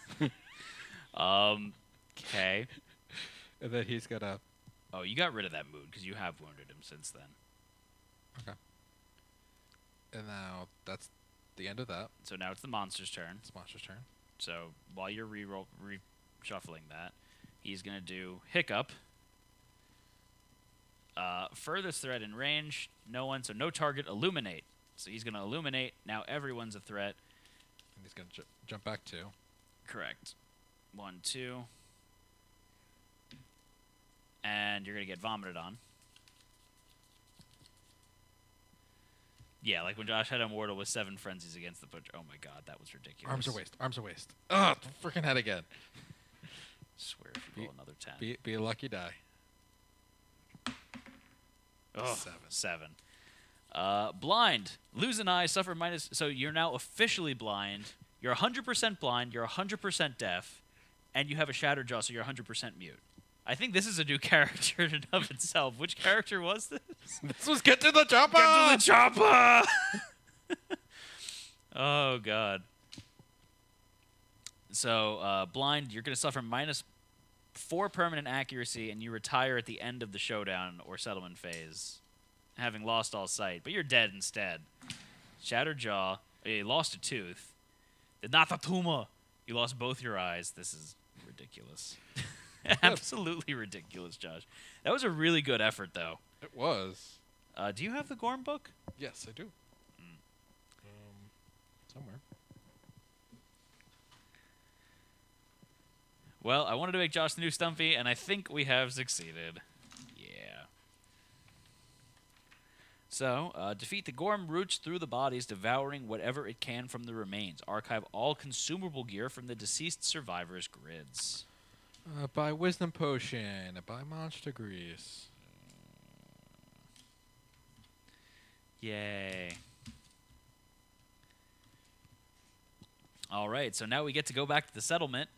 Okay. And then he's gonna... Oh, you got rid of that mood because you have wounded him since then. Okay. And now that's the end of that. So now it's the monster's turn. It's Monster's turn. So while you're reshuffling that, he's going to do Hiccup. Furthest threat in range, no one. So no target, Illuminate. So he's going to Illuminate. Now everyone's a threat. And he's gonna jump back 2. Correct. 1, 2. And you're going to get vomited on. Yeah, like when Josh had Immortal with 7 frenzies against the butcher. Oh my god, that was ridiculous. Arms are waste. Arms are waste. Ugh, freaking head again. Swear if you roll another 10. Be a lucky die. Oh, 7. 7. Blind. Lose an eye, suffer minus... So you're now officially blind. You're 100% blind. You're 100% deaf. And you have a shattered jaw, so you're 100% mute. I think this is a new character in and of itself. Which character was this? This was Get to the Chopper! Get to the chopper! Oh, God. So, blind, you're going to suffer -4 permanent accuracy, and you retire at the end of the showdown or settlement phase, having lost all sight. But you're dead instead. Shattered jaw. You lost a tooth. The Nathatuma. You lost both your eyes. This is ridiculous. Absolutely ridiculous, Josh. That was a really good effort, though. It was. Do you have the Gorm book? Yes, I do. Somewhere. Well, I wanted to make Josh the new Stumpy, and I think we have succeeded. Yeah. So, defeat the Gorm roots through the bodies, devouring whatever it can from the remains. Archive all consumable gear from the deceased survivors' grids. Buy Wisdom Potion. Buy Monster Grease. Yay. All right, so now we get to go back to the settlement,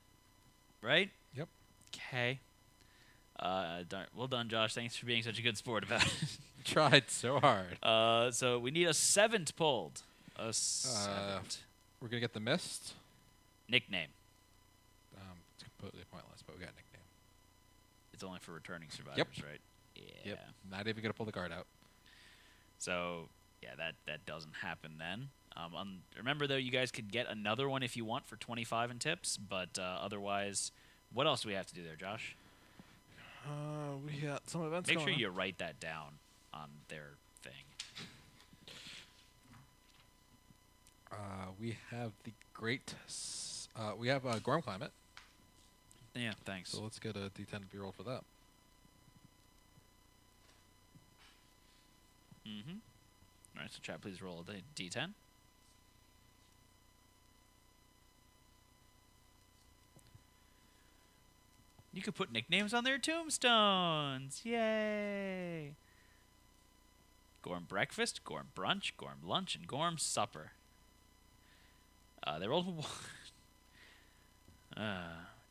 right? Yep. Okay. Well done, Josh. Thanks for being such a good sport about it. Tried so hard. So we need a 7th pulled. A 7th. We're going to get the Mist. Nickname. It's completely pointless, but we got a nickname. It's only for returning survivors, Yep. right? Yeah. Yep. Not even going to pull the card out. So, yeah, that doesn't happen then. Remember, though, you guys could get another one if you want for 25 in tips, but otherwise, what else do we have to do there, Josh? We got some events Make going sure on. you write that down on their thing. We have the great... we have Gorm Climate. Yeah, thanks. So let's get a D10 to be rolled for that. Mm-hmm. All right, so chat, please roll a D10. You could put nicknames on their tombstones. Yay! Gorm breakfast, Gorm brunch, Gorm lunch, and Gorm supper. They rolled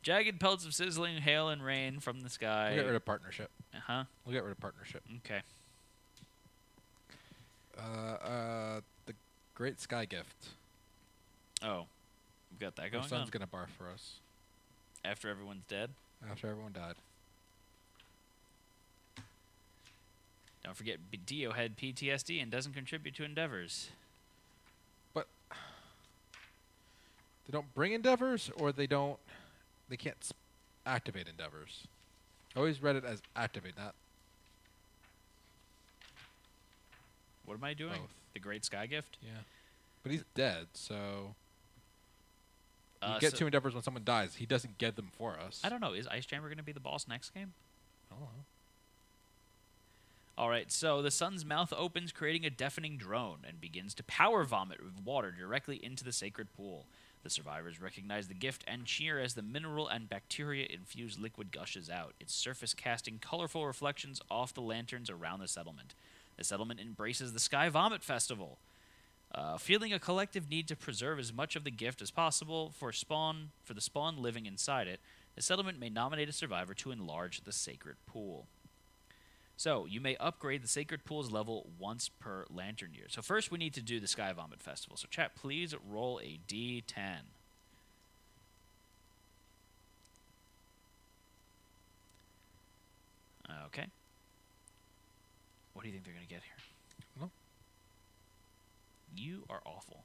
jagged pelts of sizzling hail and rain from the sky. We'll get rid of partnership. Uh-huh. We'll get rid of partnership. Okay. The Great Sky Gift. Oh, we've got that Our going son's on. gonna barf for us After everyone's dead. after everyone died. Don't forget, Dio had PTSD and doesn't contribute to endeavors. But they don't bring endeavors, or they don't. They can't activate endeavors. I always read it as activate, not What am I doing? both. The Great Sky Gift? Yeah. But he's dead, so you So- get 2 endeavors when someone dies. He doesn't get them for us. I don't know. Is Ice Chamber going to be the boss next game? I don't know. All right, so the sun's mouth opens, creating a deafening drone, and begins to power vomit with water directly into the sacred pool. The survivors recognize the gift and cheer as the mineral and bacteria-infused liquid gushes out, its surface casting colorful reflections off the lanterns around the settlement. The settlement embraces the Sky Vomit Festival, feeling a collective need to preserve as much of the gift as possible for the spawn living inside it. The settlement may nominate a survivor to enlarge the sacred pool. So, you may upgrade the Sacred Pool's level once per lantern year. So first we need to do the Sky Vomit Festival. So chat, please roll a D10. Okay. What do you think they're going to get here? No. You are awful.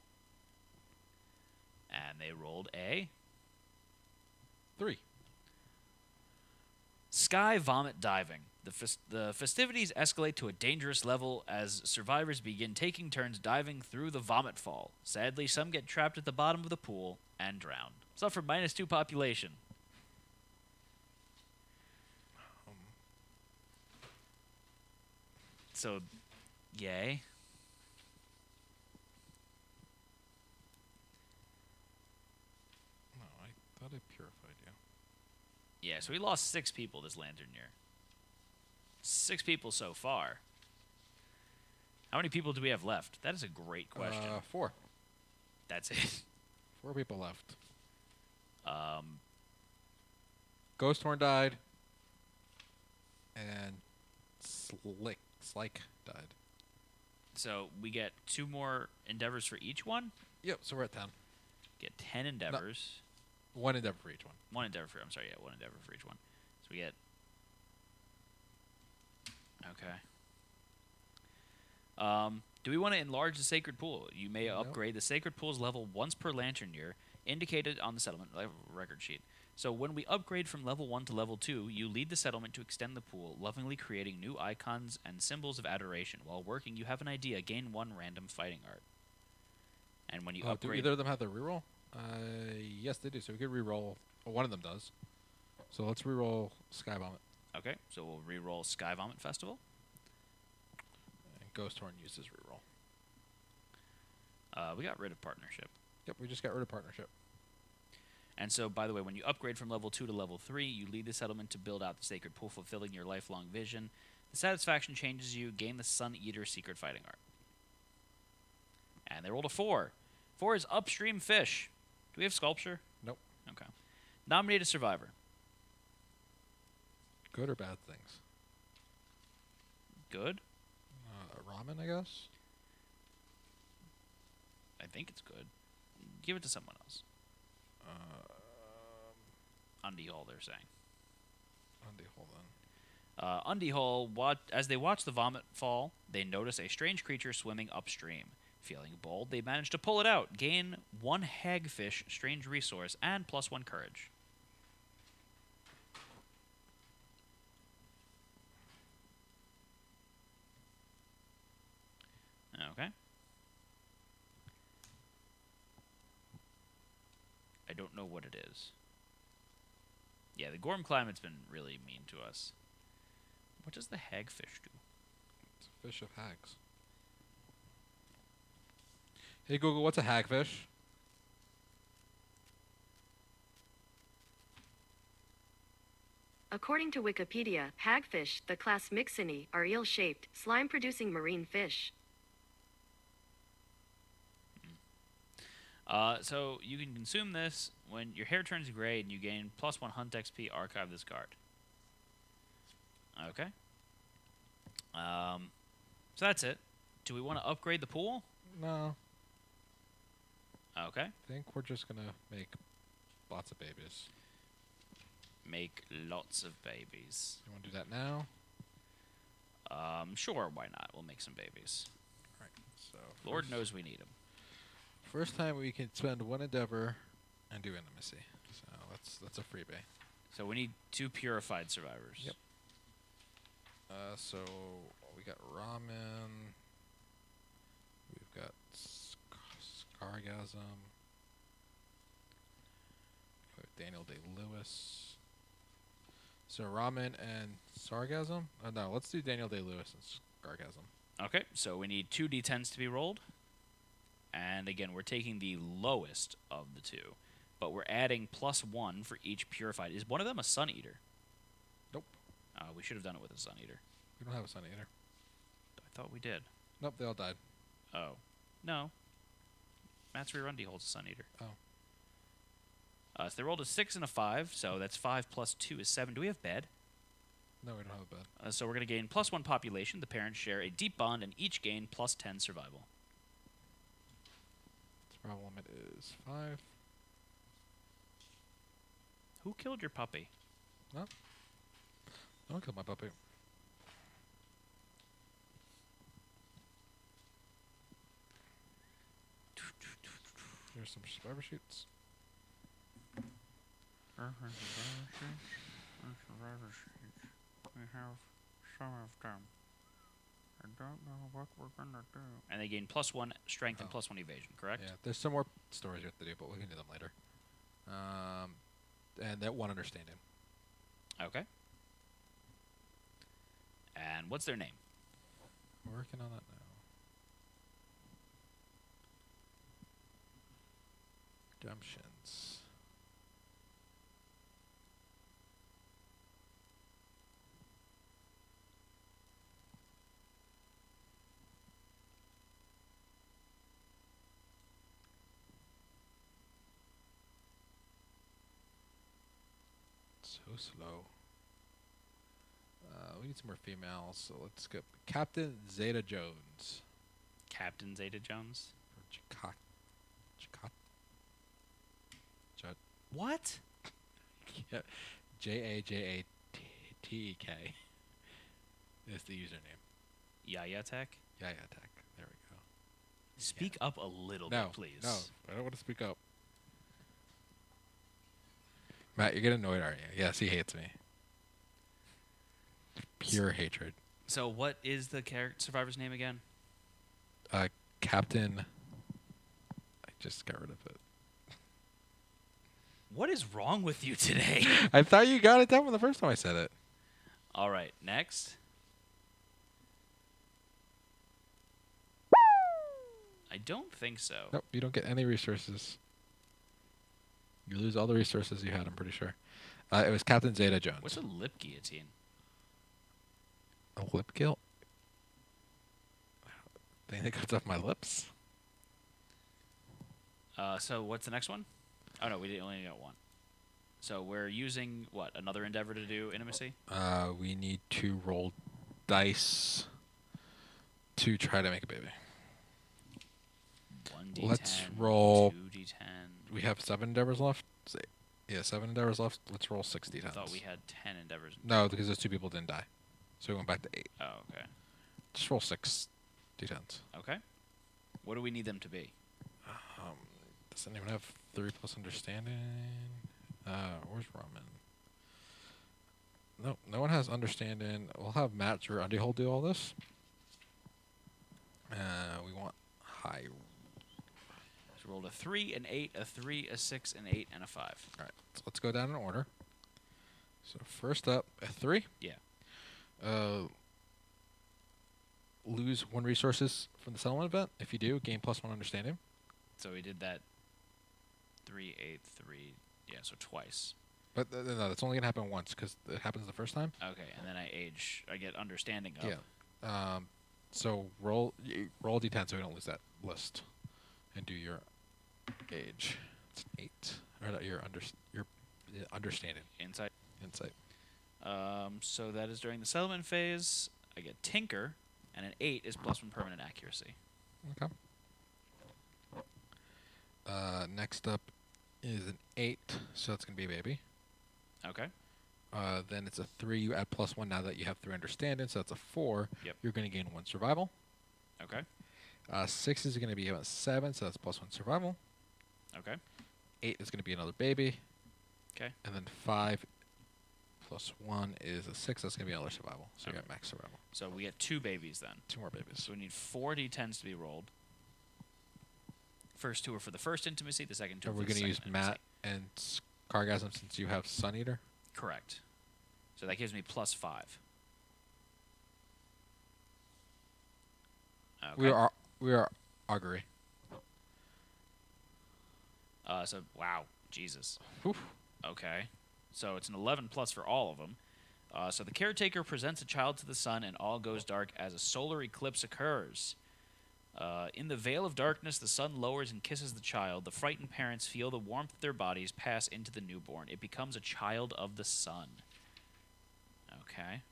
And they rolled a 3. Sky Vomit Diving. The festivities escalate to a dangerous level as survivors begin taking turns diving through the vomit fall. Sadly, some get trapped at the bottom of the pool and drown. Suffer -2 population. So, yay. No, I thought I purified you. Yeah, so we lost 6 people this lantern year. 6 people so far. How many people do we have left? That is a great question. 4. That's it. 4 people left. Um, Ghosthorn died. And Slyke died. so we get 2 more endeavors for each one. Yep, so we're at 10. Get 10 endeavors. 1 endeavor for each one. One endeavor for, one endeavor for each one. So we get. Okay. Do we want to enlarge the sacred pool? You may upgrade the sacred pool's level once per lantern year, indicated on the settlement record sheet. So when we upgrade from level 1 to level 2, you lead the settlement to extend the pool, lovingly creating new icons and symbols of adoration. While working, you have an idea, gain 1 random fighting art. And when you Do upgrade... either of them have the reroll? Yes, they do. So we could reroll. Well, one of them does. So let's reroll Sky Vomit. Okay, so we'll re-roll Sky Vomit Festival. And Ghosthorn uses reroll. We got rid of partnership. Yep, we just got rid of partnership. And so, by the way, when you upgrade from level 2 to level 3, you lead the settlement to build out the sacred pool, fulfilling your lifelong vision. The satisfaction changes you, gain the Sun Eater secret fighting art. And they rolled a 4. 4 is Upstream Fish. Do we have Sculpture? Nope. Okay. Nominate a survivor. Good or bad things? Good? Ramen, I guess? I think it's good. Give it to someone else. Undy Hall, they're saying. Undy, hold on. Undy Hall, as they watch the vomit fall, they notice a strange creature swimming upstream. Feeling bold, they manage to pull it out, gain 1 hagfish, strange resource, and +1 courage. Okay. I don't know what it is. Yeah, the Gorm climate's been really mean to us. What does the hagfish do? It's a fish of hags. Hey Google, what's a hagfish? According to Wikipedia, hagfish, the class Myxini, are eel-shaped, slime-producing marine fish. So you can consume this when your hair turns gray and you gain +1 Hunt XP. Archive this card. Okay. So that's it. Do we want to upgrade the pool? No, Okay. I think we're just gonna make lots of babies. Make lots of babies. You want to do that now? Sure, why not? We'll make some babies. All right. So Lord first- knows we need them. First time we can spend one endeavor and do intimacy. So that's a freebie. So we need 2 purified survivors. Yep. So we got ramen. We've got Scargasm. We have Daniel Day-Lewis. So ramen and Sargasm? No, let's do Daniel Day-Lewis and Scargasm. Okay, so we need 2 d10s to be rolled. And again, we're taking the lowest of the 2. But we're adding +1 for each purified. Is one of them a Sun Eater? Nope. We should have done it with a Sun Eater. We don't have a Sun Eater. I thought we did. Nope, they all died. Oh. No. Matt's Rundy holds a Sun Eater. Oh. So they rolled a 6 and a 5, so that's 5 plus 2 is 7. Do we have bed? No, we don't have a bed. So we're going to gain +1 population. The parents share a deep bond and each gain +10 survival. Survival limit is 5. Who killed your puppy? Don't kill my puppy. Here's some survivor sheets. We have some of them. I don't know what we're gonna do. And they gain +1 strength and Oh. +1 evasion, correct? Yeah, there's some more stories we have to do, but we can do them later. And that one understanding. Okay. And what's their name? We're working on that now. Redemptions. So slow. We need some more females, so let's go. Captain Zeta Jones. Captain Zeta Jones. Or Chicot. What? Yeah. Jajatek is the username. Yaya Tech? Yeah, Tech. There we go. Speak up a little No, bit, please. no, I don't want to speak up. Matt, you're getting annoyed, aren't you? Yes, he hates me. Pure hatred. So what is the survivor's name again? Captain. I just got rid of it. What is wrong with you today? I thought you got it down from the first time I said it. All right, next. I don't think so. Nope, you don't get any resources. You lose all the resources you had, I'm pretty sure. It was Captain Zeta Jones. What's a lip guillotine? A lip gill? Thing that cuts off my lips? So what's the next one? Oh no, we only got 1. So we're using what? Another endeavor to do intimacy? We need to roll dice to try to make a baby. 1d10. Let's roll- 2d10. We have 7 endeavors left? Yeah, 7 endeavors left. Let's roll 60 I times. thought we had 10 endeavors. No, because those 2 people didn't die. So we went back to 8. Oh, okay. Just roll 6 d10s. Okay. What do we need them to be? Doesn't even have 3 plus understanding. Where's ramen? No, no one has understanding. We'll have Matt or Undyhold do all this. We want high. So we rolled a 3, an 8, a 3, a 6, an 8, and a 5. All right, so let's go down in order. So first up, a 3. Yeah. Lose 1 resources from the settlement event. If you do, gain +1 understanding. So we did that 3, 8, 3. Yeah, so twice. But no, that's only gonna happen once because it happens the first time. Okay, and then I get understanding up. Yeah. So roll a d10 so we don't lose that list, and do your age. It's 8. Or no, your understanding. Insight. Insight. So that is during the settlement phase. I get Tinker. And an 8 is +1 permanent accuracy. Okay. Next up is an 8, so it's going to be a baby. Okay. Then it's a 3. You add +1 now that you have 3 understanding, so that's a 4. Yep. You're going to gain 1 survival. Okay. 6 is going to be a 7, so that's +1 survival. Okay. 8 is going to be another baby. Okay. And then 5 +1 is a 6. That's going to be another survival. So you Okay. got max survival. So we get 2 babies then. 2 more babies. So we need 4 d10s to be rolled. First 2 are for the first intimacy, the second 2 Are are we for the going to second use Matt intimacy. and Cargasm since you have Sun Eater? Correct. So that gives me +5. Okay. We are augury. So, wow. Jesus. Oof. Okay. So it's an 11 plus for all of them. So the caretaker presents a child to the sun, and all goes dark as a solar eclipse occurs. In the veil of darkness, the sun lowers and kisses the child. The frightened parents feel the warmth of their bodies pass into the newborn. It becomes a child of the sun. Okay.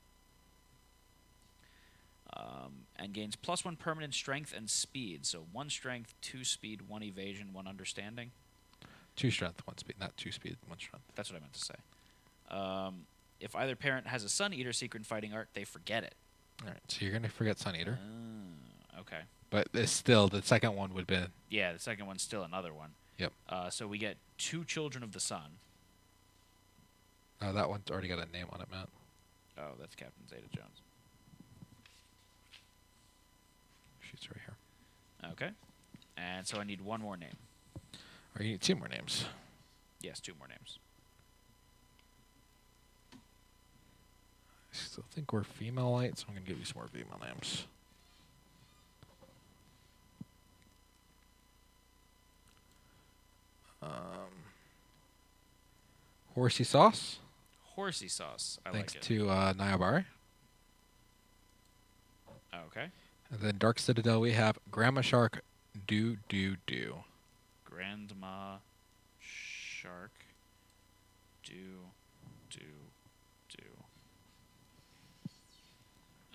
And gains +1 permanent strength and speed. So 1 strength, 2 speed, 1 evasion, 1 understanding. 2 strength, 1 speed. Not 2 speed, 1 strength. That's what I meant to say. If either parent has a Sun Eater secret in fighting art, they forget it. All right, so you're going to forget Sun Eater. Okay. But it's still, the second one would be... Yeah, the second one's still another one. Yep. So we get 2 Children of the Sun. That one's already got a name on it, Matt. Oh, that's Captain Zeta Jones. She's right here. Okay. And so I need 1 more name. Or you need 2 more names. Yes, 2 more names. I still think we're female light, so I'm going to give you some more female names. Horsey Sauce. Horsey Sauce. I Thanks like it. to Nyabari. Okay. And then Dark Citadel, we have Grandma Shark Do. Grandma Shark. Do.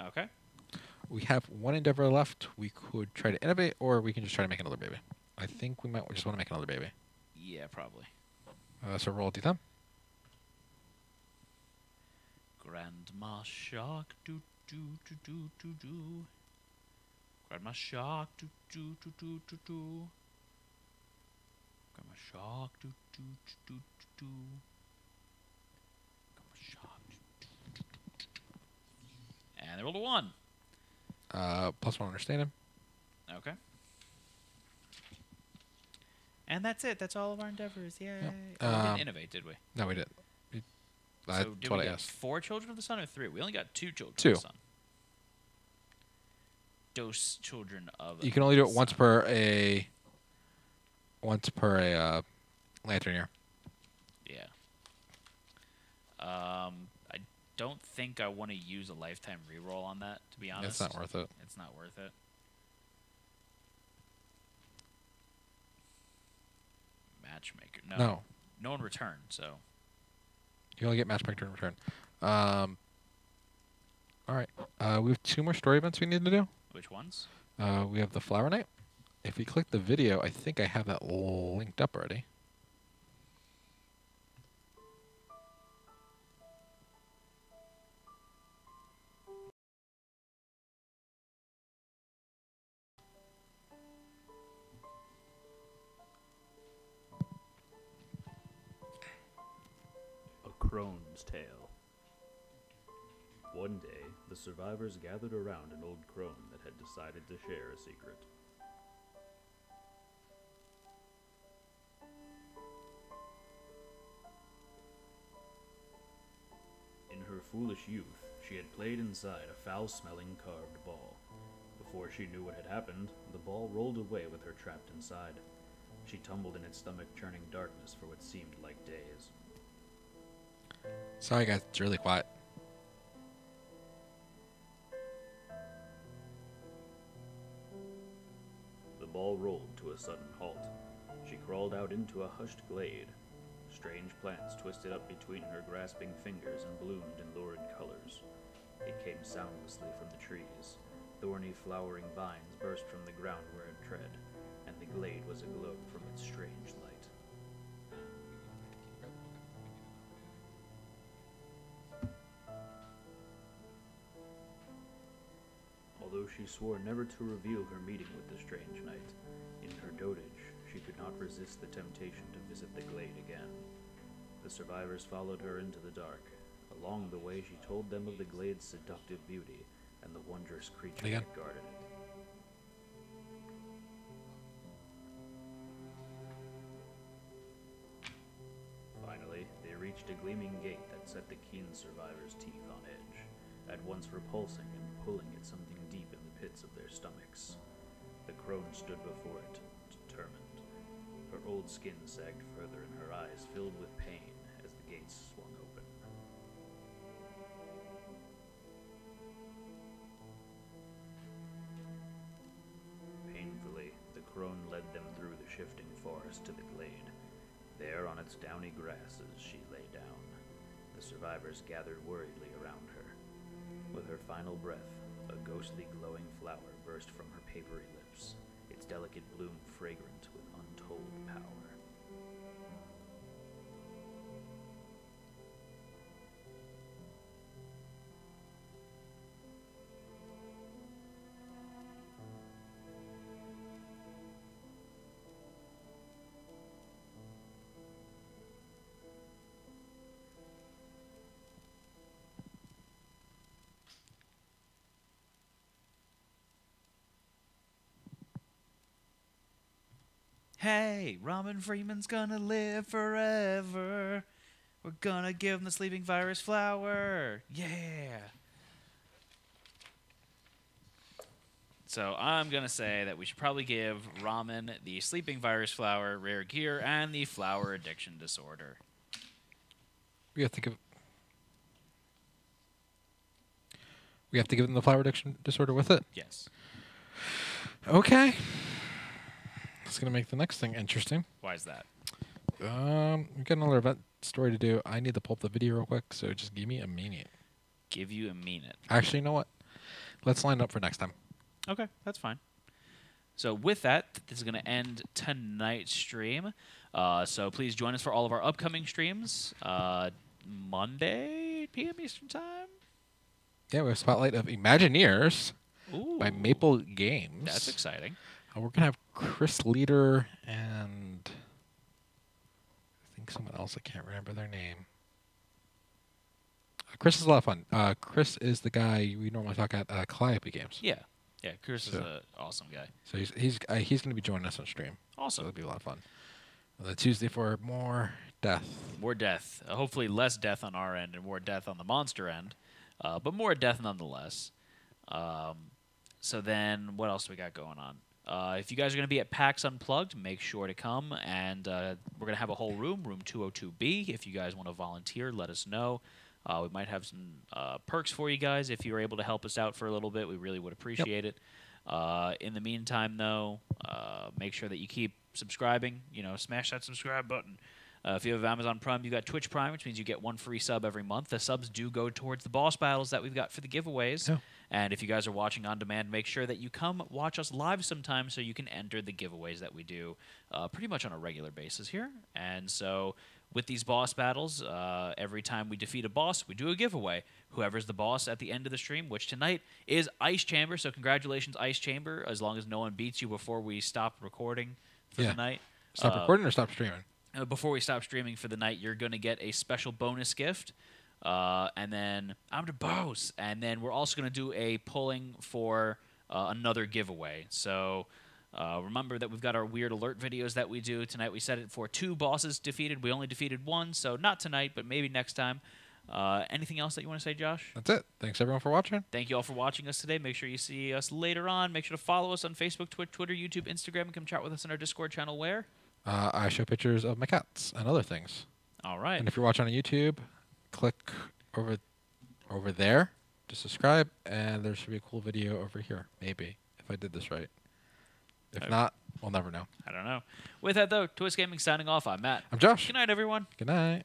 Okay. We have 1 endeavor left. We could try to innovate, or we can just try to make another baby. I think we might just want to make another baby. Yeah, probably. So roll a d10. Grandma Shark. Do. Grandma Shark. Do. Grandma Shark. Do. Grandma Shark. And they rolled a 1. +1 understanding. Okay. And that's it. That's all of our endeavors. Yay. Yep. Oh, we didn't innovate, did we? No, we didn't. So That's did what we I get asked. 4 Children of the Sun or 3? We only got 2 Children 2. of the Sun. Dose Children of You can only do it the once Sun. per a lantern year. Yeah. I don't think I want to use a lifetime reroll on that, to be honest. It's not worth it. It's not worth it. Matchmaker. No. No one returned, so. You only get matchmaker in return. All right. We have 2 more story events we need to do. Which ones? We have the Flower Night. If we click the video, I think I have that linked up already. A Crone's Tale. One day, the survivors gathered around an old crone that had decided to share a secret. In her foolish youth, she had played inside a foul-smelling carved ball. Before she knew what had happened, the ball rolled away with her trapped inside. She tumbled in its stomach-churning darkness for what seemed like days. Sorry, guys. It's really quiet. The ball rolled to a sudden halt. She crawled out into a hushed glade. Strange plants twisted up between her grasping fingers and bloomed in lurid colors. It came soundlessly from the trees. Thorny, flowering vines burst from the ground where it tread, and the glade was aglow from its strange light. Although she swore never to reveal her meeting with the strange knight, in her dotage she could not resist the temptation to visit the glade again. The survivors followed her into the dark. Along the way she told them of the glade's seductive beauty and the wondrous creature that guarded it. Finally, they reached a gleaming gate that set the keen survivors' teeth on edge, at once repulsing and pulling at something deep in the pits of their stomachs. The crone stood before it, determined. Her old skin sagged further and her eyes filled with pain as the gates swung open. Painfully, the crone led them through the shifting forest to the glade. There, on its downy grasses, she lay down. The survivors gathered worriedly around her. With her final breath, a ghostly glowing flower burst from her papery lips, its delicate bloom fragrant with untold power. Hey, Ramen Freeman's gonna live forever. We're gonna give him the sleeping virus flower. Yeah. So I'm gonna say that we should probably give Ramen the sleeping virus flower, rare gear, and the flower addiction disorder. We have to give them the flower addiction disorder with it. Yes. Okay. It's gonna make the next thing interesting. Why is that? We got another event story to do. I need to pull up the video real quick, so just give me a minute. Give you a minute. Actually, you know what? Let's line up for next time. Okay, that's fine. So with that, this is going to end tonight's stream. So please join us for all of our upcoming streams. Monday, 8 p.m. Eastern Time. Yeah, we have Spotlight of Imagineers Ooh, by Maple Games. that's exciting. We're going to have Chris Leader and I think someone else. I can't remember their name. Chris is a lot of fun. Chris is the guy we normally talk at Calliope Games. Yeah. Yeah, Chris is an awesome guy. So he's going to be joining us on stream. Awesome. So it'll be a lot of fun. And then Tuesday for more death. More death. Hopefully less death on our end and more death on the monster end. But more death nonetheless. So then what else do we got going on? If you guys are going to be at PAX Unplugged, make sure to come. And we're going to have a whole room 202B. If you guys want to volunteer, let us know. We might have some perks for you guys if you're able to help us out for a little bit. We really would appreciate it. In the meantime, though, make sure that you keep subscribing. You know, smash that subscribe button. If you have Amazon Prime, you got Twitch Prime, which means you get one free sub every month. The subs do go towards the boss battles that we've got for the giveaways. Yeah. And if you guys are watching on demand, make sure that you come watch us live sometime so you can enter the giveaways that we do pretty much on a regular basis here. And so with these boss battles, every time we defeat a boss, we do a giveaway. Whoever's the boss at the end of the stream, which tonight is Ice Chamber. So congratulations, Ice Chamber, as long as no one beats you before we stop recording for the night. Stop recording or stop streaming? Before we stop streaming for the night, you're going to get a special bonus gift. And then I'm the boss. And then we're also going to do a pulling for another giveaway. So remember that we've got our weird alert videos that we do. Tonight we set it for 2 bosses defeated. We only defeated 1, so not tonight, but maybe next time. Anything else that you want to say, Josh? That's it. Thanks, everyone, for watching. Thank you all for watching us today. Make sure you see us later on. Make sure to follow us on Facebook, Twitter, YouTube, Instagram, and come chat with us in our Discord channel where I show pictures of my cats and other things. All right. And if you're watching on YouTube, click over there to subscribe, and there should be a cool video over here, maybe, if I did this right. If not, we'll never know. I don't know. With that, though, Twist Gaming signing off. I'm Matt. I'm Josh. Good night, everyone. Good night.